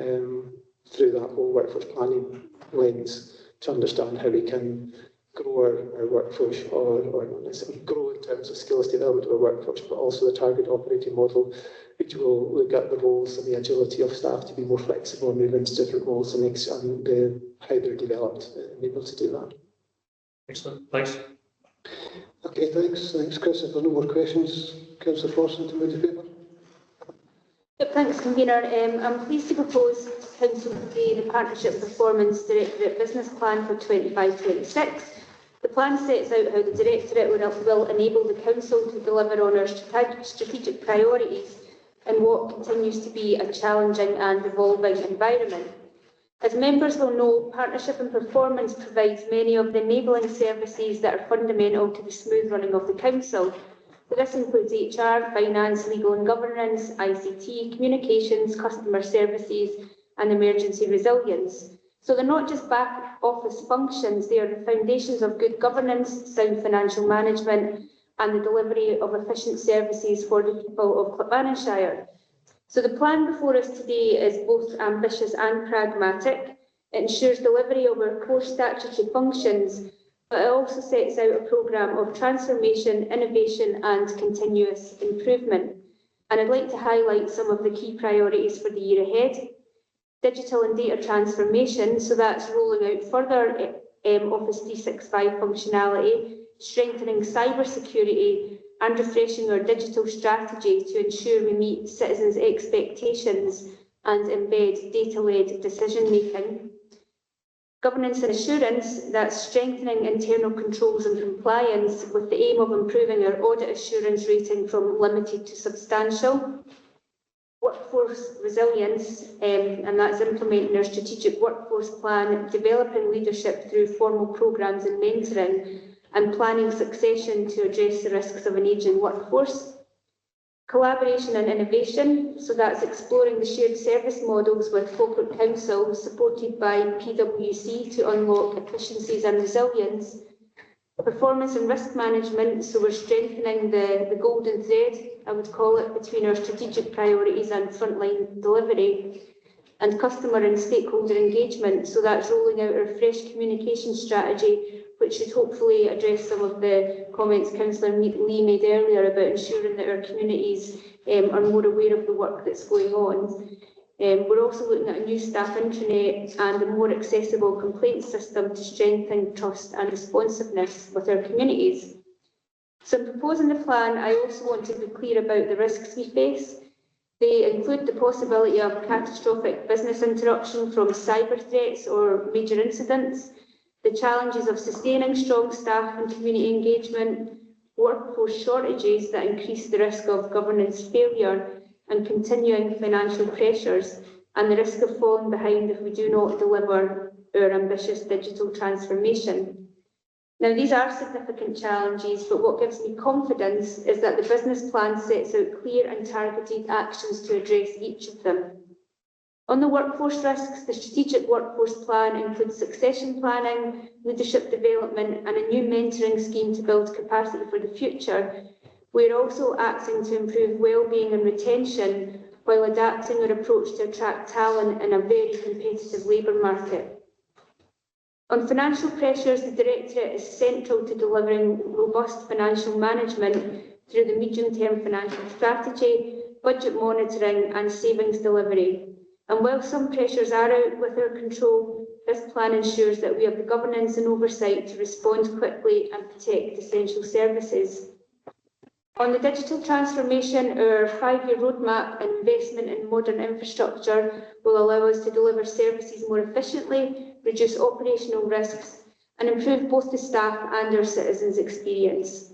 through that whole workforce planning lens to understand how we can grow our workforce, or not necessarily grow in terms of skills development of our workforce, but also the target operating model, which will look at the roles and the agility of staff to be more flexible and move into different roles and how they're developed and able to do that. Excellent, thanks. Okay, thanks, Chris. If there are no more questions, Councillor Forson to move the paper. Yep, thanks, Convener. I'm pleased to propose to Council today the Partnership Performance Directorate Business Plan for 25-26. The plan sets out how the Directorate will enable the Council to deliver on our strategic priorities in what continues to be a challenging and evolving environment. As members will know, Partnership and Performance provides many of the enabling services that are fundamental to the smooth running of the Council. So this includes HR, finance, legal and governance, ICT, communications, customer services and emergency resilience. So they're not just back office functions, they are the foundations of good governance, sound financial management and the delivery of efficient services for the people of Clackmannanshire. So the plan before us today is both ambitious and pragmatic. It ensures delivery of our core statutory functions, but it also sets out a programme of transformation, innovation and continuous improvement. And I'd like to highlight some of the key priorities for the year ahead. Digital and data transformation, so that's rolling out further Office 365 functionality, strengthening cyber security and refreshing our digital strategy to ensure we meet citizens' expectations and embed data-led decision-making. Governance and assurance, that's strengthening internal controls and compliance with the aim of improving our audit assurance rating from limited to substantial. Workforce resilience, and that's implementing our strategic workforce plan, developing leadership through formal programmes and mentoring, and planning succession to address the risks of an ageing workforce. Collaboration and innovation, so that's exploring the shared service models with Falkirk Council, supported by PwC to unlock efficiencies and resilience. Performance and risk management, so we're strengthening the golden thread, I would call it, between our strategic priorities and frontline delivery. And customer and stakeholder engagement, so that's rolling out our fresh communication strategy, which should hopefully address some of the comments Councillor Lee made earlier about ensuring that our communities are more aware of the work that's going on. We're also looking at a new staff intranet and a more accessible complaints system to strengthen trust and responsiveness with our communities. So in proposing the plan, I also want to be clear about the risks we face. They include the possibility of catastrophic business interruption from cyber threats or major incidents, the challenges of sustaining strong staff and community engagement, workforce shortages that increase the risk of governance failure, and continuing financial pressures, and the risk of falling behind if we do not deliver our ambitious digital transformation. Now, these are significant challenges, but what gives me confidence is that the business plan sets out clear and targeted actions to address each of them. On the workforce risks, the strategic workforce plan includes succession planning, leadership development, and a new mentoring scheme to build capacity for the future. We are also acting to improve wellbeing and retention while adapting our approach to attract talent in a very competitive labour market. On financial pressures, the Directorate is central to delivering robust financial management through the medium-term financial strategy, budget monitoring and savings delivery. And while some pressures are out with our control, this plan ensures that we have the governance and oversight to respond quickly and protect essential services. On the digital transformation, our 5-year roadmap and investment in modern infrastructure will allow us to deliver services more efficiently, reduce operational risks, and improve both the staff and our citizens' experience.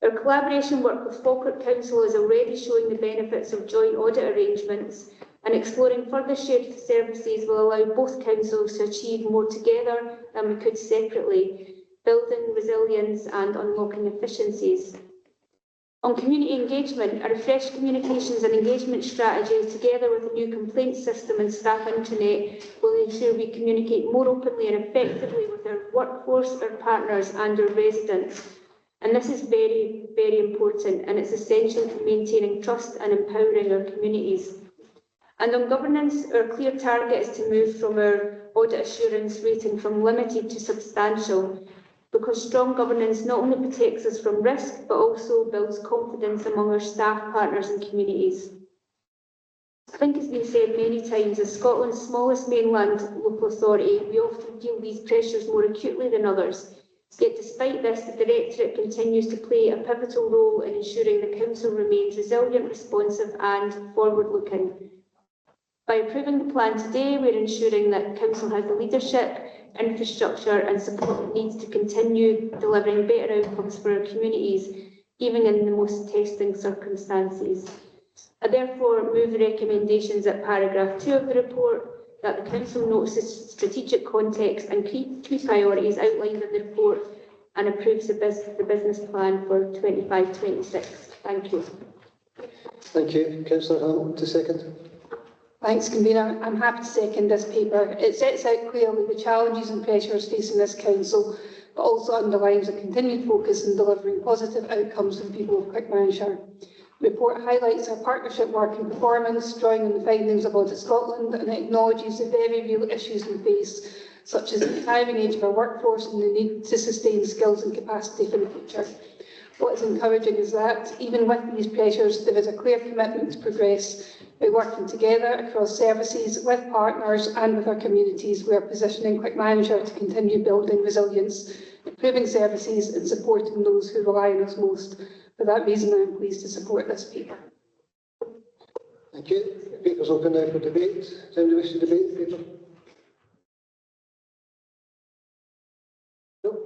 Our collaboration work with Falkirk Council is already showing the benefits of joint audit arrangements, and exploring further shared services will allow both councils to achieve more together than we could separately, building resilience and unlocking efficiencies. On community engagement, a refreshed communications and engagement strategy, together with a new complaints system and staff intranet, will ensure we communicate more openly and effectively with our workforce, our partners and our residents. And this is very, very important, and it's essential to maintaining trust and empowering our communities. And on governance, our clear target is to move from our audit assurance rating from limited to substantial, because strong governance not only protects us from risk, but also builds confidence among our staff, partners and communities. I think it's been said many times, as Scotland's smallest mainland local authority, we often feel these pressures more acutely than others. Yet despite this, the Directorate continues to play a pivotal role in ensuring the Council remains resilient, responsive and forward-looking. By approving the plan today, we're ensuring that Council has the leadership, infrastructure and support it needs to continue delivering better outcomes for our communities, even in the most testing circumstances. I therefore move the recommendations at paragraph 2 of the report, that the Council notes the strategic context and key priorities outlined in the report and approves the business plan for 25-26. Thank you. Thank you. Councillor Hamilton to second. Thanks, Convener. I'm happy to second this paper. It sets out clearly the challenges and pressures facing this council, but also underlines a continued focus on delivering positive outcomes for the people of Clackmannanshire. The report highlights our partnership work and performance, drawing on the findings of Audit Scotland, and acknowledges the very real issues we face, such as the retiring age of our workforce and the need to sustain skills and capacity for the future. What is encouraging is that, even with these pressures, there is a clear commitment to progress. By working together across services, with partners and with our communities, we are positioning Clackmannanshire to continue building resilience, improving services and supporting those who rely on us most. For that reason, I am pleased to support this paper. Thank you. The paper's open now for debate. Does anybody wish to debate the paper? No?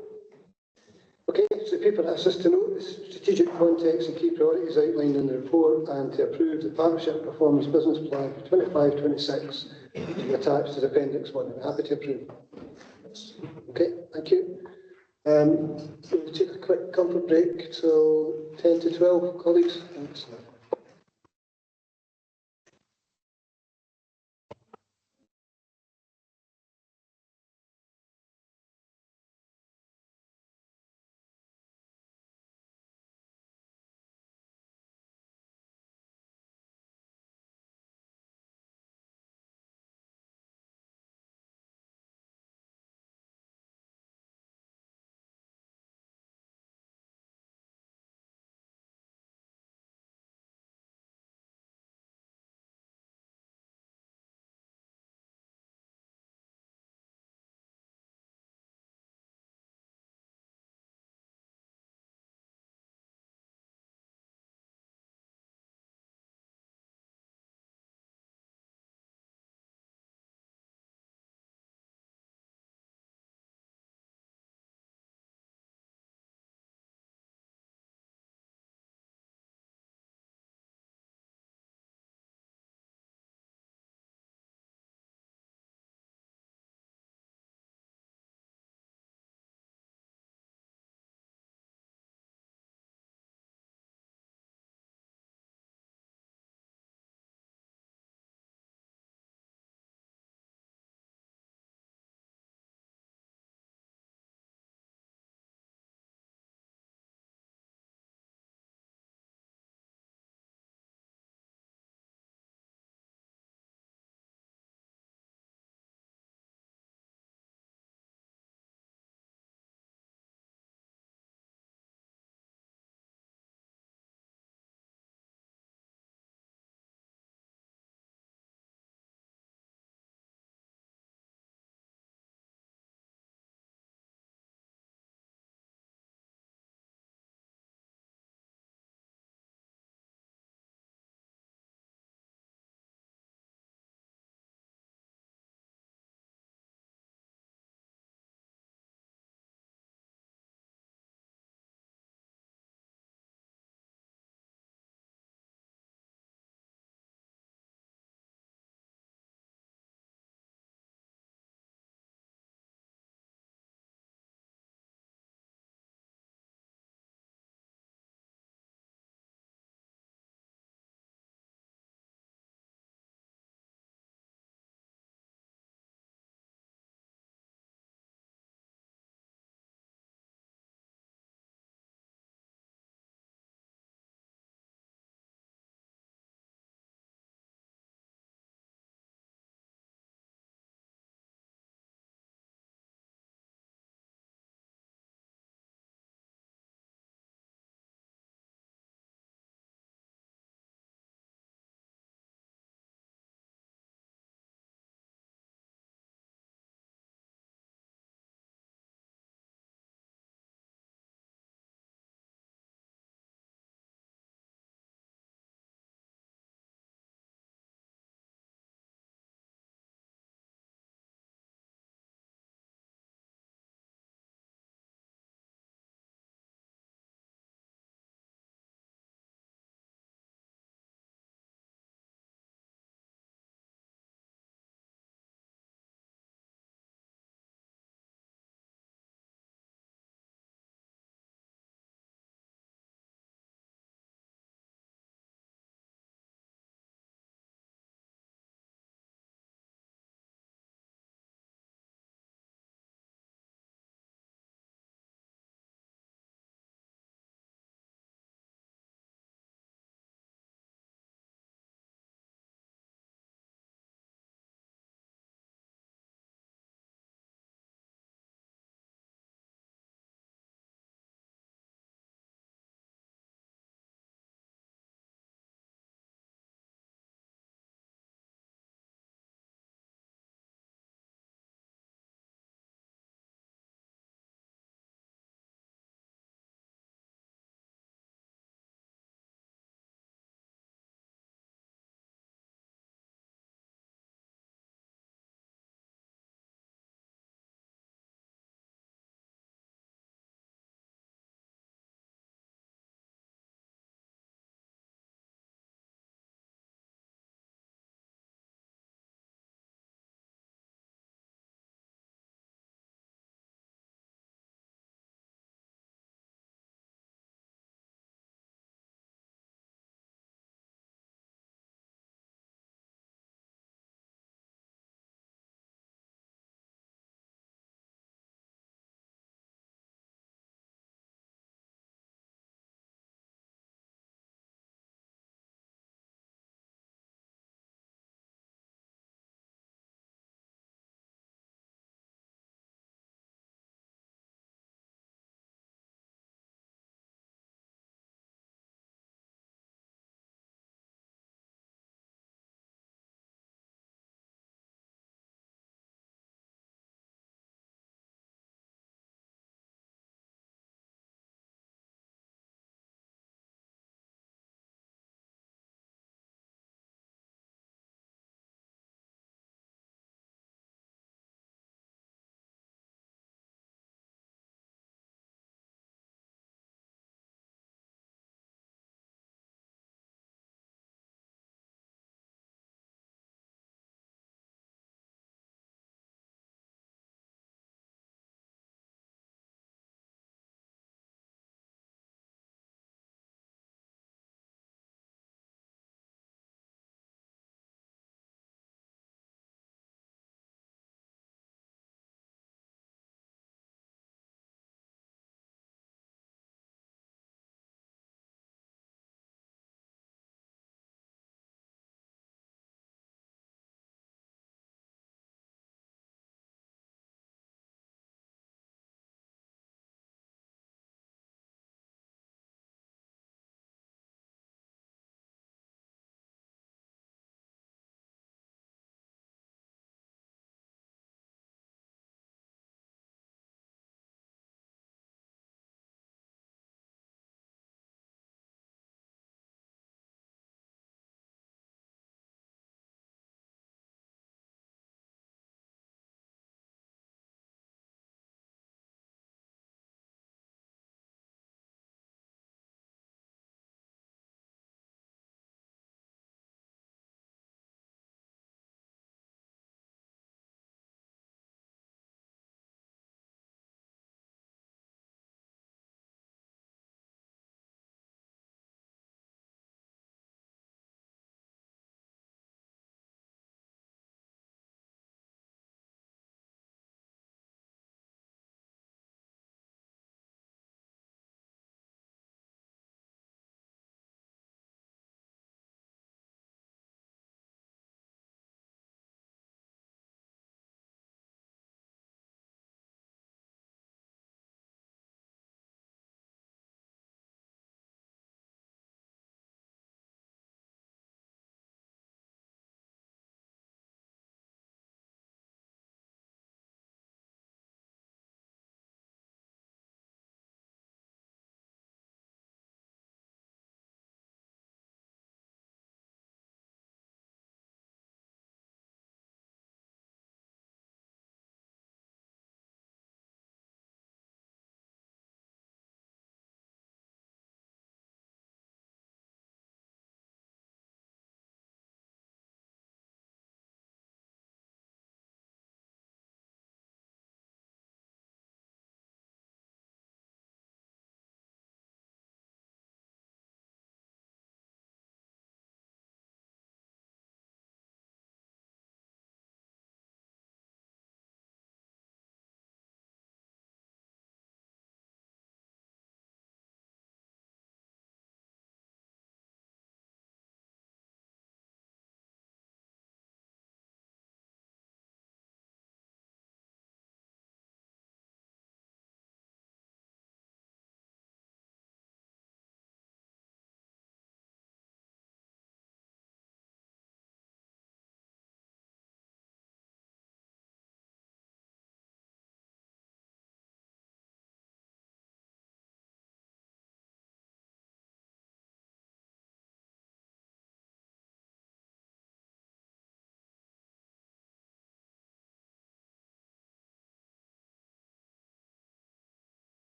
Okay, so the paper asks us to note the strategic context and key priorities outlined in the report and to approve the Partnership Performance Business Plan for 25-26 to be attached as Appendix 1. I'm happy to approve. Okay, thank you. We'll take a quick comfort break till 10 to 12, colleagues. Thanks.